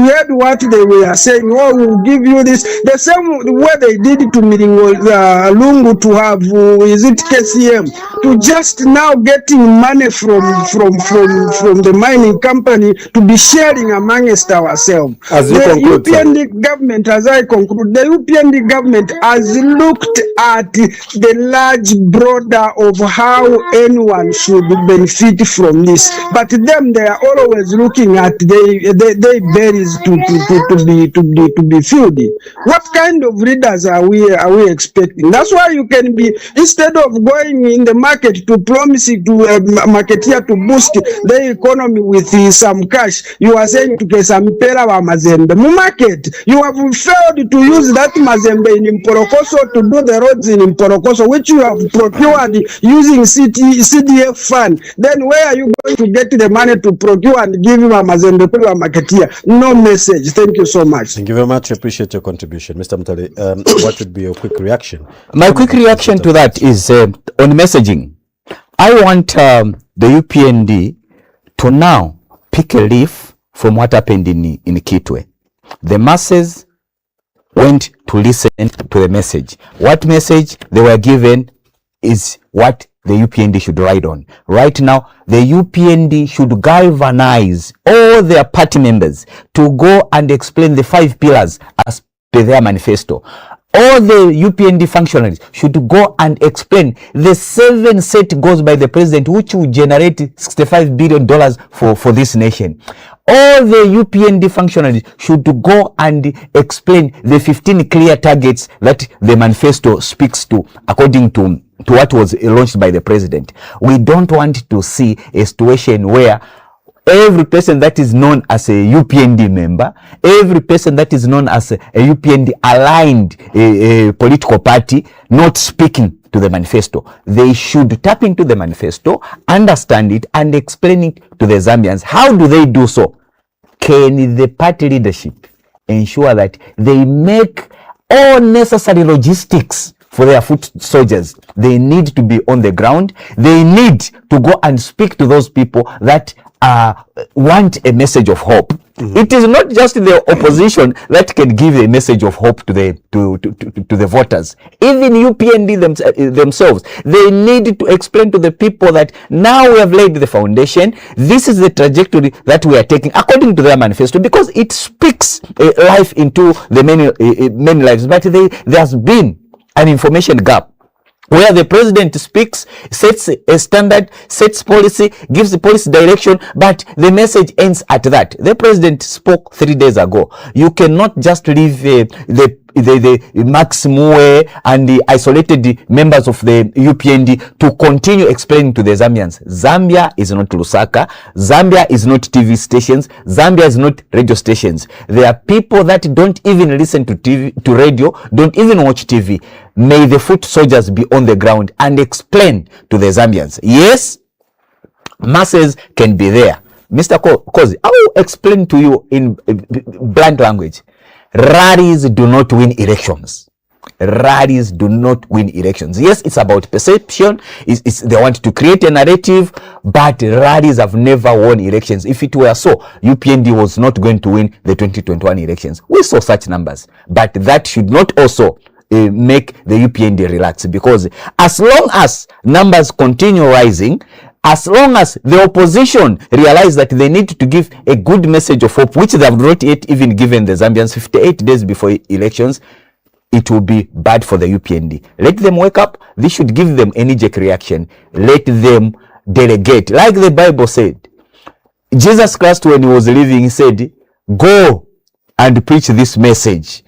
heard what they were saying. Oh, we'll give you this. The same way they did it to Lungu to have, is it KCM? To just now getting money from the mining company to be sharing amongst ourselves. As you conclude, UPND government, as I conclude, the UPND government has looked at the large border of how anyone should benefit from this, but them they are always looking at they berries to be filled. What kind of readers are we expecting? That's why you can be, instead of going in the market to promise to marketeer to boost the economy with some cash, you are saying to get some pera wa mazembe market. You have failed to use that mazembe in Mporokoso to do the roads in Mporokoso, which you have procured using CDF fund. Then where are you going to get the money to procure and give him a mazembe to a marketeer? No message. Thank you so much. Thank you very much. I appreciate your contribution. Mr. Mtale, what would be your quick reaction? My quick reaction to that is on messaging. I want the UPND to now pick a leaf from what happened in Kitwe. The masses went to listen to the message. What message they were given is what the UPND should ride on. Right now, the UPND should galvanize all their party members to go and explain the 5 pillars as per their manifesto. All the UPND functionaries should go and explain the 7 set goals by the president, which will generate $65 billion for this nation. All the UPND functionaries should go and explain the 15 clear targets that the manifesto speaks to, according to what was launched by the president. We don't want to see a situation where every person that is known as a UPND member, every person that is known as a UPND aligned political party not speaking to the manifesto. They should tap into the manifesto, understand it, and explain it to the Zambians. How do they do so? Can the party leadership ensure that they make all necessary logistics for their foot soldiers? They need to be on the ground. They need to go and speak to those people that want a message of hope. It is not just the opposition that can give a message of hope to the voters. Even UPND themselves, they need to explain to the people that now we have laid the foundation. This is the trajectory that we are taking according to their manifesto, because it speaks life into the many lives. But there has been an information gap, where the president speaks, sets a standard, sets policy, gives the policy direction, but the message ends at that. The president spoke 3 days ago. You cannot just leave the Max Mue and the isolated members of the UPND to continue explaining to the Zambians. Zambia is not Lusaka. Zambia is not TV stations. Zambia is not radio stations. There are people that don't even listen to TV, to radio, don't even watch TV. May the foot soldiers be on the ground and explain to the Zambians. Yes, masses can be there. Mr. Kozi, I will explain to you in blunt language. Rallies do not win elections. Rallies do not win elections. Yes, it's about perception. They want to create a narrative, but rallies have never won elections. If it were so, UPND was not going to win the 2021 elections. We saw such numbers, but that should not also make the UPND relax, because as long as numbers continue rising, as long as the opposition realize that they need to give a good message of hope, which they have not yet even given the Zambians 58 days before elections, it will be bad for the UPND. Let them wake up. This should give them a knee-jerk reaction. Let them delegate. Like the Bible said, Jesus Christ, when he was living, he said, go and preach this message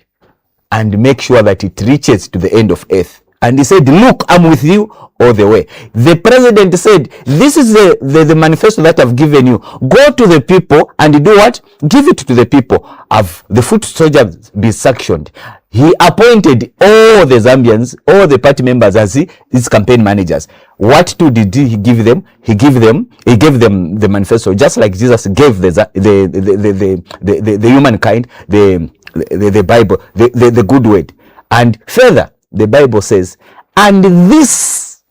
and make sure that it reaches to the end of earth. And he said, look, I'm with you all the way. The president said, this is the manifesto that I've given you. Go to the people and do what? Give it to the people. Have the foot soldiers be sanctioned. He appointed all the Zambians, all the party members as his campaign managers. What did he give them? He gave them the manifesto, just like Jesus gave the humankind the Bible, the good word. And further, the Bible says, and this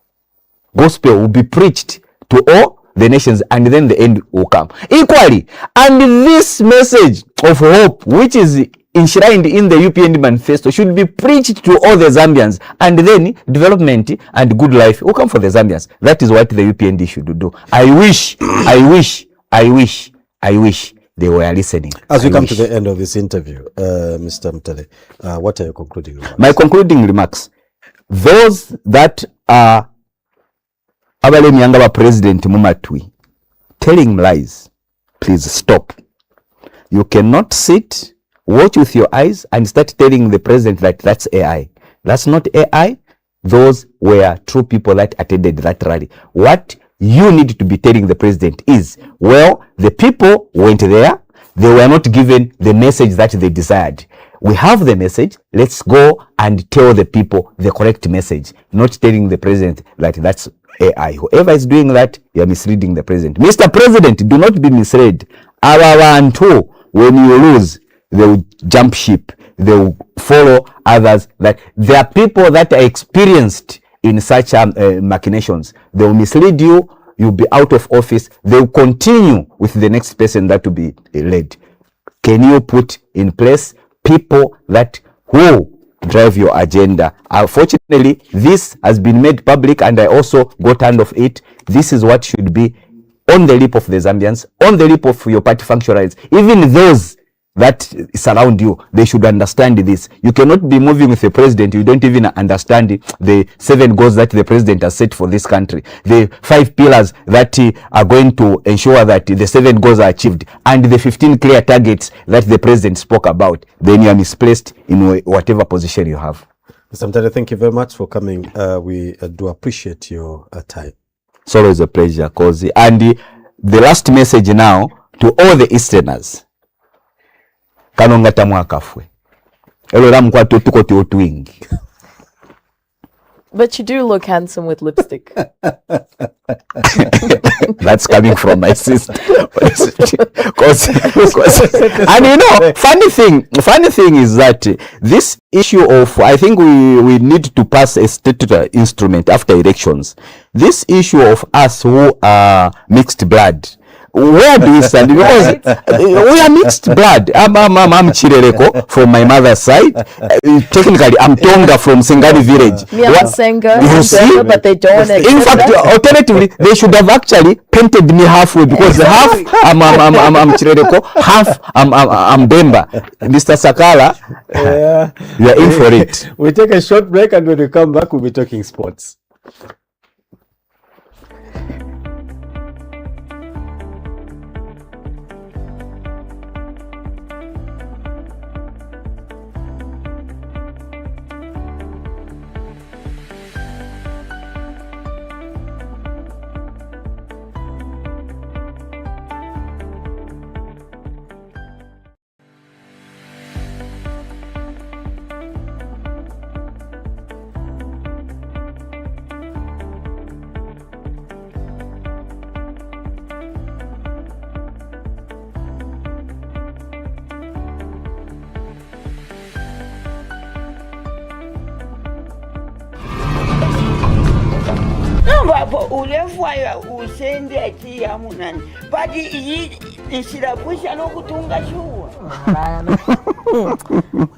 gospel will be preached to all the nations, and then the end will come. Equally, and this message of hope, which is enshrined in the UPND Manifesto, should be preached to all the Zambians, and then development and good life will come for the Zambians. That is what the UPND should do. I wish they were listening. As we come to the end of this interview, Mr. Mutale, what are your concluding remarks? My concluding remarks: those that are Abalem Yangaba President Mumatwi telling lies, please stop. You cannot sit, watch with your eyes, and start telling the president that that's AI. That's not AI. Those were true people that attended that rally. What you need to be telling the president is, well, the people went there, they were not given the message that they desired. We have the message, let's go and tell the people the correct message, not telling the president that that's AI. Whoever is doing that, you are misleading the president. Mr. President, do not be misled. Abantu, when you lose, they will jump ship, they will follow others. That there are people that are experienced in such machinations. They will mislead you, you'll be out of office, they will continue with the next person that will be led. Can you put in place people that who drive your agenda? Unfortunately, this has been made public, and I also got hand of it. This is what should be on the lip of the Zambians, on the lip of your party functionaries, even those that surround you. They should understand this. You cannot be moving with the president. You don't even understand the 7 goals that the president has set for this country, the 5 pillars that are going to ensure that the 7 goals are achieved, and the 15 clear targets that the president spoke about. Then you are misplaced in whatever position you have. Mr. Mutale, thank you very much for coming. We do appreciate your time. It's always a pleasure, Kozi. And the last message now to all the Easterners. Kanonga tamwakafwe. Elora mkwatu tukoti otwingi. But you do look handsome with lipstick. That's coming from my sister. And you know, funny thing is that this issue of, I think we need to pass a statutory instrument after elections. This issue of us who are mixed blood, where do we stand? Because we are mixed blood. I'm Chirereko from my mother's side. Technically, I'm Tonga from Sengani village. Me, I'm Senga, you see? but they don't. In fact, alternatively, they should have actually painted me halfway because half I'm Chirereko, half I'm Bemba. Mr. Sakala, you are in for it. We take a short break, and when we come back, we'll be talking sports. Ulefwaya usende atia munani pati iyi nshirapusha nokutunga shuwa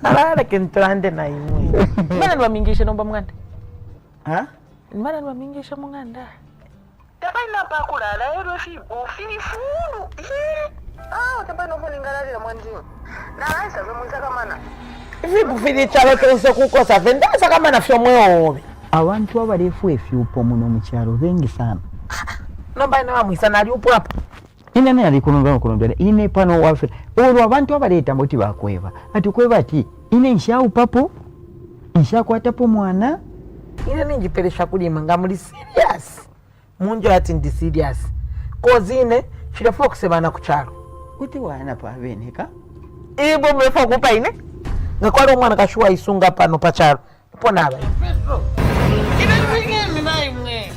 Alala kentrande na imwe. Mana nwamingisha nomba munganda? Ha? Mana nwamingisha munganda? Tabaina pakulala ero fili fulu. Tabaina kuningalalira mwanziyo. Nalaisa zomunzaka mana. Vipu fili chalo kense kukosa vendasa kama na fyo mweobi. Abantu abalefu efyupo muno mu kyalo bengi sana. Nomba ina wamwisa nali upo hapa. Ina ne ali kunombera ine pano wafe. Olwo abantu abaleta mboti bakweba. Ati kweba ati ine nshau papo. Nshakwatapo mwana. Ine ninjipelesha kulima nga muli serious. Munjo ati ndi serious. Kozi ine chilafuwa kusebana kuchalo. Kuti wana pa beneka. Ibo mlefa kupa ine. Ngakwalo mwana kashuwa isunga pano pachalo. Pona aba. Vingani na imwe.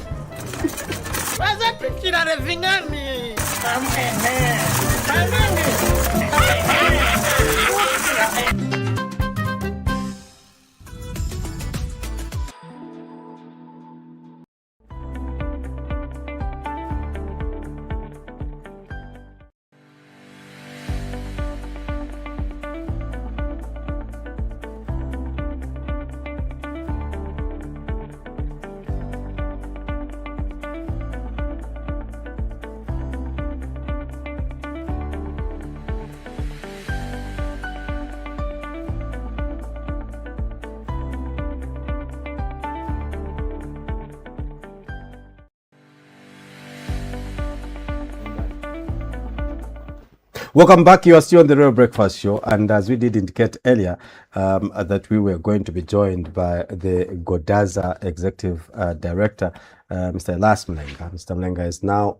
Waza pikira re vingani. Amene. Welcome back. You are still on the Real Breakfast Show, and as we did indicate earlier, that we were going to be joined by the Godaza Executive Director, Mr. Elas Mlenga. Mr. Mlenga is now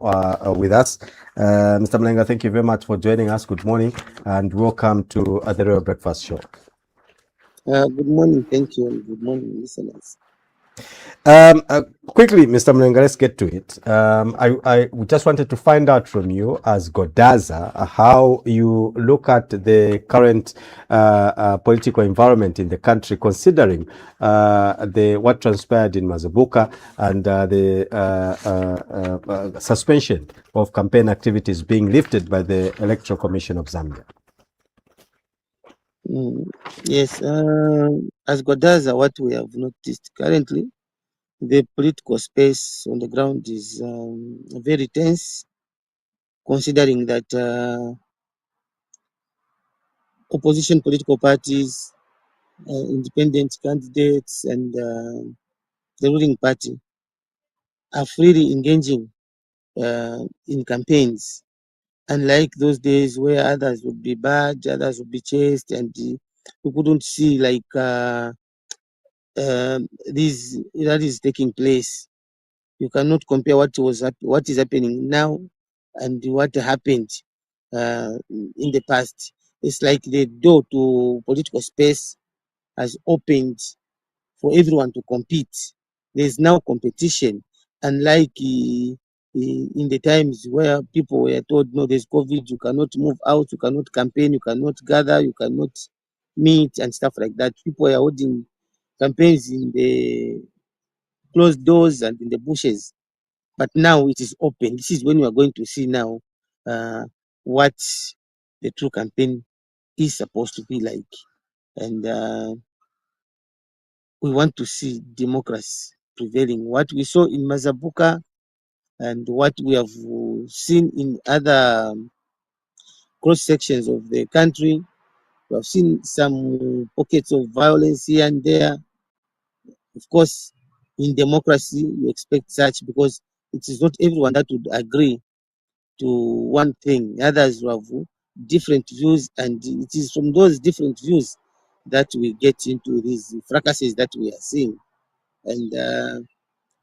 with us. Mr. Mlenga, thank you very much for joining us. Good morning, and welcome to the Real Breakfast Show. Good morning, thank you, and good morning, listeners. Quickly, Mr. Mlenga, let's get to it. I just wanted to find out from you as Godaza how you look at the current political environment in the country, considering what transpired in Mazabuka and the suspension of campaign activities being lifted by the Electoral Commission of Zambia. Yes, as Godaza, what we have noticed currently, the political space on the ground is very tense, considering that opposition political parties, independent candidates, and the ruling party are freely engaging in campaigns. Unlike those days where others would be barred, others would be chased, and we couldn't see like that is taking place. You cannot compare what is happening now and what happened in the past. It's like the door to political space has opened for everyone to compete. There's now competition, unlike in the times where people were told, no, there's COVID, you cannot move out, you cannot campaign, you cannot gather, you cannot meet and stuff like that. People are holding campaigns in the closed doors and in the bushes. But now it is open. This is when we are going to see now what the true campaign is supposed to be like. And we want to see democracy prevailing. What we saw in Mazabuka and what we have seen in other cross sections of the country, we have seen some pockets of violence here and there. Of course, in democracy, you expect such because it is not everyone that would agree to one thing. Others have different views, and it is from those different views that we get into these fracases that we are seeing. And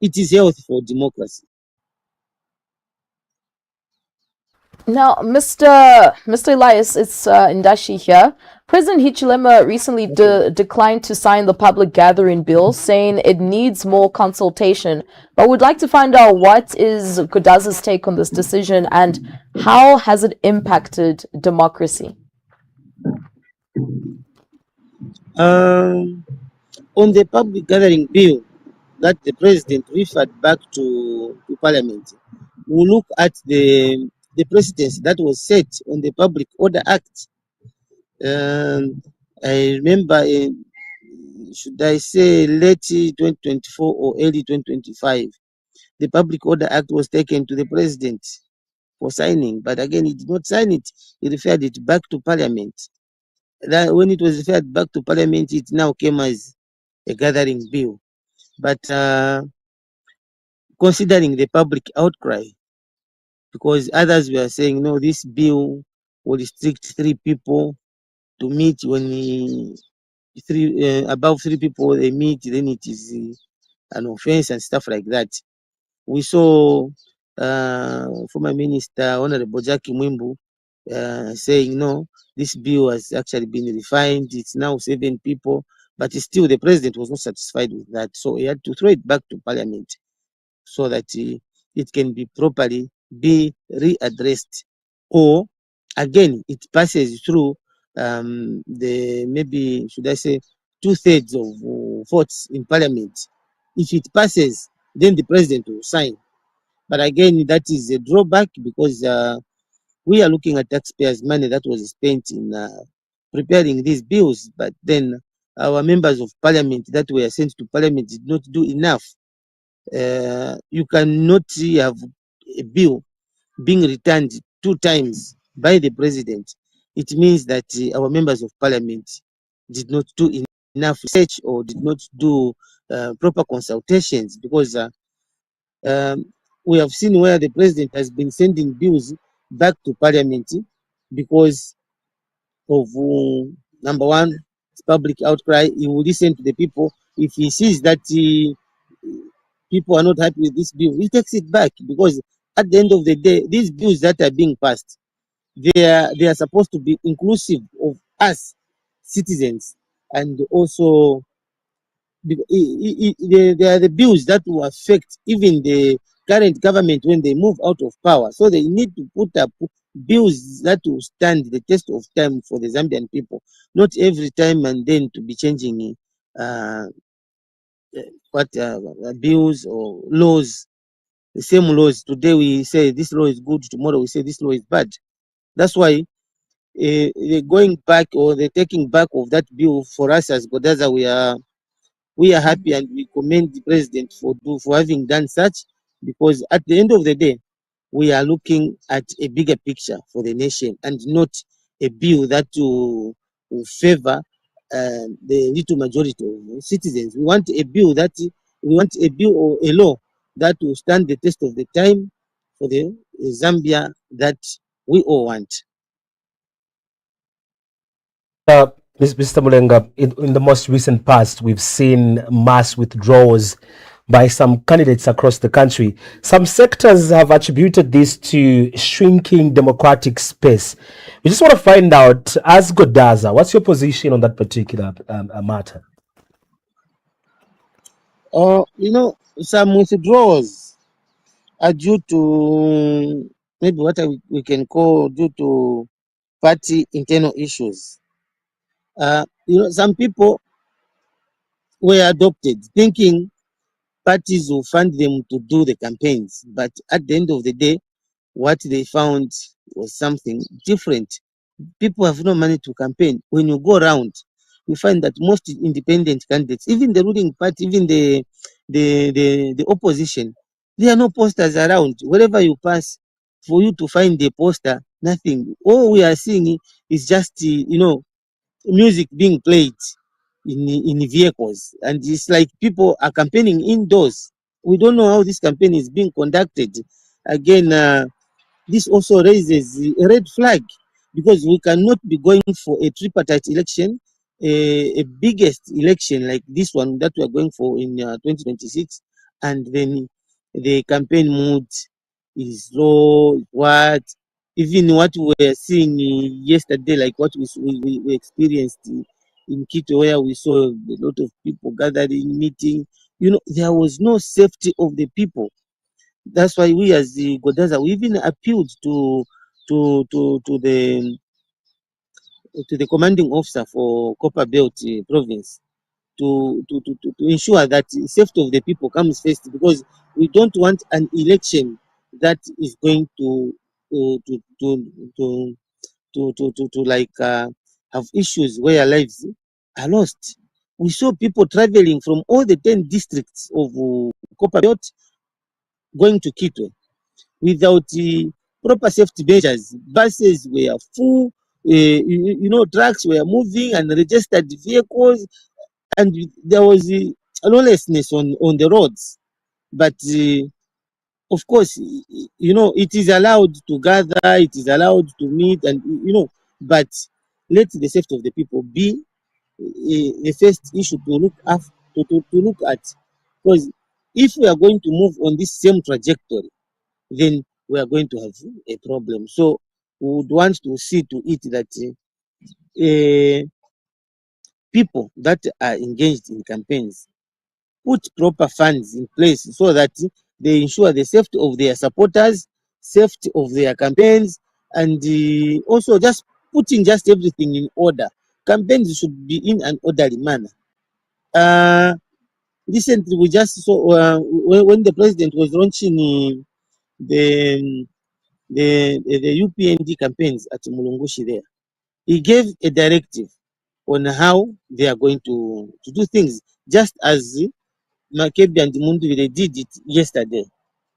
it is healthy for democracy. Now, Mr. Elias, it's Ndashi here. President Hichilema recently declined to sign the public gathering bill, saying it needs more consultation. But we'd like to find out what is Kudaza's take on this decision and how has it impacted democracy? On the public gathering bill that the president referred back to Parliament, we look at the precedence that was set on the Public Order Act. I remember, should I say late 2024 or early 2025, the Public Order Act was taken to the president for signing, but again, he did not sign it. He referred it back to Parliament. That when it was referred back to Parliament, it now came as a gathering bill. But considering the public outcry, because others were saying, no, this bill will restrict 3 people to meet. When above 3 people they meet, then it is an offense and stuff like that. We saw former minister Honorable Jackie Mwimbu saying, no, this bill has actually been refined, it's now 7 people, but still the president was not satisfied with that, so he had to throw it back to Parliament so that it can be properly be readdressed, or again it passes through the, maybe should I say, 2/3 of votes in Parliament. If it passes, then the president will sign. But again, that is a drawback because we are looking at taxpayers' money that was spent in preparing these bills, but then our members of Parliament that were sent to Parliament did not do enough. You cannot have a bill being returned 2 times by the president. It means that our members of Parliament did not do enough research or did not do proper consultations, because we have seen where the president has been sending bills back to Parliament because of number one, public outcry. He will listen to the people. If he sees that people are not happy with this bill, he takes it back, because at the end of the day, these bills that are being passed, they are supposed to be inclusive of us citizens, and also they are the bills that will affect even the current government when they move out of power. So they need to put up bills that will stand the test of time for the Zambian people, not every time and then to be changing bills or laws, the same laws. Today we say this law is good, tomorrow we say this law is bad. That's why they're going back, or they're taking back of that bill. For us as Godaza, we are happy and we commend the president for having done such, because at the end of the day, we are looking at a bigger picture for the nation and not a bill that will favor the little majority of citizens. We want a bill or a law that will stand the test of the time for the Zambia that we all want. Mr. Mulenga, in the most recent past, we've seen mass withdrawals by some candidates across the country. Some sectors have attributed this to shrinking democratic space. We just want to find out, as Godaza, what's your position on that particular matter? Some withdrawals are due to maybe what we can call due to party internal issues. Some people were adopted thinking parties will fund them to do the campaigns, but at the end of the day, what they found was something different. People have no money to campaign. When you go around, you find that most independent candidates, even the ruling party, even the opposition, there are no posters around. Wherever you pass, for you to find a poster, nothing. All we are seeing is just music being played in vehicles, and it's like people are campaigning indoors. We don't know how this campaign is being conducted. Again, this also raises a red flag, because we cannot be going for a tripartite election, a biggest election like this one that we are going for in 2026, and then the campaign mood is low. Even what we were seeing yesterday, like what we experienced in Quito, where we saw a lot of people gathering, meeting, there was no safety of the people. That's why we as the Godaza, we even appealed to the commanding officer for Copperbelt province to ensure that safety of the people comes first, because we don't want an election that is going to have issues where lives are lost. We saw people traveling from all the 10 districts of Copperbelt going to Quito without proper safety measures. Buses were full, trucks were moving, and registered vehicles, and there was lawlessness on the roads. But of course, it is allowed to gather, it is allowed to meet, and but let the safety of the people be the first issue to look at, because if we are going to move on this same trajectory, then we are going to have a problem. So we would want to see to it that people that are engaged in campaigns put proper funds in place so that they ensure the safety of their supporters, safety of their campaigns, and also just putting just everything in order. Campaigns should be in an orderly manner. Recently, we just saw when the president was launching the UPND campaigns at Mulungushi there, he gave a directive on how they are going to do things, just as Makebi and Mundubile did it yesterday.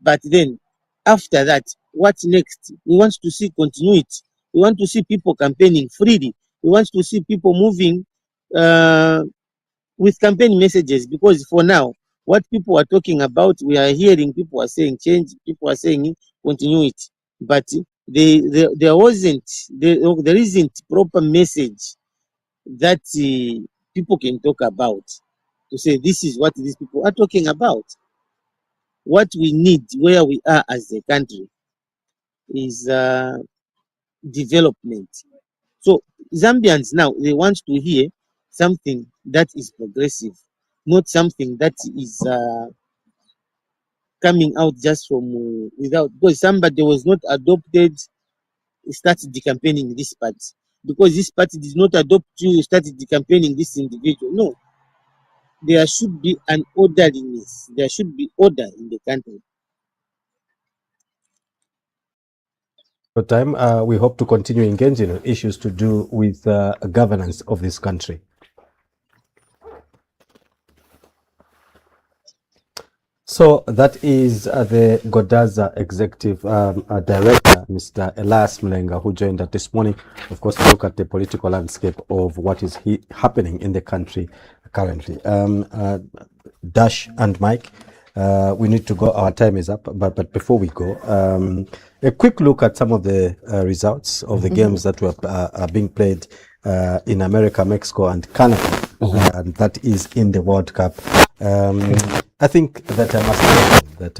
But then, after that, what's next? We want to see continuity. We want to see people campaigning freely. We want to see people moving with campaign messages, because for now, what people are talking about, we are hearing people are saying change, people are saying continuity, but there isn't proper message that people can talk about to say this is what these people are talking about. What we need where we are as a country is development. So Zambians now, they want to hear something that is progressive, not something that is coming out just from without, because somebody was not adopted, started campaigning this party. Because this party did not adopt you, started campaigning this individual. No. There should be an orderliness. There should be order in the country. For time, we hope to continue engaging on issues to do with governance of this country. So that is the Godaza Executive Director, Mr. Elias Mlenga, who joined us this morning, of course, to look at the political landscape of what is happening in the country currently. Dash and Mike, we need to go. Our time is up, but before we go, a quick look at some of the results of the games that were being played in America, Mexico, and Canada, and that is in the World Cup. I think that I must mention that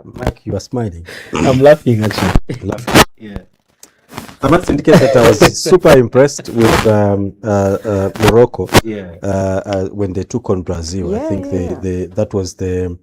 Mike, you are smiling. I'm laughing actually. Laughing. Yeah. I must indicate that I was super impressed with Morocco. Yeah. When they took on Brazil. I think that was the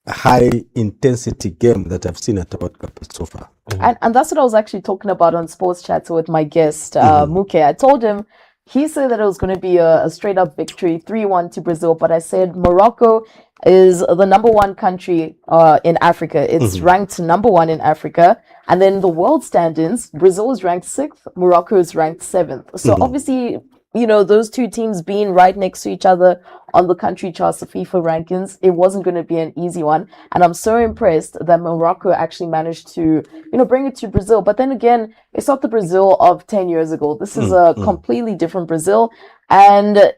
high intensity game that I've seen at the World Cup so far. And that's what I was actually talking about on Sports Chat with my guest, Muke. I told him, he said that it was going to be a straight up victory, 3-1 to Brazil. But I said Morocco is the number one country in Africa. It's ranked number one in Africa. And then the world standings, Brazil is ranked 6th, Morocco is ranked 7th. So obviously, you know, those two teams being right next to each other on the country charts, the FIFA rankings, it wasn't going to be an easy one. And I'm so impressed that Morocco actually managed to, you know, bring it to Brazil. But then again, it's not the Brazil of 10 years ago. This is a completely different Brazil. And,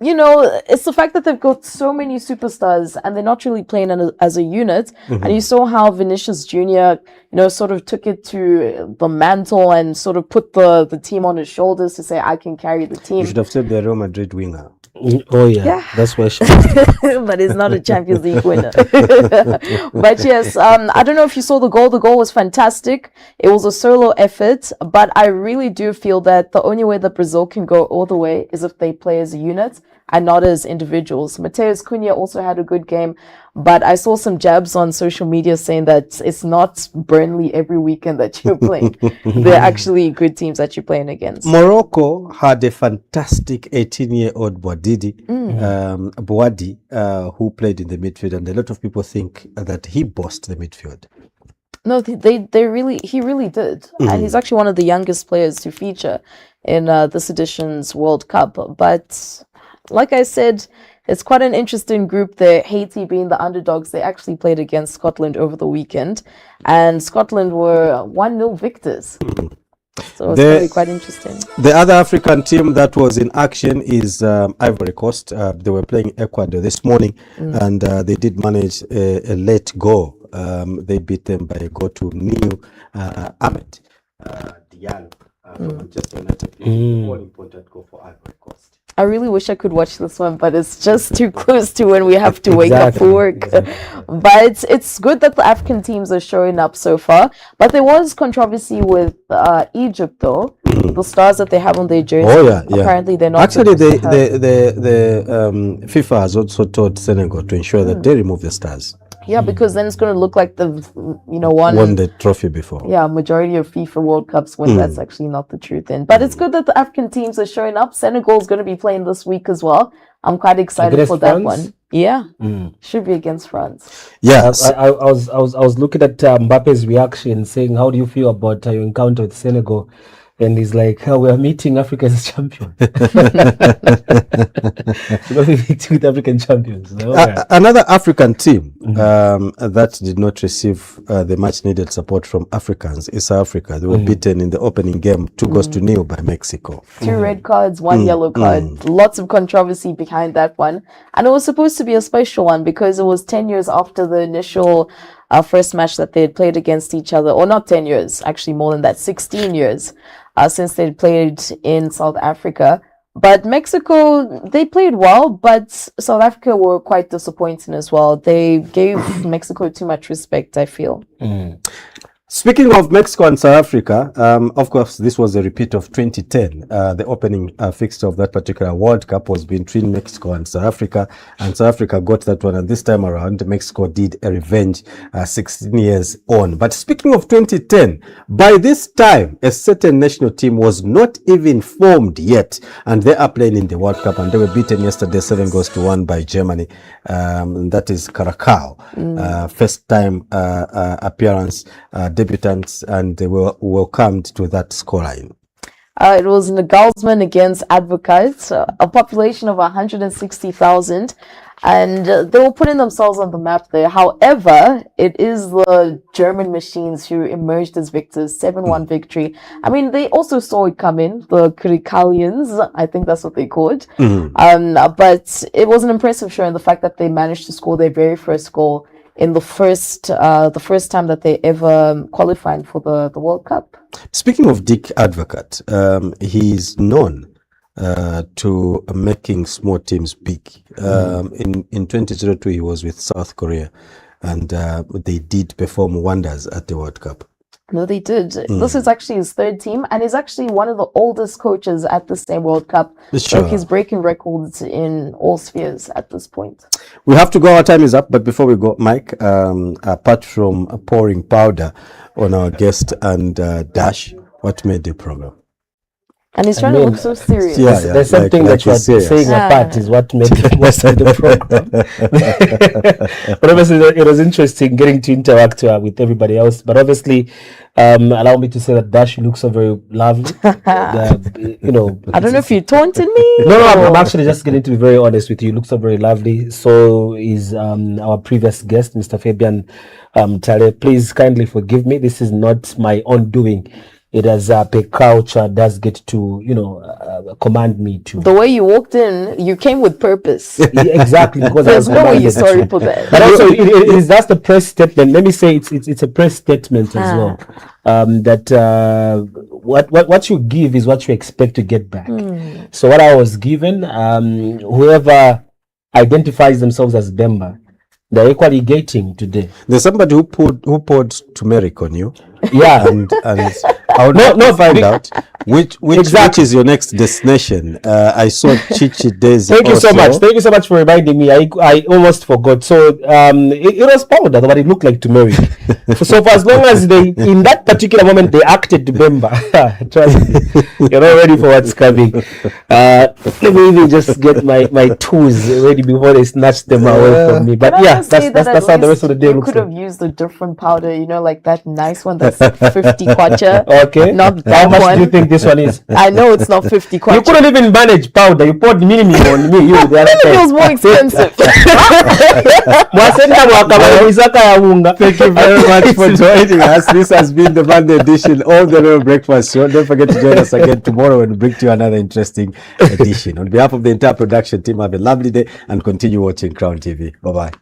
you know, it's the fact that they've got so many superstars and they're not really playing as a unit. And you saw how Vinicius Jr., you know, sort of took it to the mantle and sort of put the team on his shoulders to say, I can carry the team. You should have said the Real Madrid winger. Oh yeah, that's where she but he's not a Champions League winner. But yes, I don't know if you saw the goal. The goal was fantastic. It was a solo effort, but I really do feel that the only way that Brazil can go all the way is if they play as a unit and not as individuals. Mateus Cunha also had a good game, but I saw some jabs on social media saying that it's not Burnley every weekend that you're playing. They're actually good teams that you're playing against. Morocco had a fantastic 18-year-old Bouadi, who played in the midfield, and a lot of people think that he bossed the midfield. No, he really did. And he's actually one of the youngest players to feature in this edition's World Cup. But like I said, it's quite an interesting group there. Haiti being the underdogs, they actually played against Scotland over the weekend, and Scotland were 1-0 victors. So it's going to be quite interesting. The other African team that was in action is Ivory Coast. They were playing Ecuador this morning, and they did manage a late goal. They beat them by a goal to New Ahmed Diallo from Manchester United. All important goal for Ivory Coast. I really wish I could watch this one, but it's just too close to when we have to wake up for work. But it's good that the African teams are showing up so far. But there was controversy with Egypt, though. The stars that they have on their jersey. Oh yeah, yeah. Apparently, they're not. Actually, the FIFA has also told Senegal to ensure that they remove the stars. Yeah, because then it's going to look like they've, you know, won the trophy before. Yeah, majority of FIFA World Cups when that's actually not the truth. But it's good that the African teams are showing up. Senegal is going to be playing this week as well. I'm quite excited against for France? that one. Yeah, should be against France. Yeah, I was looking at Mbappe's reaction, saying, "How do you feel about your encounter with Senegal?" And he's like, oh, we're meeting Africa's champion. We're meeting with African champions. Okay. Another African team that did not receive the much needed support from Africans is South Africa. They were beaten in the opening game 2-0 by Mexico. 2 red cards, 1 yellow card. Lots of controversy behind that one. And it was supposed to be a special one because it was 10 years after the initial first match that they had played against each other. Or not 10 years, actually more than that, 16 years. Since they'd played in South Africa. But Mexico, they played well, but South Africa were quite disappointing as well. They gave Mexico too much respect, I feel. Speaking of Mexico and South Africa, of course, this was a repeat of 2010. The opening fixture of that particular World Cup was between Mexico and South Africa got that one. And this time around, Mexico did a revenge 16 years on. But speaking of 2010, by this time, a certain national team was not even formed yet. And they are playing in the World Cup. And they were beaten yesterday 7-1 by Germany. That is Curacao. First time appearance. Debutants, and they were welcomed to that scoreline. It was Nagalsman against Advocates, a population of 160,000, and they were putting themselves on the map there. However, it is the German machines who emerged as victors, 7-1 victory. I mean, they also saw it coming, the Curicalians, I think that's what they called. But it was an impressive show in the fact that they managed to score their very first goal in the first time that they ever qualified for the World Cup. Speaking of Dick Advocat, he's known to making small teams big. In 2002, he was with South Korea, and they did perform wonders at the World Cup. No, they did. This is actually his third team, and he's actually one of the oldest coaches at the same World Cup. Sure. Like he's breaking records in all spheres at this point. We have to go. Our time is up. But before we go, Mike, apart from pouring powder on our guest and Dash, what made the program? And he's trying to look so serious. Yeah, there's something that you're saying apart is what made most of the program. But obviously, it was interesting getting to interact with everybody else. But obviously, allow me to say that Dash looks so very lovely. You know, I don't know if you're taunting me. No, I'm actually just getting to be very honest with you. You look so very lovely. So is our previous guest, Mr. Fabian Tale. Please kindly forgive me. This is not my own doing. It has per culture does get to, you know, command me to. The way you walked in, you came with purpose. Yeah, exactly, because there's no way you're sorry for that. But also, it is that's the press statement. Let me say it's a press statement as well. That what you give is what you expect to get back. So what I was given, whoever identifies themselves as Bemba, they're equally getting today. There's somebody who poured turmeric on you. Yeah, and I would not find out which is your next destination. I saw Chichi Days. Thank you so much. Thank you so much for reminding me. I almost forgot. So it was powder, but it looked like turmeric. So for as long as they, in that particular moment, they acted to Bemba. Trust me, you're not ready for what's coming. Let me even just get my tools ready before they snatch them away from me. But yeah, that's how the rest of the day looks. You could have used a different powder, you know, like that nice one that's 50 kwacha. Okay. Not that How much one. do you think this one is? I know it's not 50 kwacha. You couldn't even manage powder. You poured minimum on me. It was more expensive. Thank you very much for joining us. This has been the Monday edition of the Real Breakfast Show. Don't forget to join us again tomorrow and bring to you another interesting edition. On behalf of the entire production team, have a lovely day and continue watching Crown TV. Bye-bye.